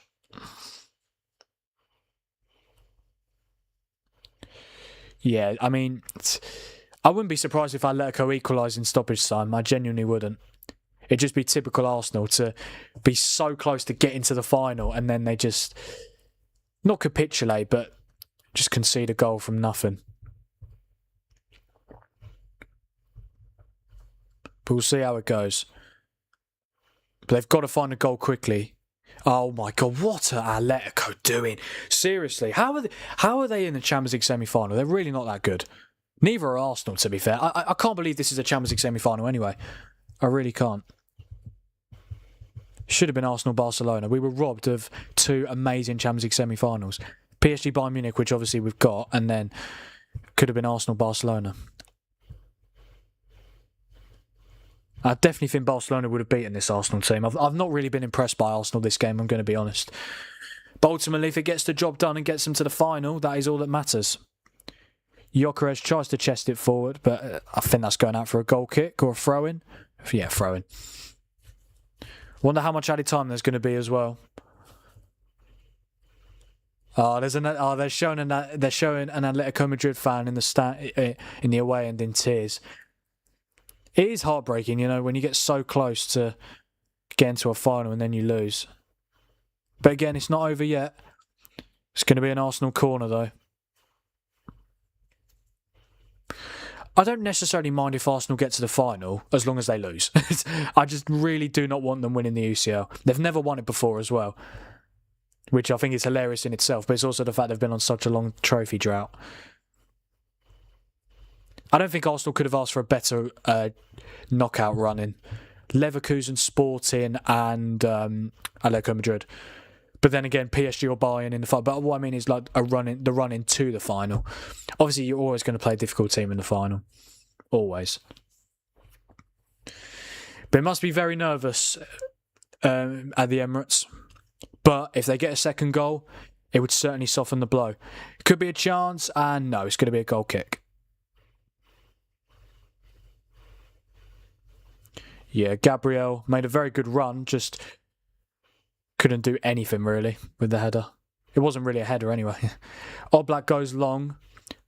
Yeah, I mean, I wouldn't be surprised if Atletico equalised in stoppage time. I genuinely wouldn't. It'd just be typical Arsenal to be so close to getting to the final and then they just, not capitulate, but just concede a goal from nothing. But we'll see how it goes. But they've got to find a goal quickly. Oh my God, what are Atletico doing? Seriously, how are they in the Champions League semi-final? They're really not that good. Neither are Arsenal, to be fair. I can't believe this is a Champions League semi-final anyway. I really can't. Should have been Arsenal-Barcelona. We were robbed of two amazing Champions League semi-finals. PSG Bayern Munich, which obviously we've got, and then could have been Arsenal-Barcelona. I definitely think Barcelona would have beaten this Arsenal team. I've not really been impressed by Arsenal this game, I'm going to be honest. But ultimately, if it gets the job done and gets them to the final, that is all that matters. Gyökeres tries to chest it forward, but I think that's going out for a goal kick or a throw-in. Yeah, throw-in. Wonder how much added time there's going to be as well. Oh, they're showing an Atletico Madrid fan in the away end in tears. It is heartbreaking, you know, when you get so close to getting to a final and then you lose. But again, it's not over yet. It's going to be an Arsenal corner though. I don't necessarily mind if Arsenal get to the final, as long as they lose. I just really do not want them winning the UCL. They've never won it before as well, which I think is hilarious in itself, but it's also the fact they've been on such a long trophy drought. I don't think Arsenal could have asked for a better knockout run in. Leverkusen, Sporting and Atletico Madrid. But then again, PSG or Bayern in the final. But what I mean is like the run into the final. Obviously, you're always going to play a difficult team in the final. Always. But it must be very nervous at the Emirates. But if they get a second goal, it would certainly soften the blow. Could be a chance, and no, it's going to be a goal kick. Yeah, Gabriel made a very good run, just couldn't do anything really with the header. It wasn't really a header anyway. Oblak goes long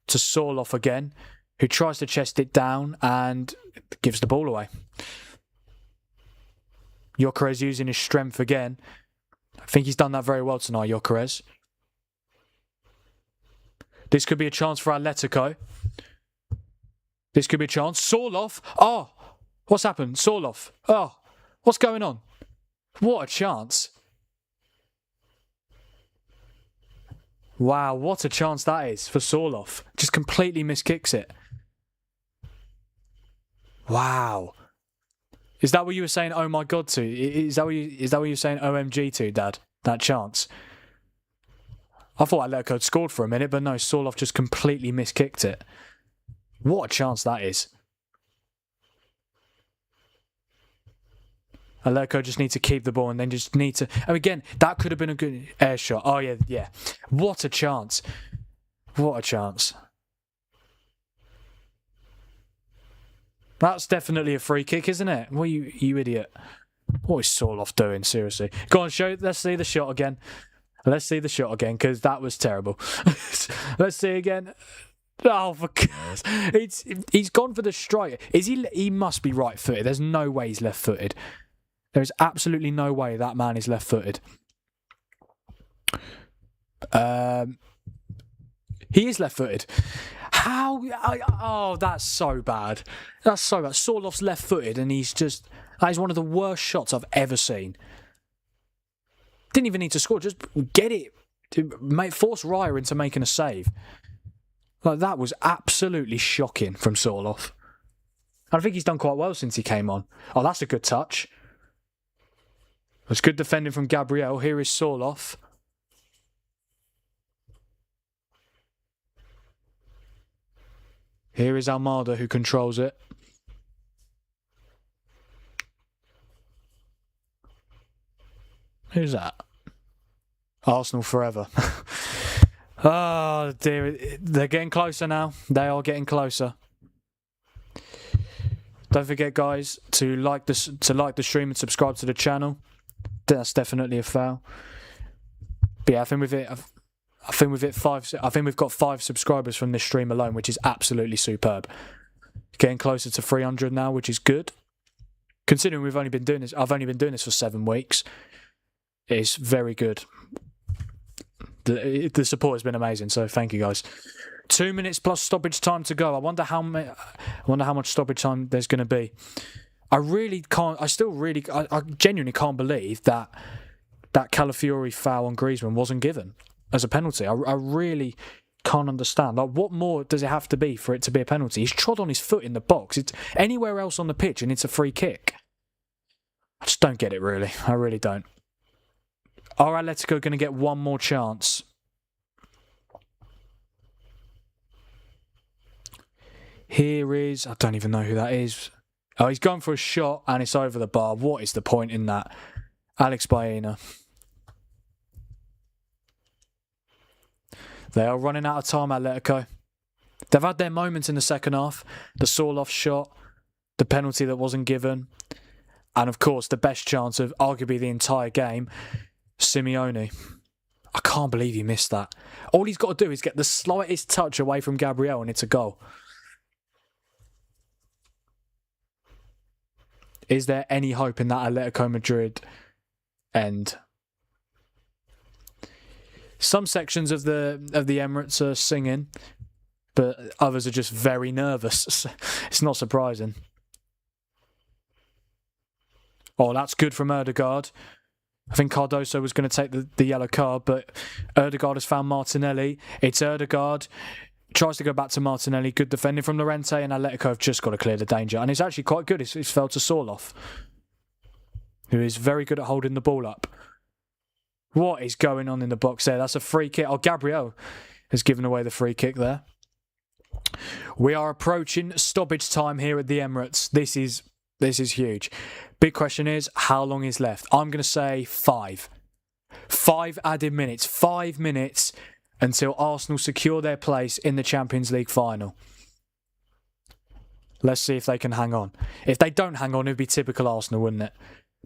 to Sorloth again, who tries to chest it down and gives the ball away. Gyökeres using his strength again. I think he's done that very well tonight, Gyökeres. This could be a chance for Atletico. This could be a chance. Sorloth. Oh, what's happened? Sorloth. Oh, what's going on? What a chance. Wow, what a chance that is for Sorloth. Just completely miskicks it. Wow. Is that what you were saying, oh my God, to? Is that what you were saying, OMG to, Dad? That chance? I thought Atletico had scored for a minute, but no, Sorloth just completely miskicked it. What a chance that is. Atletico just need to keep the ball and then just need to... And again, that could have been a good air shot. Oh, yeah. What a chance. What a chance. That's definitely a free kick, isn't it? What you idiot. What is Sorloth doing, seriously? Go on, let's see the shot again. Let's see the shot again, because that was terrible. Let's see again. Oh, for goodness. He's gone for the strike. He must be right-footed. There's no way he's left-footed. There is absolutely no way that man is left-footed. He is left-footed. How? Oh, that's so bad. That's so bad. Sorloth's left-footed and he's just... That is one of the worst shots I've ever seen. Didn't even need to score. Just get it. Force Raya into making a save. Like, that was absolutely shocking from Sorloth. I think he's done quite well since he came on. Oh, that's a good touch. It was good defending from Gabriel. Here is Sorloth. Here is Almada who controls it. Who's that? Arsenal forever. Oh dear, they're getting closer now. They are getting closer. Don't forget, guys, to like the stream and subscribe to the channel. That's definitely a foul. But yeah, I think we've got 5 subscribers from this stream alone, which is absolutely superb. Getting closer to 300 now, which is good. Considering I've only been doing this for 7 weeks. It's very good. The support has been amazing, so thank you, guys. 2 minutes plus stoppage time to go. I wonder how much stoppage time there's going to be. I genuinely can't believe that Calafiori foul on Griezmann wasn't given as a penalty. I really can't understand. Like, what more does it have to be for it to be a penalty? He's trod on his foot in the box. It's anywhere else on the pitch and it's a free kick. I just don't get it, really. I really don't. Are Atletico going to get one more chance? Here is... I don't even know who that is. Oh, he's gone for a shot and it's over the bar. What is the point in that? Alex Baena. They are running out of time, Atletico. They've had their moments in the second half. The Sorloth shot, the penalty that wasn't given, and of course the best chance of arguably the entire game, Simeone. I can't believe he missed that. All he's got to do is get the slightest touch away from Gabriel and it's a goal. Is there any hope in that Atletico Madrid end? Some sections of the Emirates are singing, but others are just very nervous. It's not surprising. Oh, that's good from Ødegaard. I think Cardoso was going to take the yellow card, but Ødegaard has found Martinelli. It's Ødegaard. Tries to go back to Martinelli. Good defending from Llorente, and Atletico have just got to clear the danger. And it's actually quite good. It's fell to Sorloth, who is very good at holding the ball up. What is going on in the box there? That's a free kick. Oh, Gabriel has given away the free kick there. We are approaching stoppage time here at the Emirates. This is huge. Big question is, how long is left? I'm going to say 5. 5 added minutes. 5 minutes until Arsenal secure their place in the Champions League final. Let's see if they can hang on. If they don't hang on, it would be typical Arsenal, wouldn't it?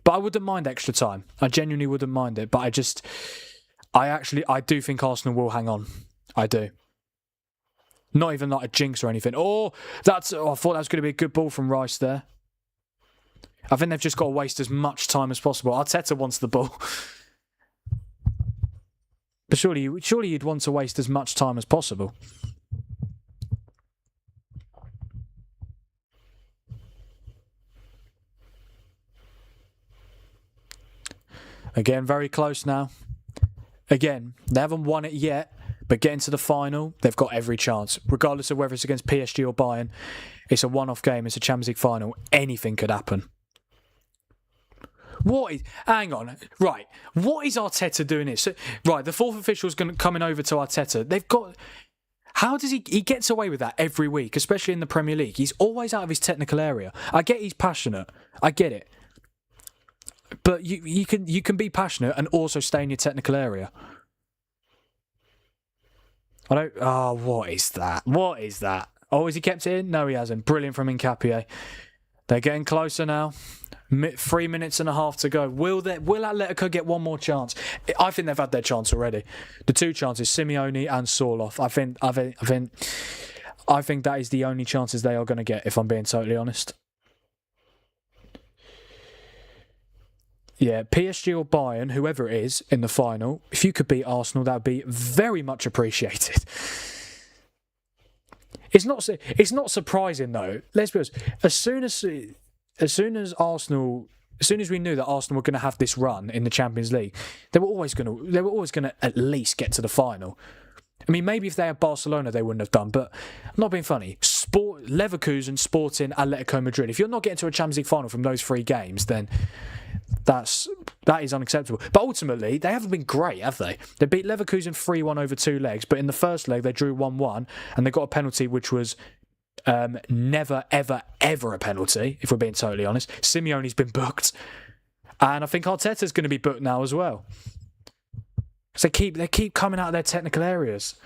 But I wouldn't mind extra time. I genuinely wouldn't mind it. But I do think Arsenal will hang on. I do. Not even like a jinx or anything. I thought that was going to be a good ball from Rice there. I think they've just got to waste as much time as possible. Arteta wants the ball. But surely you'd want to waste as much time as possible. Again, very close now. Again, they haven't won it yet, but getting to the final, they've got every chance. Regardless of whether it's against PSG or Bayern, it's a one-off game, it's a Champions League final. Anything could happen. Hang on. Right. What is Arteta doing here? So, right, the fourth official's coming over to Arteta. They've got... How does he gets away with that every week, especially in the Premier League? He's always out of his technical area. I get he's passionate. I get it. But you can be passionate and also stay in your technical area. What is that? What is that? Oh, has he kept it in? No, he hasn't. Brilliant from Nkapie. They're getting closer now. 3 minutes and a half to go. Will Atletico get one more chance? I think they've had their chance already. The 2 chances, Simeone and Sorloth. I think that is the only chances they are going to get, if I'm being totally honest. Yeah, PSG or Bayern, whoever it is in the final, if you could beat Arsenal, that would be very much appreciated. It's not surprising though. Let's be honest. As soon as we knew that Arsenal were going to have this run in the Champions League, they were always going to at least get to the final. I mean, maybe if they had Barcelona, they wouldn't have done. But I'm not being funny. Leverkusen, Sporting, Atletico Madrid. If you're not getting to a Champions League final from those 3 games, then that is unacceptable. But ultimately, they haven't been great, have they? They beat Leverkusen 3-1 over 2 legs, but in the first leg, they drew 1-1, and they got a penalty which was never, ever, ever a penalty, if we're being totally honest. Simeone's been booked. And I think Arteta's going to be booked now as well. So they keep coming out of their technical areas.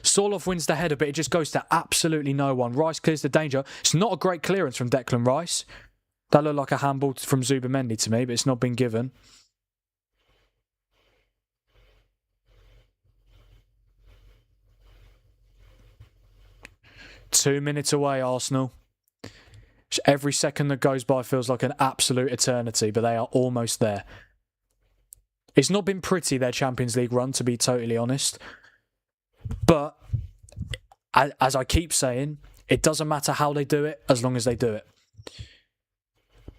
Sorloth wins the header, but it just goes to absolutely no one. Rice clears the danger. It's not a great clearance from Declan Rice. That looked like a handball from Zubamendi to me, but it's not been given. Two minutes away, Arsenal. Every second that goes by feels like an absolute eternity, but they are almost there. It's not been pretty, their Champions League run, to be totally honest. But, as I keep saying, it doesn't matter how they do it, as long as they do it.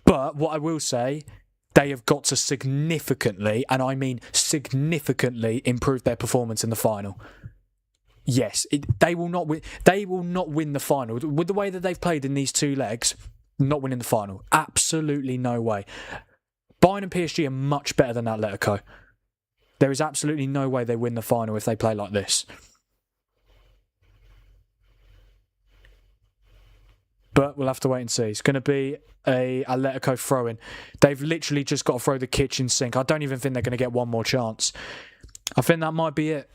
But what I will say, they have got to significantly, and I mean significantly, improve their performance in the final. Yes, they will not win. They will not win the final with the way that they've played in these 2 legs. Not winning the final, absolutely no way. Bayern and PSG are much better than Atletico. There is absolutely no way they win the final if they play like this. But we'll have to wait and see. It's going to be a Atletico throw-in. They've literally just got to throw the kitchen sink. I don't even think they're going to get one more chance. I think that might be it.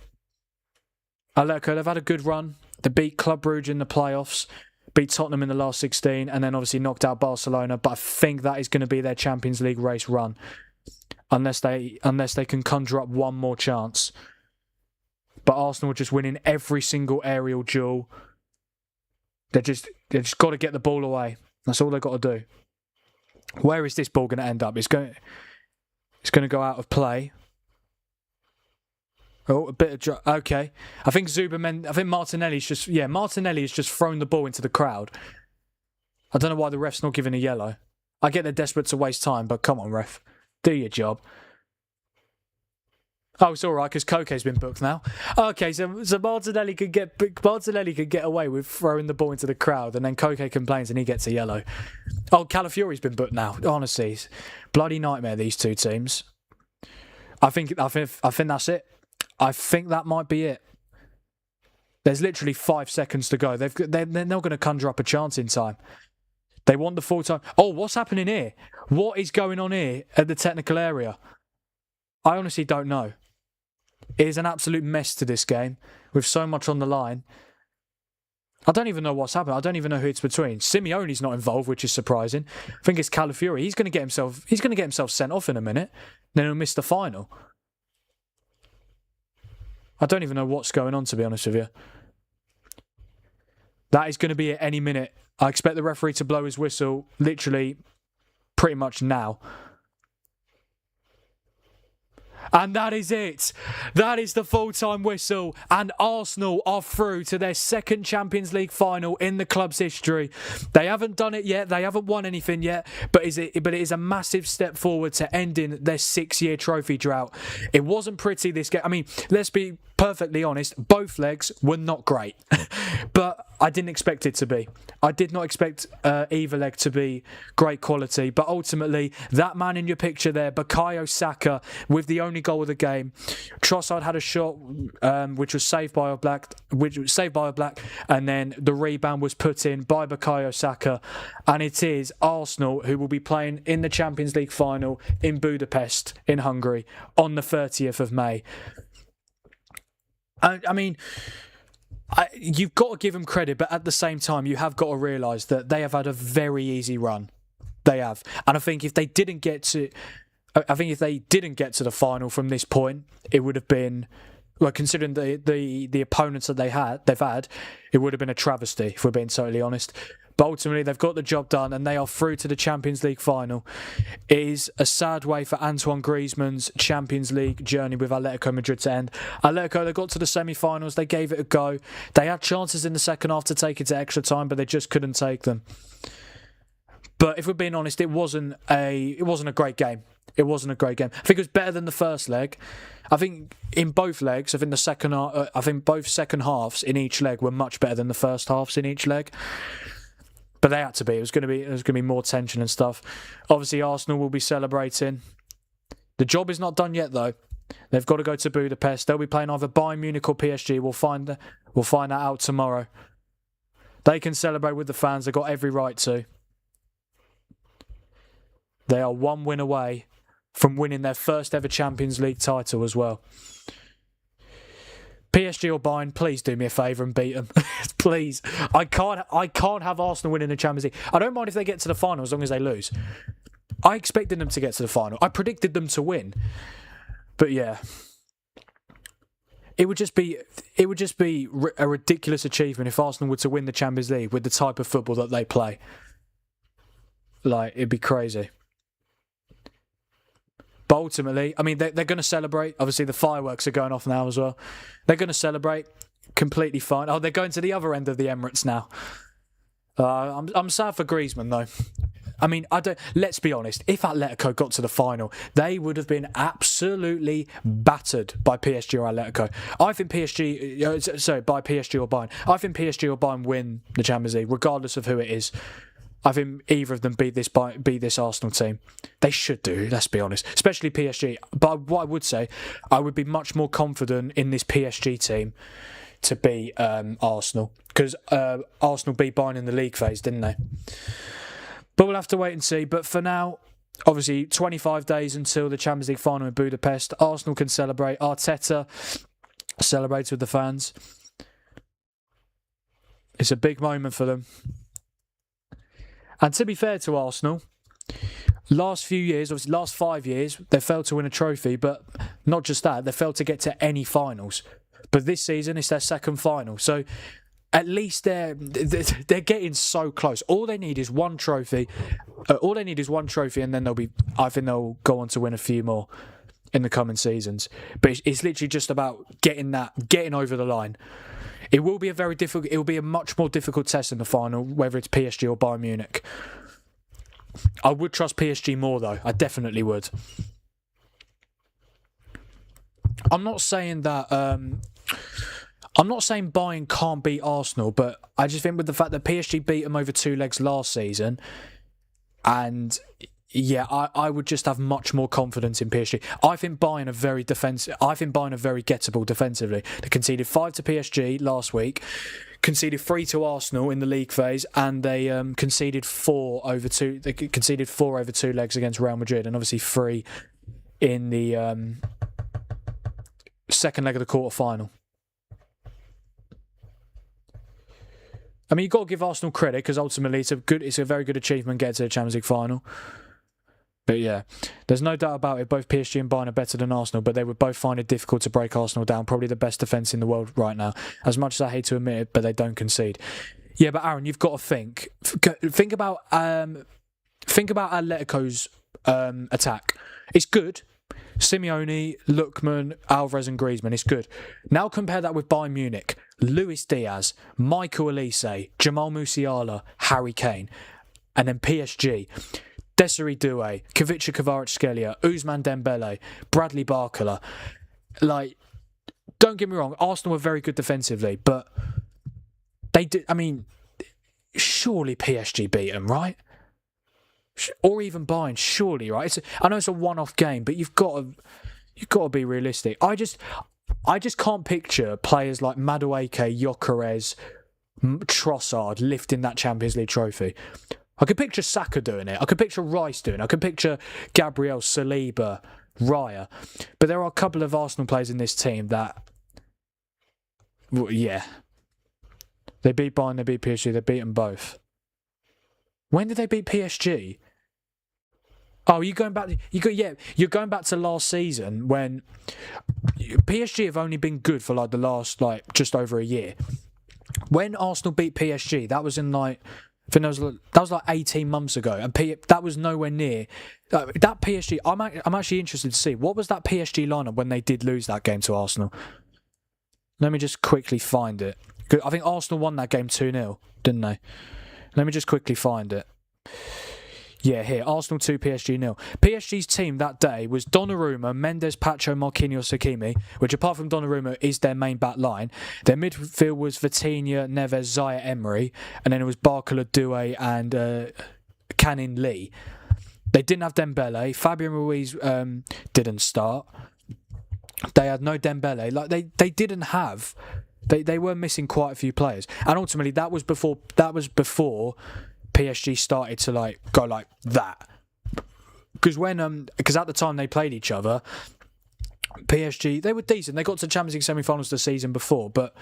Atletico, they've had a good run. They beat Club Brugge in the playoffs, beat Tottenham in the last 16, and then obviously knocked out Barcelona. But I think that is going to be their Champions League race run, unless they can conjure up one more chance. But Arsenal are just winning every single aerial duel. They just got to get the ball away. That's all they've got to do. Where is this ball going to end up? It's going to go out of play. Oh, a bit of... Okay. I think Martinelli's just thrown the ball into the crowd. I don't know why the ref's not giving a yellow. I get they're desperate to waste time, but come on, ref. Do your job. Oh, it's all right because Koke's been booked now. Okay, so Martinelli could get away with throwing the ball into the crowd, and then Koke complains and he gets a yellow. Oh, Calafiori's been booked now. Honestly, bloody nightmare. These two teams. I think that's it. I think that might be it. There's literally 5 seconds to go. They're not going to conjure up a chance in time. They want the full time. Oh, what's happening here? What is going on here at the technical area? I honestly don't know. It is an absolute mess to this game with so much on the line. I don't even know what's happened. I don't even know who it's between. Simeone's not involved, which is surprising. I think it's Calafiori. He's going to get himself sent off in a minute. Then he'll miss the final. I don't even know what's going on, to be honest with you. That is going to be at any minute. I expect the referee to blow his whistle literally pretty much now. And that is it. That is the full-time whistle. And Arsenal are through to their second Champions League final in the club's history. They haven't done it yet. They haven't won anything yet. But it is a massive step forward to ending their 6-year trophy drought. It wasn't pretty, this game. I mean, let's be perfectly honest. Both legs were not great. But I didn't expect it to be. I did not expect either leg to be great quality. But ultimately, that man in your picture there, Bukayo Saka, with the only goal of the game. Trossard had a shot which was saved by Oblak, and then the rebound was put in by Bukayo Saka. And it is Arsenal who will be playing in the Champions League final in Budapest in Hungary on the 30th of May. I mean, you've got to give them credit, but at the same time, you have got to realise that they have had a very easy run. They have. And I think if they didn't get to the final from this point, it would have been, well, considering the opponents that they've had, it would have been a travesty, if we're being totally honest. But ultimately, they've got the job done and they are through to the Champions League final. It is a sad way for Antoine Griezmann's Champions League journey with Atletico Madrid to end. Atletico, they got to the semi-finals. They gave it a go. They had chances in the second half to take it to extra time, but they just couldn't take them. But if we're being honest, it wasn't a great game. It wasn't a great game. I think it was better than the first leg. I think in both legs, I think both second halves in each leg were much better than the first halves in each leg. But they had to be. It was going to be more tension and stuff. Obviously, Arsenal will be celebrating. The job is not done yet, though. They've got to go to Budapest. They'll be playing either Bayern Munich or PSG. We'll find that out tomorrow. They can celebrate with the fans. They've got every right to. They are one win away from winning their first ever Champions League title as well. PSG or Bayern, please do me a favour and beat them. Please. I can't have Arsenal winning the Champions League. I don't mind if they get to the final as long as they lose. I expected them to get to the final. I predicted them to win. But yeah. It would just be a ridiculous achievement if Arsenal were to win the Champions League with the type of football that they play. Like, it'd be crazy. But ultimately, I mean, they're going to celebrate. Obviously, the fireworks are going off now as well. They're going to celebrate. Completely fine. Oh, they're going to the other end of the Emirates now. I'm sad for Griezmann, though. I mean, let's be honest. If Atletico got to the final, they would have been absolutely battered by PSG or Atletico. I think by PSG or Bayern. I think PSG or Bayern win the Champions League, regardless of who it is. I think either of them beat this Arsenal team. They should do, let's be honest. Especially PSG. But what I would say, I would be much more confident in this PSG team to beat Arsenal. Because Arsenal beat Bayern in the league phase, didn't they? But we'll have to wait and see. But for now, obviously, 25 days until the Champions League final in Budapest. Arsenal can celebrate. Arteta celebrates with the fans. It's a big moment for them. And to be fair to Arsenal, last few years, obviously last 5 years, they failed to win a trophy, but not just that, they failed to get to any finals. But this season, it's their second final. So at least they're getting so close. All they need is one trophy. And then I think they'll go on to win a few more in the coming seasons. But it's literally just about getting over the line. It will be a much more difficult test in the final, whether it's PSG or Bayern Munich. I would trust PSG more, though. I definitely would. I'm not saying that. I'm not saying Bayern can't beat Arsenal, but I just think with the fact that PSG beat them over 2 legs last season, and yeah, I would just have much more confidence in PSG. I think Bayern are very defensive. I think Bayern are very gettable defensively. They conceded 5 to PSG last week, conceded 3 to Arsenal in the league phase, and they conceded 4 over 2. They conceded 4 over 2 legs against Real Madrid, and obviously 3 in the second leg of the quarter-final. I mean, you've got to give Arsenal credit because ultimately it's a very good achievement getting to the Champions League final. But yeah, there's no doubt about it. Both PSG and Bayern are better than Arsenal, but they would both find it difficult to break Arsenal down. Probably the best defence in the world right now. As much as I hate to admit it, but they don't concede. Yeah, but Aaron, you've got to think about Atletico's attack. It's good. Simeone, Lookman, Alvarez and Griezmann, it's good. Now compare that with Bayern Munich. Luis Diaz, Michael Olise, Jamal Musiala, Harry Kane. And then PSG. Desiree Doué, Kvaratskhelia Kvaratskhelia, Ousmane Dembele, Bradley Barcola. Like, don't get me wrong, Arsenal are very good defensively, but they did. I mean, surely PSG beat them, right? Or even Bayern, surely, right? I know it's a one-off game, but you've got to be realistic. I just can't picture players like Madueke, Gyökeres, Trossard lifting that Champions League trophy. I could picture Saka doing it. I could picture Rice doing it. I could picture Gabriel, Saliba, Raya. But there are a couple of Arsenal players in this team that, well, yeah. They beat Bayern, they beat PSG, they beat them both. When did they beat PSG? Oh, you're going back to last season when PSG have only been good for the last just over a year. When Arsenal beat PSG, that was in that was 18 months ago, and that was nowhere near that PSG. I'm actually interested to see what was that PSG lineup when they did lose that game to Arsenal. Let me just quickly find it. I think Arsenal won that game 2-0, didn't they? Let me just quickly find it. Yeah, here. Arsenal 2, PSG 0. PSG's team that day was Donnarumma, Mendes, Pacho, Marquinhos, Hakimi, which apart from Donnarumma is their main back line. Their midfield was Vitinha, Neves, Zaya, Emery, and then it was Barcola, Doué and Canin Lee. They didn't have Dembele. Fabian Ruiz didn't start. They had no Dembele. They didn't have... They were missing quite a few players. And ultimately that was before PSG started to go like that. Because at the time they played each other, PSG, they were decent. They got to Champions League semi-finals the season before, but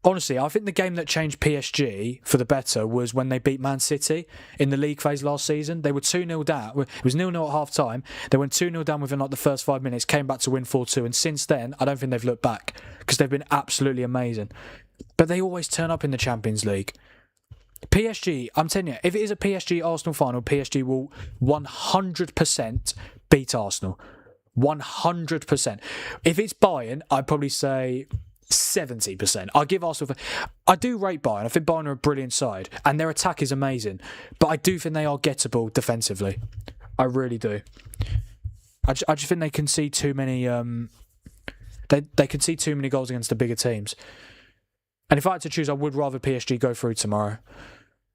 honestly, I think the game that changed PSG for the better was when they beat Man City in the league phase last season. They were 2-0 down. It was 0-0 at half-time. They went 2-0 down within the first 5 minutes, came back to win 4-2, and since then, I don't think they've looked back because they've been absolutely amazing. But they always turn up in the Champions League. PSG, I'm telling you, if it is a PSG-Arsenal final, PSG will 100% beat Arsenal. 100%. If it's Bayern, I'd probably say 70%. I give Arsenal... I do rate Bayern. I think Bayern are a brilliant side, and their attack is amazing. But I do think they are gettable defensively. I really do. I just think they concede too many... They concede too many goals against the bigger teams. And if I had to choose, I would rather PSG go through tomorrow.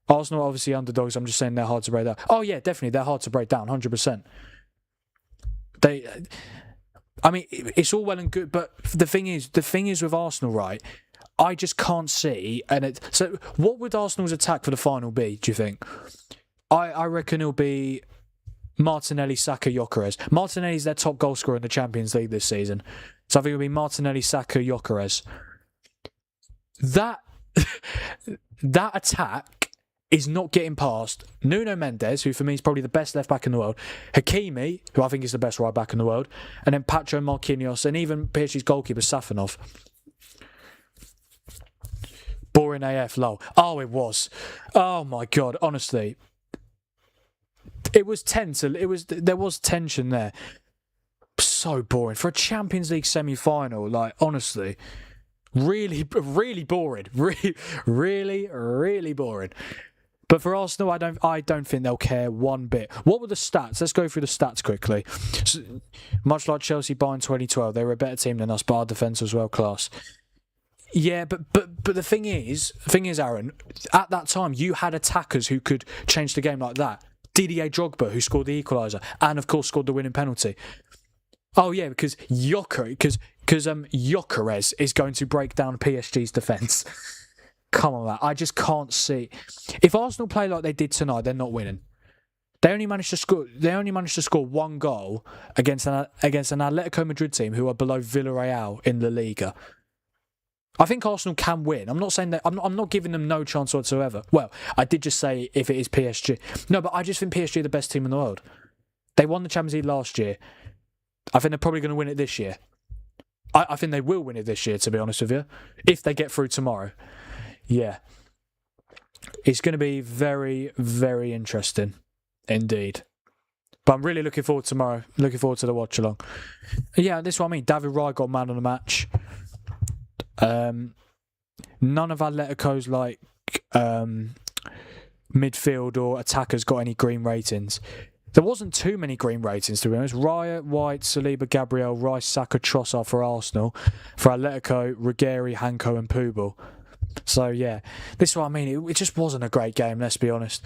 Arsenal, obviously underdogs. I'm just saying they're hard to break down. Oh yeah, definitely, they're hard to break down, 100%. I mean, it's all well and good, but the thing is with Arsenal, right? I just can't see. So, what would Arsenal's attack for the final be? Do you think? I reckon it'll be Martinelli, Saka, Gyökeres. Martinelli's their top goal scorer in the Champions League this season, so I think it'll be Martinelli, Saka, Gyökeres. That attack is not getting past Nuno Mendes, who for me is probably the best left back in the world, Hakimi, who I think is the best right back in the world, and then Pacho, Marquinhos, and even PSG's goalkeeper Safanov. Boring AF, lol. Oh, it was. Oh my god, honestly, it was tense. There was tension there. So boring for a Champions League semi-final. Honestly. Really, really boring. Really, really boring. But for Arsenal, I don't think they'll care one bit. What were the stats? Let's go through the stats quickly. So, much like Chelsea Bayern 2012, they were a better team than us, but our defence was world class. Yeah, but the thing is, Aaron, at that time you had attackers who could change the game like that. Didier Drogba, who scored the equaliser, and of course scored the winning penalty. Oh yeah, because Gyökeres is going to break down PSG's defence. Come on, man. I just can't see. If Arsenal play like they did tonight, they're not winning. They only managed to score one goal against an Atletico Madrid team who are below Villarreal in La Liga. I think Arsenal can win. I'm not saying that. I'm not giving them no chance whatsoever. Well, I did just say if it is PSG. No, but I just think PSG are the best team in the world. They won the Champions League last year. I think they're probably going to win it this year. I think they will win it this year, to be honest with you, if they get through tomorrow. Yeah. It's going to be very, very interesting indeed. But I'm really looking forward to tomorrow. Looking forward to the watch-along. Yeah, this is what I mean. David Raya got man of the match. None of Atletico's midfield or attackers got any green ratings. There wasn't too many green ratings, to be honest. Raya, White, Saliba, Gabriel, Rice, Saka, Trossard for Arsenal. For Atletico, Ruggeri, Hanko and Pubel. So, yeah, this is what I mean. It just wasn't a great game, let's be honest.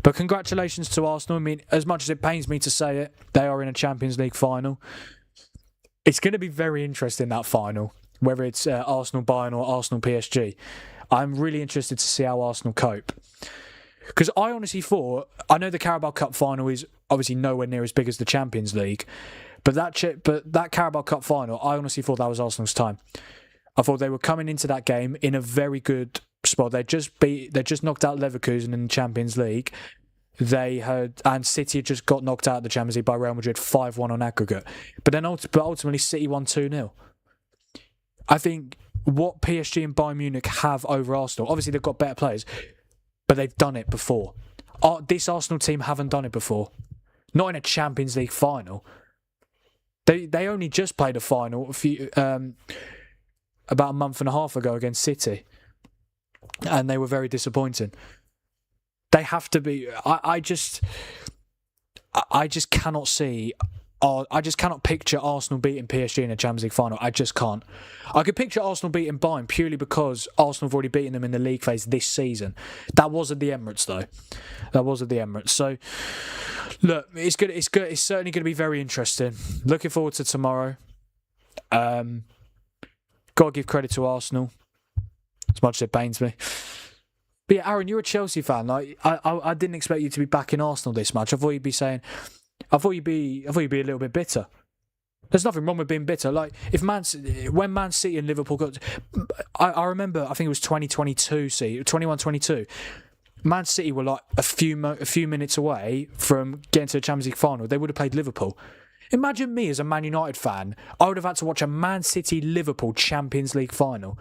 But congratulations to Arsenal. I mean, as much as it pains me to say it, they are in a Champions League final. It's going to be very interesting, that final, whether it's Arsenal Bayern or Arsenal PSG. I'm really interested to see how Arsenal cope. Because I honestly thought, I know the Carabao Cup final is obviously nowhere near as big as the Champions League, but that Carabao Cup final, I honestly thought that was Arsenal's time. I thought they were coming into that game in a very good spot. They just knocked out Leverkusen in the Champions League. And City had just got knocked out of the Champions League by Real Madrid 5-1 on aggregate. But ultimately City won 2-0. I think what PSG and Bayern Munich have over Arsenal, obviously they've got better players, but they've done it before. This Arsenal team haven't done it before. Not in a Champions League final. They only just played a final about a month and a half ago against City. And they were very disappointing. They have to be... I just cannot see... I just cannot picture Arsenal beating PSG in a Champions League final. I just can't. I could picture Arsenal beating Bayern purely because Arsenal have already beaten them in the league phase this season. That was at the Emirates, though. So, look, it's good. It's good. It's certainly going to be very interesting. Looking forward to tomorrow. Got to give credit to Arsenal, as much as it pains me. But yeah, Aaron, you're a Chelsea fan. Like, I didn't expect you to be backing Arsenal this much. I thought you'd be saying... I thought you'd be a little bit bitter. There's nothing wrong with being bitter. Like when Man City and Liverpool got, I remember. I think it was 21-22. Man City were like a few minutes away from getting to the Champions League final. They would have played Liverpool. Imagine me as a Man United fan. I would have had to watch a Man City Liverpool Champions League final.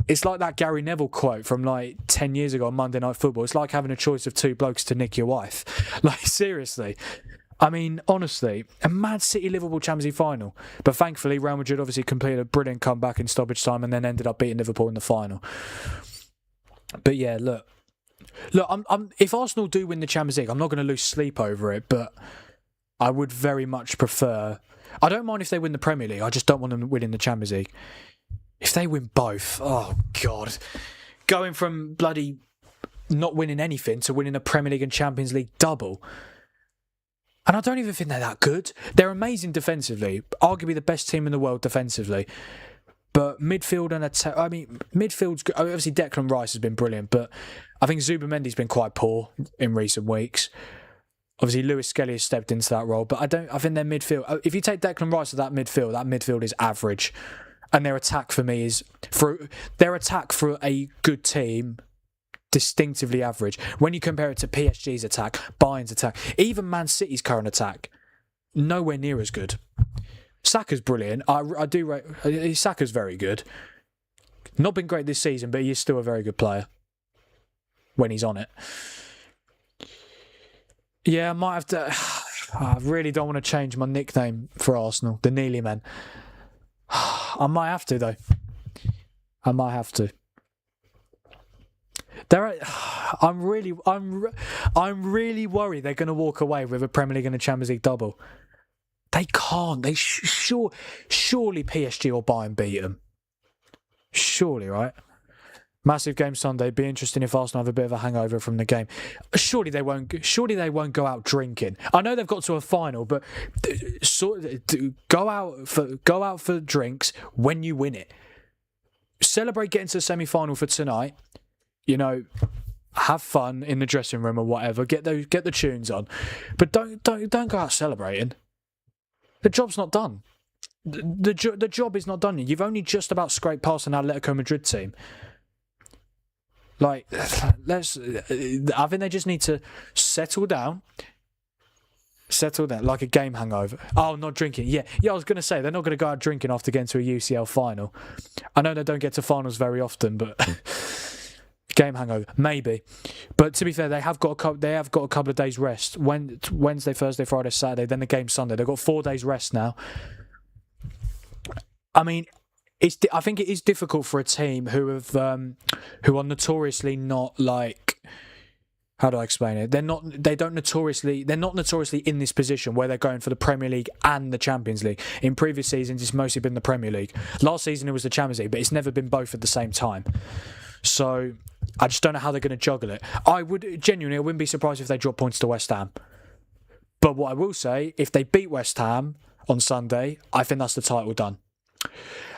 It's like that Gary Neville quote from like 10 years ago on Monday Night Football. It's like having a choice of two blokes to nick your wife. Like, seriously. I mean, honestly, a Man City Liverpool Champions League final. But thankfully, Real Madrid obviously completed a brilliant comeback in stoppage time and then ended up beating Liverpool in the final. But yeah, look, if Arsenal do win the Champions League, I'm not going to lose sleep over it, but I would very much prefer... I don't mind if they win the Premier League, I just don't want them winning the Champions League. If they win both, oh God. Going from bloody not winning anything to winning a Premier League and Champions League double. And I don't even think they're that good. They're amazing defensively, arguably the best team in the world defensively. But midfield and attack, I mean, midfield's good. Obviously Declan Rice has been brilliant, but I think Zubimendi's been quite poor in recent weeks. Obviously Lewis Skelly has stepped into that role, but I think their midfield, if you take Declan Rice to that midfield is average. And their attack for me is for a good team, distinctively average. When you compare it to PSG's attack, Bayern's attack, even Man City's current attack, nowhere near as good. Saka's brilliant. I do rate Saka's very good. Not been great this season, but he is still a very good player when he's on it. Yeah, I might have to. I really don't want to change my nickname for Arsenal, the Neely Men. I might have to, though. I might have to. I'm really worried they're going to walk away with a Premier League and a Champions League double. They can't. Surely PSG or Bayern beat them. Surely, right? Massive game Sunday. Be interesting if Arsenal have a bit of a hangover from the game. Surely they won't go out drinking. I know they've got to a final, but go out for drinks when you win it. Celebrate getting to the semi-final for tonight. You know, have fun in the dressing room or whatever. Get the tunes on, but don't go out celebrating. The job's not done. The job is not done. You've only just about scraped past an Atletico Madrid team. Like, I think they just need to settle down like a game hangover. Oh, not drinking. Yeah, I was going to say, they're not going to go out drinking after getting to a UCL final. I know they don't get to finals very often, but game hangover, maybe. But to be fair, they have got a couple of days rest. Wednesday, Thursday, Friday, Saturday, then the game Sunday. They've got 4 days rest now. I mean, I think it is difficult for a team who are notoriously not like, how do I explain it? They're not notoriously in this position where they're going for the Premier League and the Champions League. In previous seasons, it's mostly been the Premier League. Last season it was the Champions League, but it's never been both at the same time. So I just don't know how they're going to juggle it. I wouldn't be surprised if they drop points to West Ham. But what I will say, if they beat West Ham on Sunday, I think that's the title done.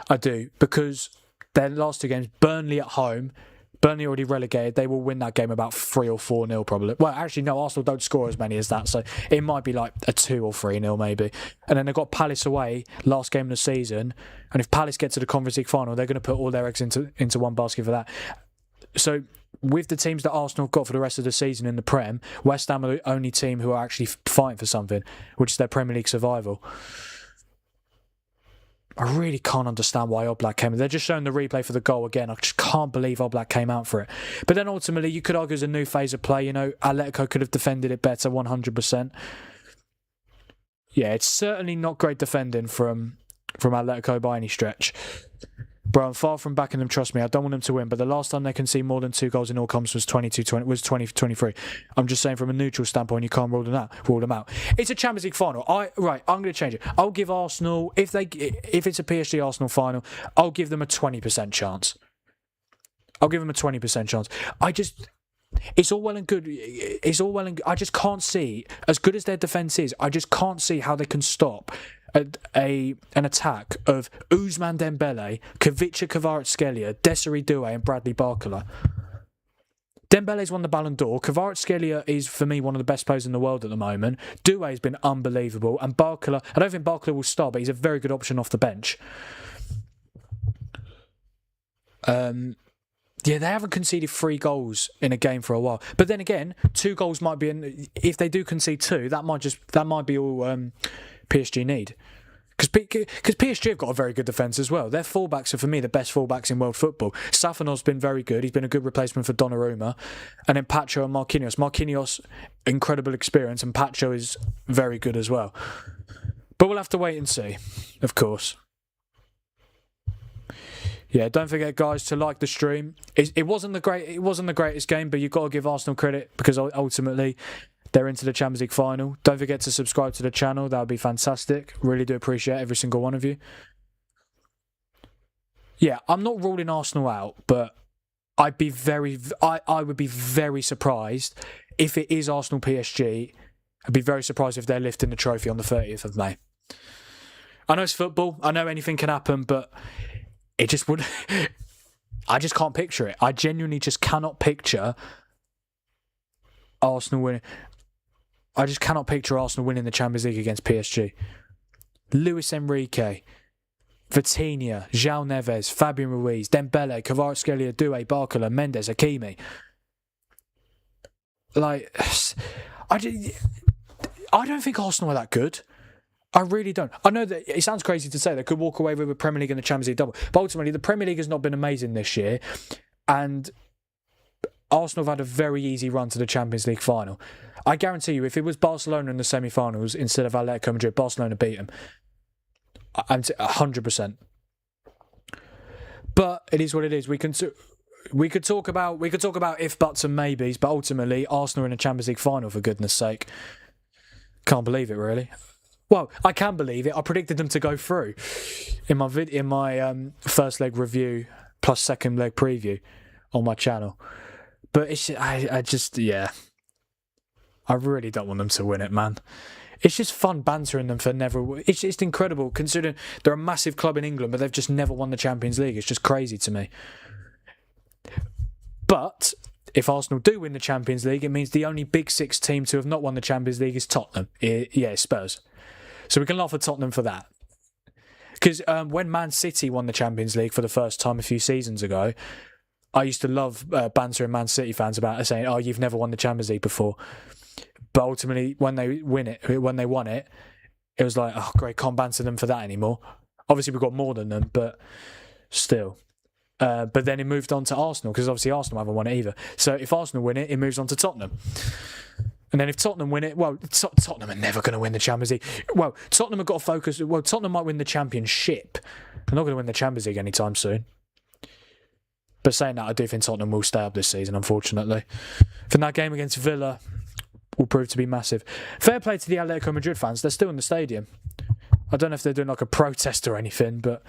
I do, because their last 2 games, Burnley at home, Burnley already relegated, they will win that game about 3 or 4-0 probably. Well, actually, no, Arsenal don't score as many as that, so it might be like a 2 or 3-0 maybe. And then they've got Palace away, last game of the season, and if Palace get to the Conference League final, they're going to put all their eggs into one basket for that. So with the teams that Arsenal have got for the rest of the season in the Prem, West Ham are the only team who are actually fighting for something, which is their Premier League survival. I really can't understand why Oblak came in. They're just showing the replay for the goal again. I just can't believe Oblak came out for it. But then ultimately, you could argue it's a new phase of play. You know, Atletico could have defended it better, 100%. Yeah, it's certainly not great defending from Atletico by any stretch. Bro, I'm far from backing them, trust me. I don't want them to win, but the last time they can see more than 2 goals in all comps was 20-23. I'm just saying from a neutral standpoint, you can't rule them out. It's a Champions League final. I'm going to change it. I'll give Arsenal, if it's a PSG Arsenal final, I'll give them a 20% chance. It's all well and good. I just can't see, as good as their defence is, I just can't see how they can stop an attack of Ousmane Dembele, Kvicha Kvaratskhelia, Desiree Doué and Bradley Barcola. Dembele's won the Ballon d'Or. Kvaratskhelia is, for me, one of the best players in the world at the moment. Doué's been unbelievable. And Barcola, I don't think Barcola will start, but he's a very good option off the bench. Yeah, they haven't conceded 3 goals in a game for a while. But then again, 2 goals might be if they do concede 2, that might be all PSG need. Because PSG have got a very good defence as well. Their fullbacks are, for me, the best fullbacks in world football. Safanov's been very good. He's been a good replacement for Donnarumma. And then Pacho and Marquinhos. Marquinhos, incredible experience, and Pacho is very good as well. But we'll have to wait and see, of course. Yeah, don't forget, guys, to like the stream. It wasn't the greatest game, but you've got to give Arsenal credit because ultimately they're into the Champions League final. Don't forget to subscribe to the channel. That would be fantastic. Really do appreciate every single one of you. Yeah, I'm not ruling Arsenal out, but I would be very surprised if it is Arsenal PSG. I'd be very surprised if they're lifting the trophy on the 30th of May. I know it's football. I know anything can happen, but it just would. I just can't picture it. I genuinely just cannot picture Arsenal winning. I just cannot picture Arsenal winning the Champions League against PSG. Luis Enrique, Vitinha, João Neves, Fabian Ruiz, Dembele, Kvaratskhelia, Doué, Barcola, Mendes, Hakimi. Like, I don't think Arsenal are that good. I really don't. I know that it sounds crazy to say they could walk away with a Premier League and a Champions League double, but ultimately the Premier League has not been amazing this year, and Arsenal have had a very easy run to the Champions League final. I guarantee you, if it was Barcelona in the semi-finals instead of Atletico Madrid, Barcelona beat them. I'm 100%. But it is what it is. we could talk about if buts and maybes, but ultimately Arsenal are in a Champions League final, for goodness sake. Can't believe it, really. Well, I can believe it. I predicted them to go through in my first leg review plus second leg preview on my channel. But I really don't want them to win it, man. It's just fun bantering them for never. It's just incredible considering they're a massive club in England, but they've just never won the Champions League. It's just crazy to me. But if Arsenal do win the Champions League, it means the only Big Six team to have not won the Champions League is Tottenham. Spurs. So we can laugh at Tottenham for that. Because when Man City won the Champions League for the first time a few seasons ago, I used to love bantering Man City fans about saying, "Oh, you've never won the Champions League before." But ultimately, when they won it, it was like, "Oh, great, can't banter them for that anymore." Obviously, we've got more than them, but still. But then it moved on to Arsenal, because obviously Arsenal haven't won it either. So if Arsenal win it, it moves on to Tottenham. And then if Tottenham win it, well, Tottenham are never going to win the Champions League. Well, Tottenham have got to focus. Well, Tottenham might win the Championship. They're not going to win the Champions League anytime soon. But saying that, I do think Tottenham will stay up this season, unfortunately. For that game against Villa will prove to be massive. Fair play to the Atletico Madrid fans. They're still in the stadium. I don't know if they're doing like a protest or anything, but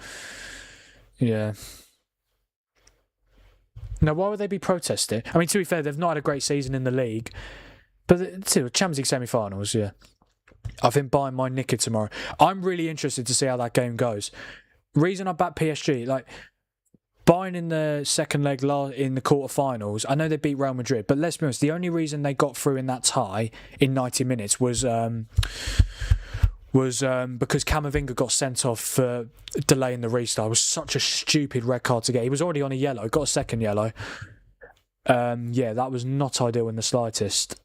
yeah. Now, why would they be protesting? I mean, to be fair, they've not had a great season in the league. But still, Champions League semi-finals, yeah. I think buying my knicker tomorrow. I'm really interested to see how that game goes. Reason I back PSG, like, buying in the second leg in the quarterfinals, I know they beat Real Madrid, but let's be honest, the only reason they got through in that tie in 90 minutes was because Camavinga got sent off for delaying the restart. It was such a stupid red card to get. He was already on a yellow, got a second yellow. That was not ideal in the slightest.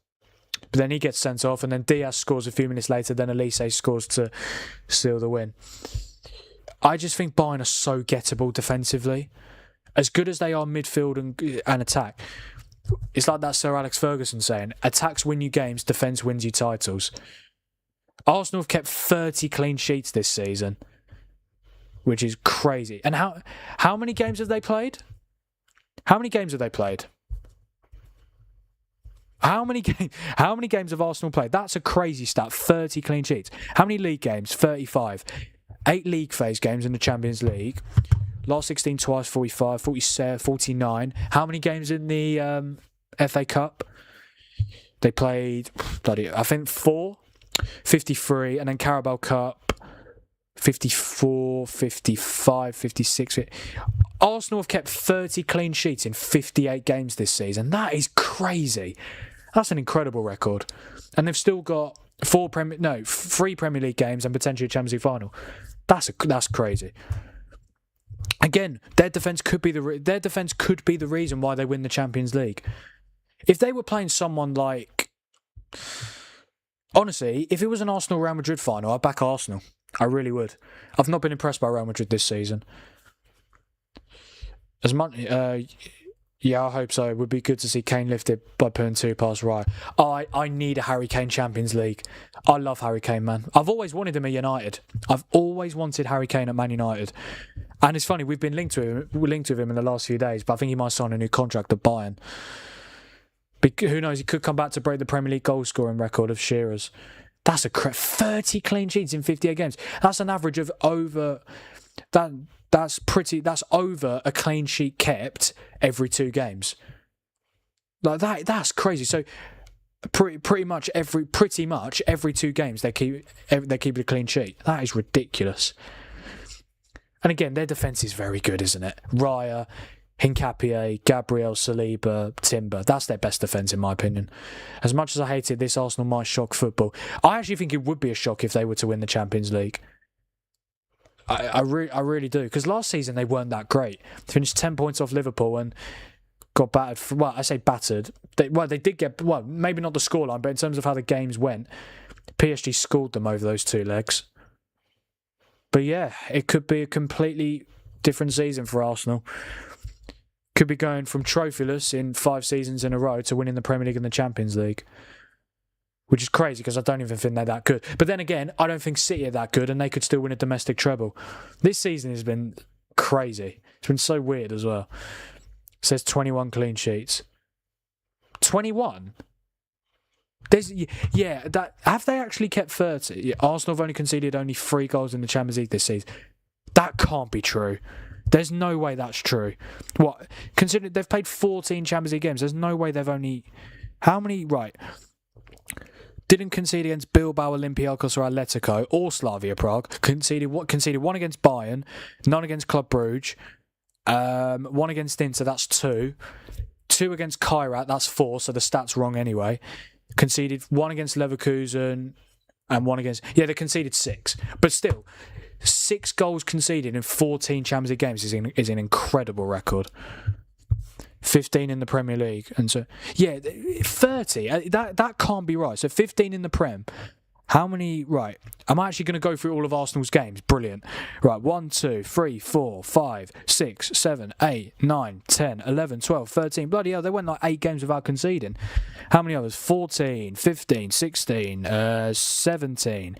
But then he gets sent off, and then Diaz scores a few minutes later, then Elise scores to seal the win. I just think Bayern are so gettable defensively. As good as they are midfield and attack, it's like that Sir Alex Ferguson saying, attacks win you games, defence wins you titles. Arsenal have kept 30 clean sheets this season, which is crazy. And how many games have they played? How many games have Arsenal played? That's a crazy stat. 30 clean sheets. How many league games? 35. 8 league phase games in the Champions League. Last 16 twice, 45, 47, 49. How many games in the FA Cup? They played, I think 4. 53, and then Carabao Cup 54, 55, 56. Arsenal have kept 30 clean sheets in 58 games this season. That is crazy. That's an incredible record. And they've still got 3 Premier League games and potentially a Champions League final. That's crazy. Again, their defence could be the reason why they win the Champions League. If they were playing someone like, honestly, if it was an Arsenal-Real Madrid final, I'd back Arsenal. I really would. I've not been impressed by Real Madrid this season. As much, I hope so. It would be good to see Kane lifted by putting 2 past Raya. I need a Harry Kane Champions League. I love Harry Kane, man. I've always wanted him at United. I've always wanted Harry Kane at Man United. And it's funny, we've been linked with him in the last few days, but I think he might sign a new contract at Bayern. Who knows, he could come back to break the Premier League goal scoring record of Shearer's. That's 30 clean sheets in 58 games. That's an average of over... That's over a clean sheet kept every 2 games. Like that's crazy. So pretty much every 2 games they keep a clean sheet. That is ridiculous. And again, their defence is very good, isn't it? Raya, Hincapié, Gabriel, Saliba, Timber. That's their best defence, in my opinion. As much as I hate it, this Arsenal might shock football. I actually think it would be a shock if they were to win the Champions League. I really do. Because last season, they weren't that great. They finished 10 points off Liverpool and got battered. Well, I say battered. They did get... Well, maybe not the scoreline, but in terms of how the games went, PSG scored them over those 2 legs. But yeah, it could be a completely different season for Arsenal. Could be going from trophyless in 5 seasons in a row to winning the Premier League and the Champions League. Which is crazy because I don't even think they're that good. But then again, I don't think City are that good and they could still win a domestic treble. This season has been crazy. It's been so weird as well. says 21 clean sheets. 21? There's, yeah, that have they actually kept 30? Yeah, Arsenal have only conceded 3 goals in the Champions League this season. That can't be true. There's no way that's true. What? Considering they've played 14 Champions League games, there's no way they've only... How many... Right. Didn't concede against Bilbao, Olympiacos or Atletico or Slavia Prague. Conceded 1 against Bayern, none against Club Brugge, 1 against Inter, that's 2. 2 against Kairat, that's 4, so the stat's wrong anyway. Conceded 1 against Leverkusen and 1 against... Yeah, they conceded 6. But still, 6 goals conceded in 14 Champions League games is an incredible record. 15 in the Premier League. And so, yeah, 30. That can't be right. So 15 in the Prem. How many... Right. I'm actually going to go through all of Arsenal's games. Brilliant. Right. 1, 2, 3, 4, 5, 6, 7, 8, 9, 10, 11, 12, 13. Bloody hell, they went like 8 games without conceding. How many others? 14, 15, 16, 17,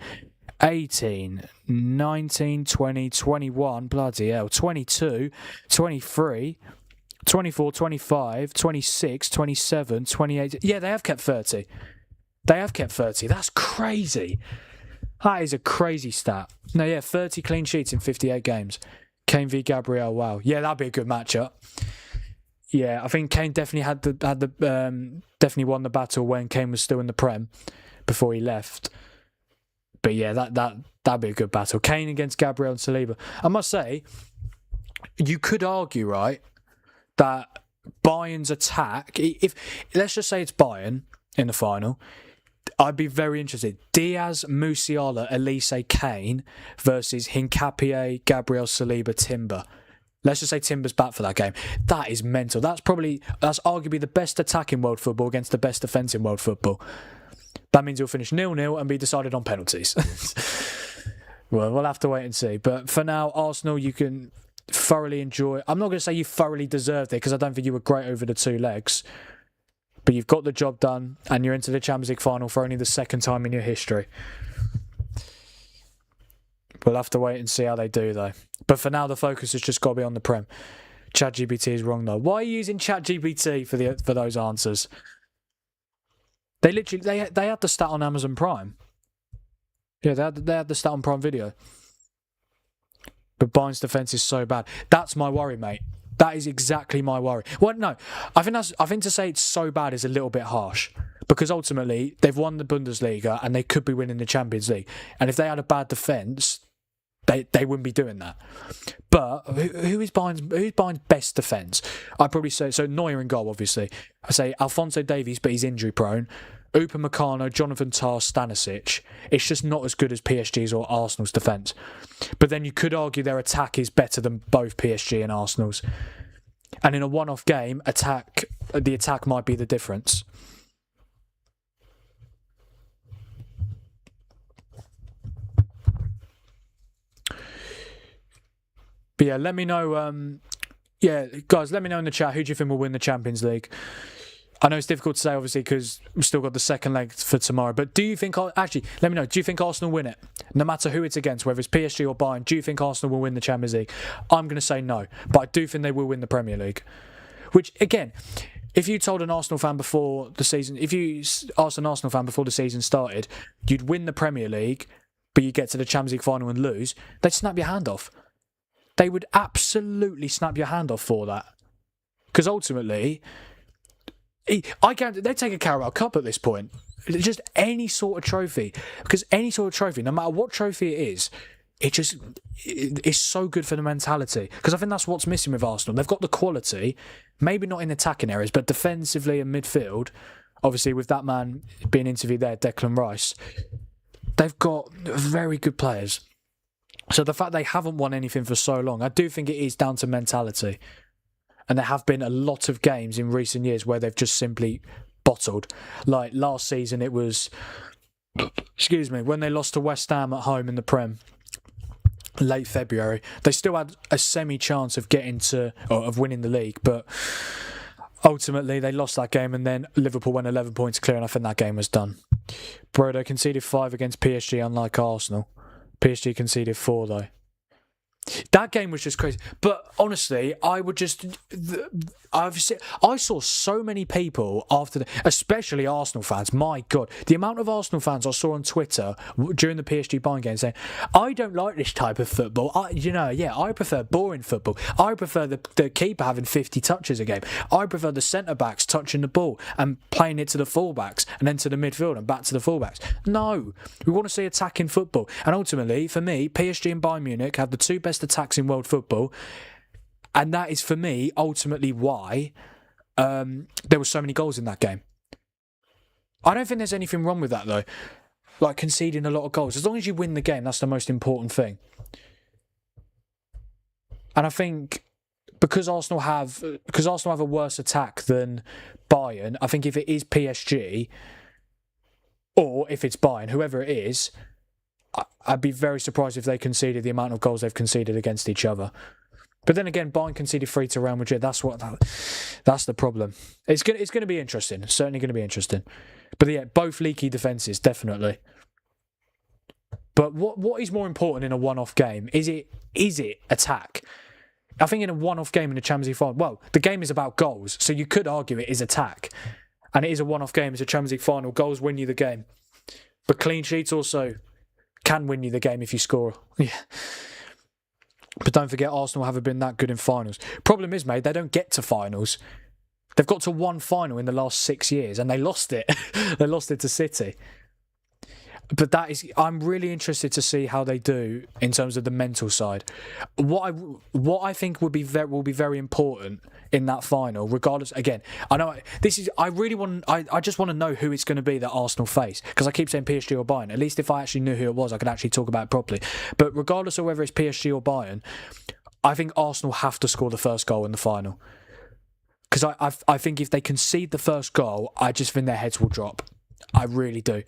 18, 19, 20, 21. Bloody hell. 22, 23... 24, 25, 26, 27, 28... Yeah, they have kept 30. They have kept 30. That's crazy. That is a crazy stat. No, yeah, 30 clean sheets in 58 games. Kane v Gabriel, wow. Yeah, that'd be a good matchup. Yeah, I think Kane definitely definitely won the battle when Kane was still in the Prem before he left. But yeah, that'd be a good battle. Kane against Gabriel and Saliba. I must say, you could argue, right, that Bayern's attack, if let's just say it's Bayern in the final, I'd be very interested. Diaz, Musiala, Elise, Kane versus Hincapié, Gabriel, Saliba, Timber. Let's just say Timber's back for that game. That is mental. That's arguably the best attack in world football against the best defence in world football. That means he'll finish 0-0 and be decided on penalties. Well, we'll have to wait and see. But for now, Arsenal, you can thoroughly enjoy. I'm not going to say you thoroughly deserved it because I don't think you were great over the 2 legs, but you've got the job done and you're into the Champions League final for only the 2nd time in your history. We'll have to wait and see how they do though. But for now, the focus has just got to be on the Prem. ChatGPT is wrong though. Why are you using ChatGPT for those answers? They literally they had the stat on Amazon Prime. Yeah, they had the stat on Prime Video. But Bayern's defence is so bad. That's my worry, mate. That is exactly my worry. Well, no, I think to say it's so bad is a little bit harsh because ultimately they've won the Bundesliga and they could be winning the Champions League. And if they had a bad defence, they wouldn't be doing that. But who is Bayern's best defence? I'd probably say so. Neuer in goal, obviously. I say Alphonso Davies, but he's injury prone. Upamecano, Jonathan Tah, Stanisic. It's just not as good as PSG's or Arsenal's defence. But then you could argue their attack is better than both PSG and Arsenal's. And in a one-off game, the attack might be the difference. But yeah, let me know. Guys, let me know in the chat who do you think will win the Champions League. I know it's difficult to say, obviously, because we've still got the 2nd leg for tomorrow. But do you think... Actually, let me know. Do you think Arsenal win it? No matter who it's against, whether it's PSG or Bayern, do you think Arsenal will win the Champions League? I'm going to say no. But I do think they will win the Premier League. Which, again, if you told an Arsenal fan before the season... If you asked an Arsenal fan before the season started, you'd win the Premier League, but you get to the Champions League final and lose, they'd snap your hand off. They would absolutely snap your hand off for that. Because ultimately... I guarantee they'd take a Carabao Cup at this point. Just any sort of trophy. Because any sort of trophy, no matter what trophy it is, it's so good for the mentality. Because I think that's what's missing with Arsenal. They've got the quality, maybe not in attacking areas, but defensively and midfield, obviously with that man being interviewed there, Declan Rice, they've got very good players. So the fact they haven't won anything for so long, I do think it is down to mentality. And there have been a lot of games in recent years where they've just simply bottled. Like last season, it was, when they lost to West Ham at home in the Prem, late February. They still had a semi-chance of of winning the league, but ultimately they lost that game and then Liverpool went 11 points clear and I think that game was done. Brodo conceded 5 against PSG, unlike Arsenal. PSG conceded 4 though. That game was just crazy. But honestly, I saw so many people after, especially Arsenal fans. My God, the amount of Arsenal fans I saw on Twitter during the PSG Bayern game saying, "I don't like this type of football. I prefer boring football. I prefer the keeper having 50 touches a game. I prefer the centre backs touching the ball and playing it to the fullbacks and then to the midfield and back to the fullbacks." No, we want to see attacking football. And ultimately, for me, PSG and Bayern Munich have the two best attacks in world football, and that is for me ultimately why there were so many goals in that game. I don't think there's anything wrong with that though, like conceding a lot of goals. As long as you win the game, that's the most important thing. And I think because Arsenal have a worse attack than Bayern, I think if it is PSG or if it's Bayern, whoever it is, I'd be very surprised if they conceded the amount of goals they've conceded against each other. But then again, Bayern conceded 3 to Real Madrid. That's the problem. It's going to be interesting. It's certainly going to be interesting. But yeah, both leaky defences, definitely. But what is more important in a one-off game? Is it attack? I think in a one-off game in the Champions League final, well, the game is about goals, so you could argue it is attack. And it is a one-off game. It's a Champions League final. Goals win you the game. But clean sheets also can win you the game if you score. Yeah. But don't forget, Arsenal haven't been that good in finals. Problem is, mate, they don't get to finals. They've got to one final in the last 6 years, and they lost it. They lost it to City. But I'm really interested to see how they do in terms of the mental side. What I think will be very important in that final, regardless. Again, I know I just want to know who it's going to be that Arsenal face, because I keep saying PSG or Bayern. At least if I actually knew who it was, I could actually talk about it properly. But regardless of whether it's PSG or Bayern, I think Arsenal have to score the first goal in the final. Because I think if they concede the first goal, I just think their heads will drop. I really do.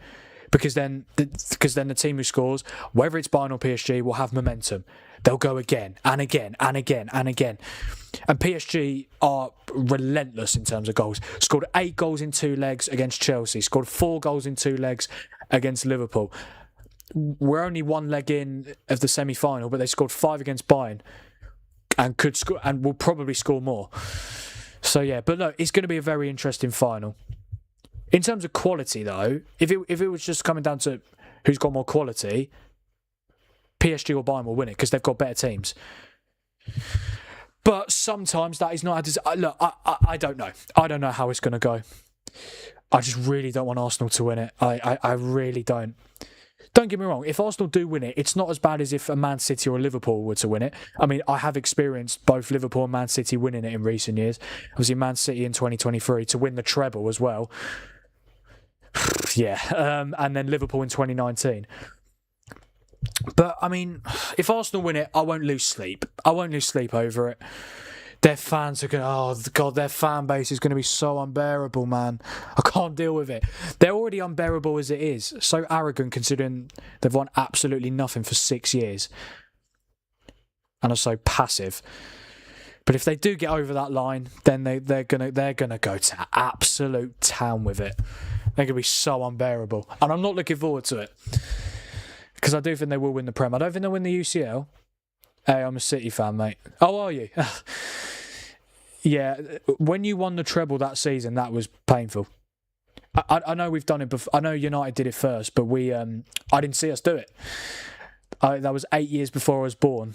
Because then the team who scores, whether it's Bayern or PSG, will have momentum. They'll go again and again and again and again. And PSG are relentless in terms of goals. Scored 8 goals in 2 legs against Chelsea. Scored 4 goals in 2 legs against Liverpool. We're only 1 leg in of the semi-final, but they scored 5 against Bayern and could score and will probably score more. So yeah, but no, it's going to be a very interesting final. In terms of quality, though, if it was just coming down to who's got more quality, PSG or Bayern will win it because they've got better teams. But sometimes that is not... Look, I don't know. I don't know how it's going to go. I just really don't want Arsenal to win it. I really don't. Don't get me wrong, if Arsenal do win it, it's not as bad as if a Man City or a Liverpool were to win it. I mean, I have experienced both Liverpool and Man City winning it in recent years. Obviously, Man City in 2023 to win the treble as well. Yeah, and then Liverpool in 2019. But, I mean, if Arsenal win it, I won't lose sleep. I won't lose sleep over it. Their fans are going to... Oh, God, their fan base is going to be so unbearable, man. I can't deal with it. They're already unbearable as it is. So arrogant considering they've won absolutely nothing for 6 years. And are so passive. But if they do get over that line, then they're gonna go to absolute town with it. They're going to be so unbearable. And I'm not looking forward to it. Because I do think they will win the Prem. I don't think they'll win the UCL. Hey, I'm a City fan, mate. Oh, are you? Yeah, when you won the treble that season, that was painful. I know we've done it before. I know United did it first, but I didn't see us do it. That was 8 years before I was born.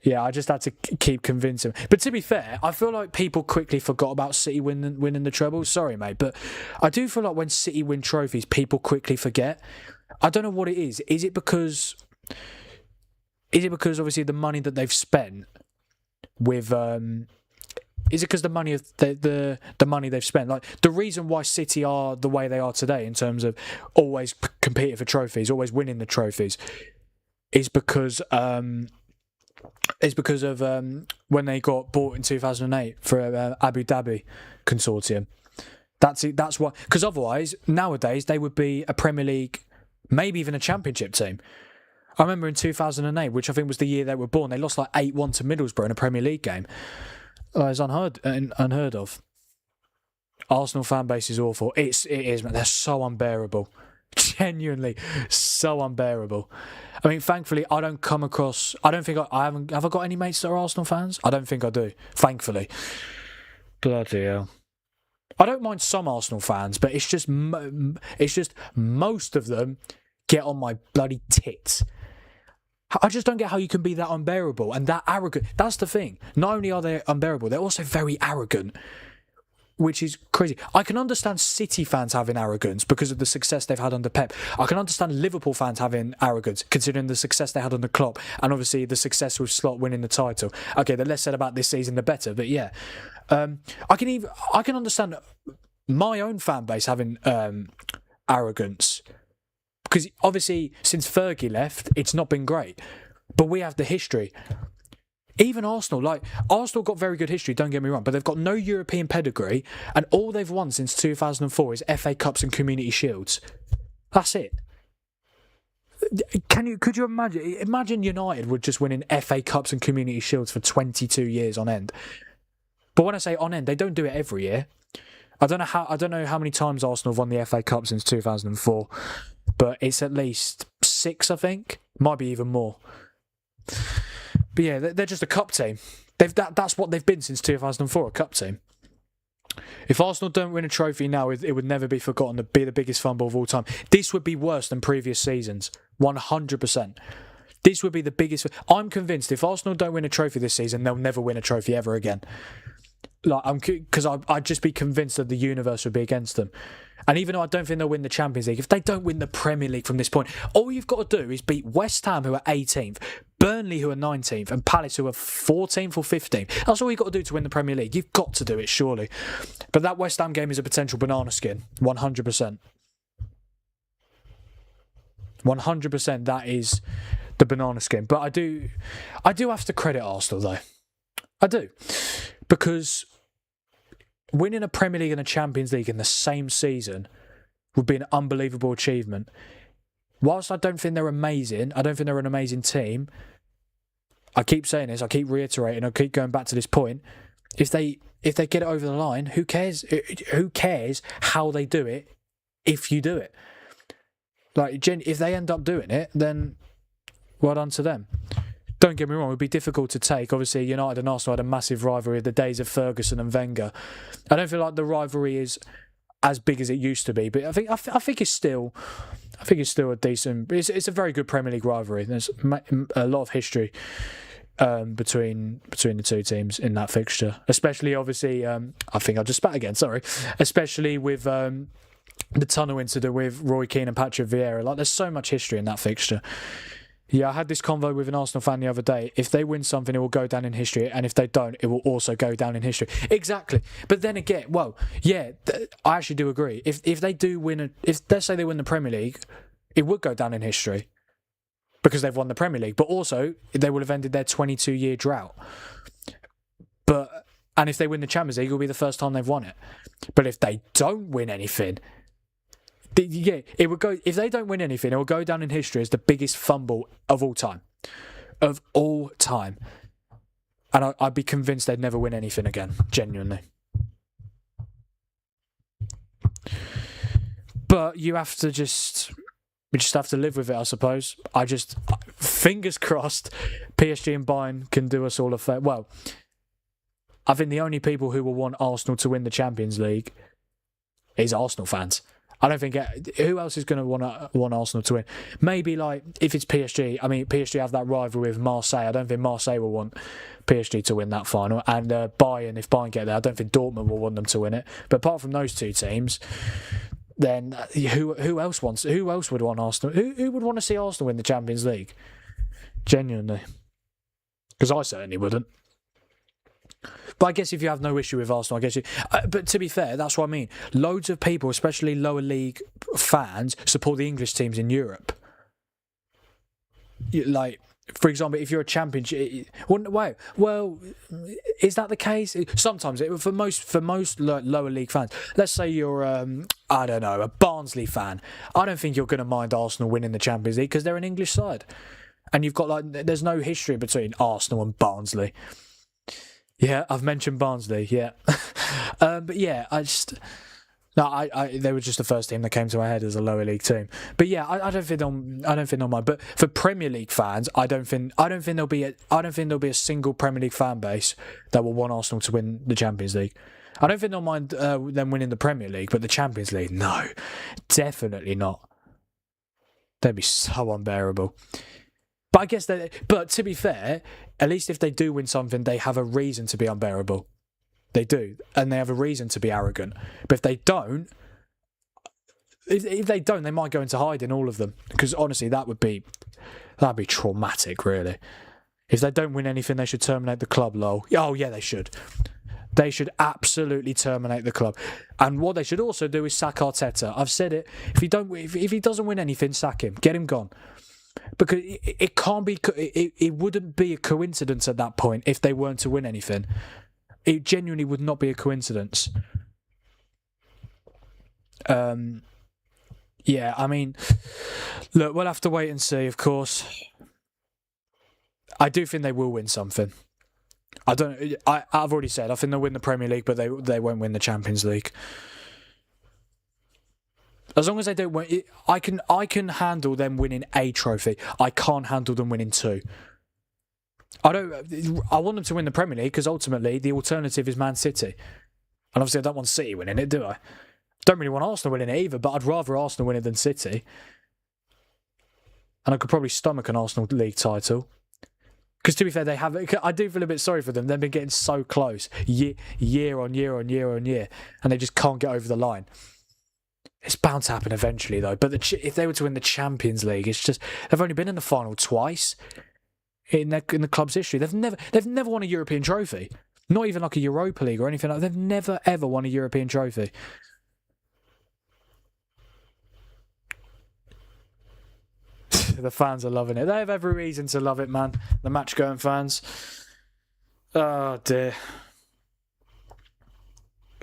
Yeah, I just had to keep convincing. But to be fair, I feel like people quickly forgot about City winning the treble. Sorry, mate, but I do feel like when City win trophies, people quickly forget. I don't know what it is. Is it because obviously the money that they've spent with is it because the money of the money they've spent? Like the reason why City are the way they are today in terms of always competing for trophies, always winning the trophies, is because of when they got bought in 2008 for Abu Dhabi consortium. That's it. That's why. Because otherwise, nowadays they would be a Premier League, maybe even a Championship team. I remember in 2008, which I think was the year they were born, they lost like 8-1 to Middlesbrough in a Premier League game. It's unheard of. Arsenal fan base is awful. It is, man. They're so unbearable. Genuinely so unbearable. I mean, thankfully, I don't come across. I don't think I haven't. Have I got any mates that are Arsenal fans? I don't think I do. Thankfully. Bloody hell. I don't mind some Arsenal fans, but it's just most of them get on my bloody tits. I just don't get how you can be that unbearable and that arrogant. That's the thing. Not only are they unbearable, they're also very arrogant, which is crazy. I can understand City fans having arrogance because of the success they've had under Pep. I can understand Liverpool fans having arrogance considering the success they had under Klopp and obviously the success with Slot winning the title. Okay, the less said about this season, the better. But yeah, I can understand my own fan base having arrogance. Because obviously, since Fergie left, it's not been great. But we have the history. Even Arsenal got very good history, don't get me wrong, but they've got no European pedigree, and all they've won since 2004 is FA Cups and Community Shields. That's it. Could you imagine? Imagine United were just winning FA Cups and Community Shields for 22 years on end. But when I say on end, they don't do it every year. I don't know how many times Arsenal have won the FA Cup since 2004. But it's at least 6, I think. Might be even more. But yeah, they're just a cup team. That's what they've been since 2004, a cup team. If Arsenal don't win a trophy now, it would never be forgotten to be the biggest fumble of all time. This would be worse than previous seasons. 100%. This would be the biggest... I'm convinced if Arsenal don't win a trophy this season, they'll never win a trophy ever again. Because I'd just be convinced that the universe would be against them. And even though I don't think they'll win the Champions League, if they don't win the Premier League from this point, all you've got to do is beat West Ham, who are 18th, Burnley, who are 19th, and Palace, who are 14th or 15th. That's all you've got to do to win the Premier League. You've got to do it, surely. But that West Ham game is a potential banana skin. 100%. 100% that is the banana skin. But I do have to credit Arsenal, though. I do. Because... winning a Premier League and a Champions League in the same season would be an unbelievable achievement. Whilst I don't think they're amazing, I don't think they're an amazing team, I keep saying this, I keep reiterating, I keep going back to this point. If they get it over the line, who cares? Who cares how they do it if you do it? If they end up doing it, then well done to them. Don't get me wrong, it would be difficult to take. Obviously, United and Arsenal had a massive rivalry of the days of Ferguson and Wenger. I don't feel like the rivalry is as big as it used to be, but I think it's still a decent. It's a very good Premier League rivalry. There's a lot of history between the two teams in that fixture, especially obviously. I think I just spat again. Sorry, especially with the tunnel incident with Roy Keane and Patrick Vieira. There's so much history in that fixture. Yeah, I had this convo with an Arsenal fan the other day. If they win something, it will go down in history. And if they don't, it will also go down in history. Exactly. But then again, well, yeah, I actually do agree. If they do win, if let's say they win the Premier League, it would go down in history. Because they've won the Premier League. But also, they will have ended their 22-year drought. And if they win the Champions League, it will be the first time they've won it. But if they don't win anything... yeah, it would go. If they don't win anything, it will go down in history as the biggest fumble of all time. Of all time. And I'd be convinced they'd never win anything again. Genuinely. But you have to we just have to live with it, I suppose. Fingers crossed, PSG and Bayern can do us all a favor. Well, I think the only people who will want Arsenal to win the Champions League is Arsenal fans. I don't think... who else is going to want Arsenal to win? Maybe, if it's PSG... I mean, PSG have that rivalry with Marseille. I don't think Marseille will want PSG to win that final. And Bayern, if Bayern get there, I don't think Dortmund will want them to win it. But apart from those two teams, then who else would want Arsenal? Who would want to see Arsenal win the Champions League? Genuinely. Because I certainly wouldn't. But I guess if you have no issue with Arsenal, I guess you... but to be fair, that's what I mean. Loads of people, especially lower league fans, support the English teams in Europe. For example, if you're a championship... Well, is that the case? Sometimes, for most lower league fans, let's say you're, I don't know, a Barnsley fan. I don't think you're going to mind Arsenal winning the Champions League because they're an English side. And you've got, there's no history between Arsenal and Barnsley. Yeah, I've mentioned Barnsley, yeah. But yeah, No, they were just the first team that came to my head as a lower league team. But yeah, I don't think they'll mind. But for Premier League fans, I don't think there'll be a single Premier League fan base that will want Arsenal to win the Champions League. I don't think they'll mind them winning the Premier League, but the Champions League, no, definitely not. They'd be so unbearable. But I guess but to be fair, at least if they do win something, they have a reason to be unbearable. They do, and they have a reason to be arrogant. But if they don't, they might go into hiding, all of them. Because honestly, that'd be traumatic, really. If they don't win anything, they should terminate the club, lol. Oh yeah, they should. They should absolutely terminate the club. And what they should also do is sack Arteta. I've said it. If he doesn't win anything, sack him. Get him gone. Because it can't be. It wouldn't be a coincidence at that point if they weren't to win anything. It genuinely would not be a coincidence. Yeah, I mean, look, we'll have to wait and see, of course. I do think they will win something. I've already said, I think they'll win the Premier League, but they won't win the Champions League. As long as they don't win, I can handle them winning a trophy. I can't handle them winning 2. I want them to win the Premier League because ultimately the alternative is Man City. And obviously I don't want City winning it, do I? Don't really want Arsenal winning it either, but I'd rather Arsenal win it than City. And I could probably stomach an Arsenal League title. Because to be fair, I do feel a bit sorry for them. They've been getting so close year on year on year on year. And they just can't get over the line. It's bound to happen eventually though. But if they were to win the Champions League, it's just, they've only been in the final twice. In the club's history, they've never won a European trophy, not even like a Europa League or anything like that. They've never ever won a European trophy. The fans are loving it. They have every reason to love it, man. The match-going fans. Oh dear,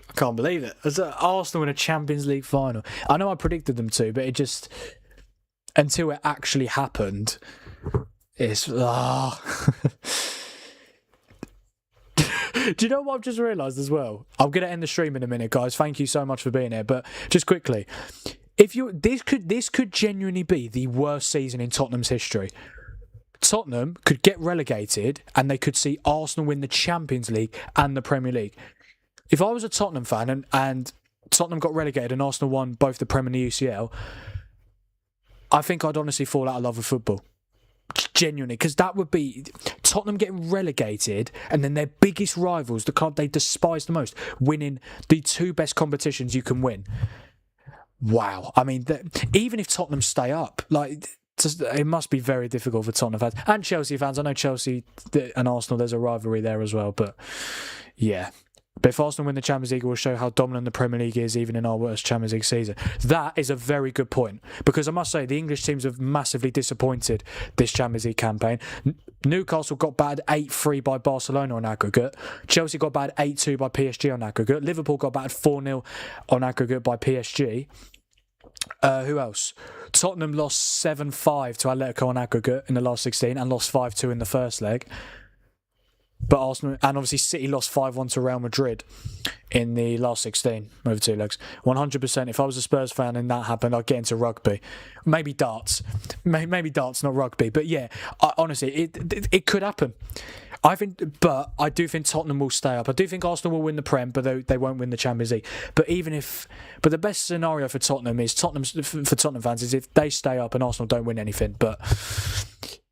I can't believe it. As Arsenal in a Champions League final. I know I predicted them to, but it just, until it actually happened. It's Do you know what I've just realised as well? I'm going to end the stream in a minute, guys. Thank you so much for being here. But just quickly, this could genuinely be the worst season in Tottenham's history. Tottenham could get relegated and they could see Arsenal win the Champions League and the Premier League. If I was a Tottenham fan and Tottenham got relegated and Arsenal won both the Premier and the UCL, I think I'd honestly fall out of love with football. Genuinely, because that would be Tottenham getting relegated and then their biggest rivals, the club they despise the most, winning the 2 best competitions you can win. Wow. I mean, even if Tottenham stay up, it must be very difficult for Tottenham fans and Chelsea fans. I know Chelsea and Arsenal, there's a rivalry there as well, but yeah. But if Arsenal win the Champions League, it will show how dominant the Premier League is, even in our worst Champions League season. That is a very good point. Because I must say, the English teams have massively disappointed this Champions League campaign. Newcastle got battered 8-3 by Barcelona on aggregate. Chelsea got battered 8-2 by PSG on aggregate. Liverpool got battered 4-0 on aggregate by PSG. Who else? Tottenham lost 7-5 to Atletico on aggregate in the last 16 and lost 5-2 in the first leg. But Arsenal, and obviously City lost 5-1 to Real Madrid in the last 16 over 2 legs. 100%. If I was a Spurs fan and that happened, I'd get into rugby. Maybe darts. Maybe darts, not rugby. But yeah, honestly, it could happen. But I do think Tottenham will stay up. I do think Arsenal will win the Prem, but they won't win the Champions League. But the best scenario for Tottenham fans is if they stay up and Arsenal don't win anything. But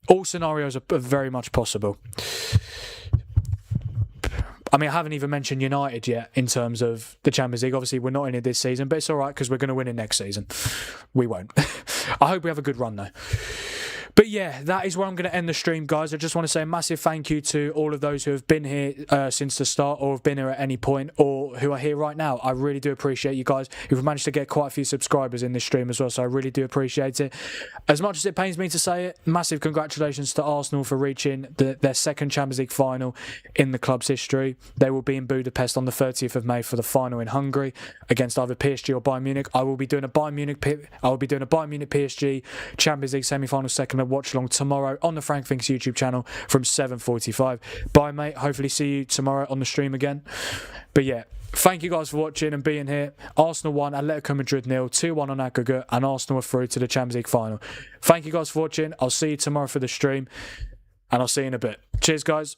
all scenarios are very much possible. I mean, I haven't even mentioned United yet in terms of the Champions League. Obviously, we're not in it this season, but it's all right because we're going to win it next season. We won't. I hope we have a good run, though. But yeah, that is where I'm going to end the stream, guys. I just want to say a massive thank you to all of those who have been here since the start or have been here at any point or who are here right now. I really do appreciate you guys. You've managed to get quite a few subscribers in this stream as well, so I really do appreciate it. As much as it pains me to say it, massive congratulations to Arsenal for reaching their second Champions League final in the club's history. They will be in Budapest on the 30th of May for the final in Hungary against either PSG or Bayern Munich. I will be doing a Bayern Munich PSG Champions League semi-final second watch along tomorrow on the Frank Thinks YouTube channel from 7:45. Bye, mate. Hopefully see you tomorrow on the stream again. But yeah, thank you guys for watching and being here. Arsenal 1, Atletico Madrid 0, 2-1 on aggregate, and Arsenal are through to the Champions League final. Thank you guys for watching. I'll see you tomorrow for the stream, and I'll see you in a bit. Cheers, guys.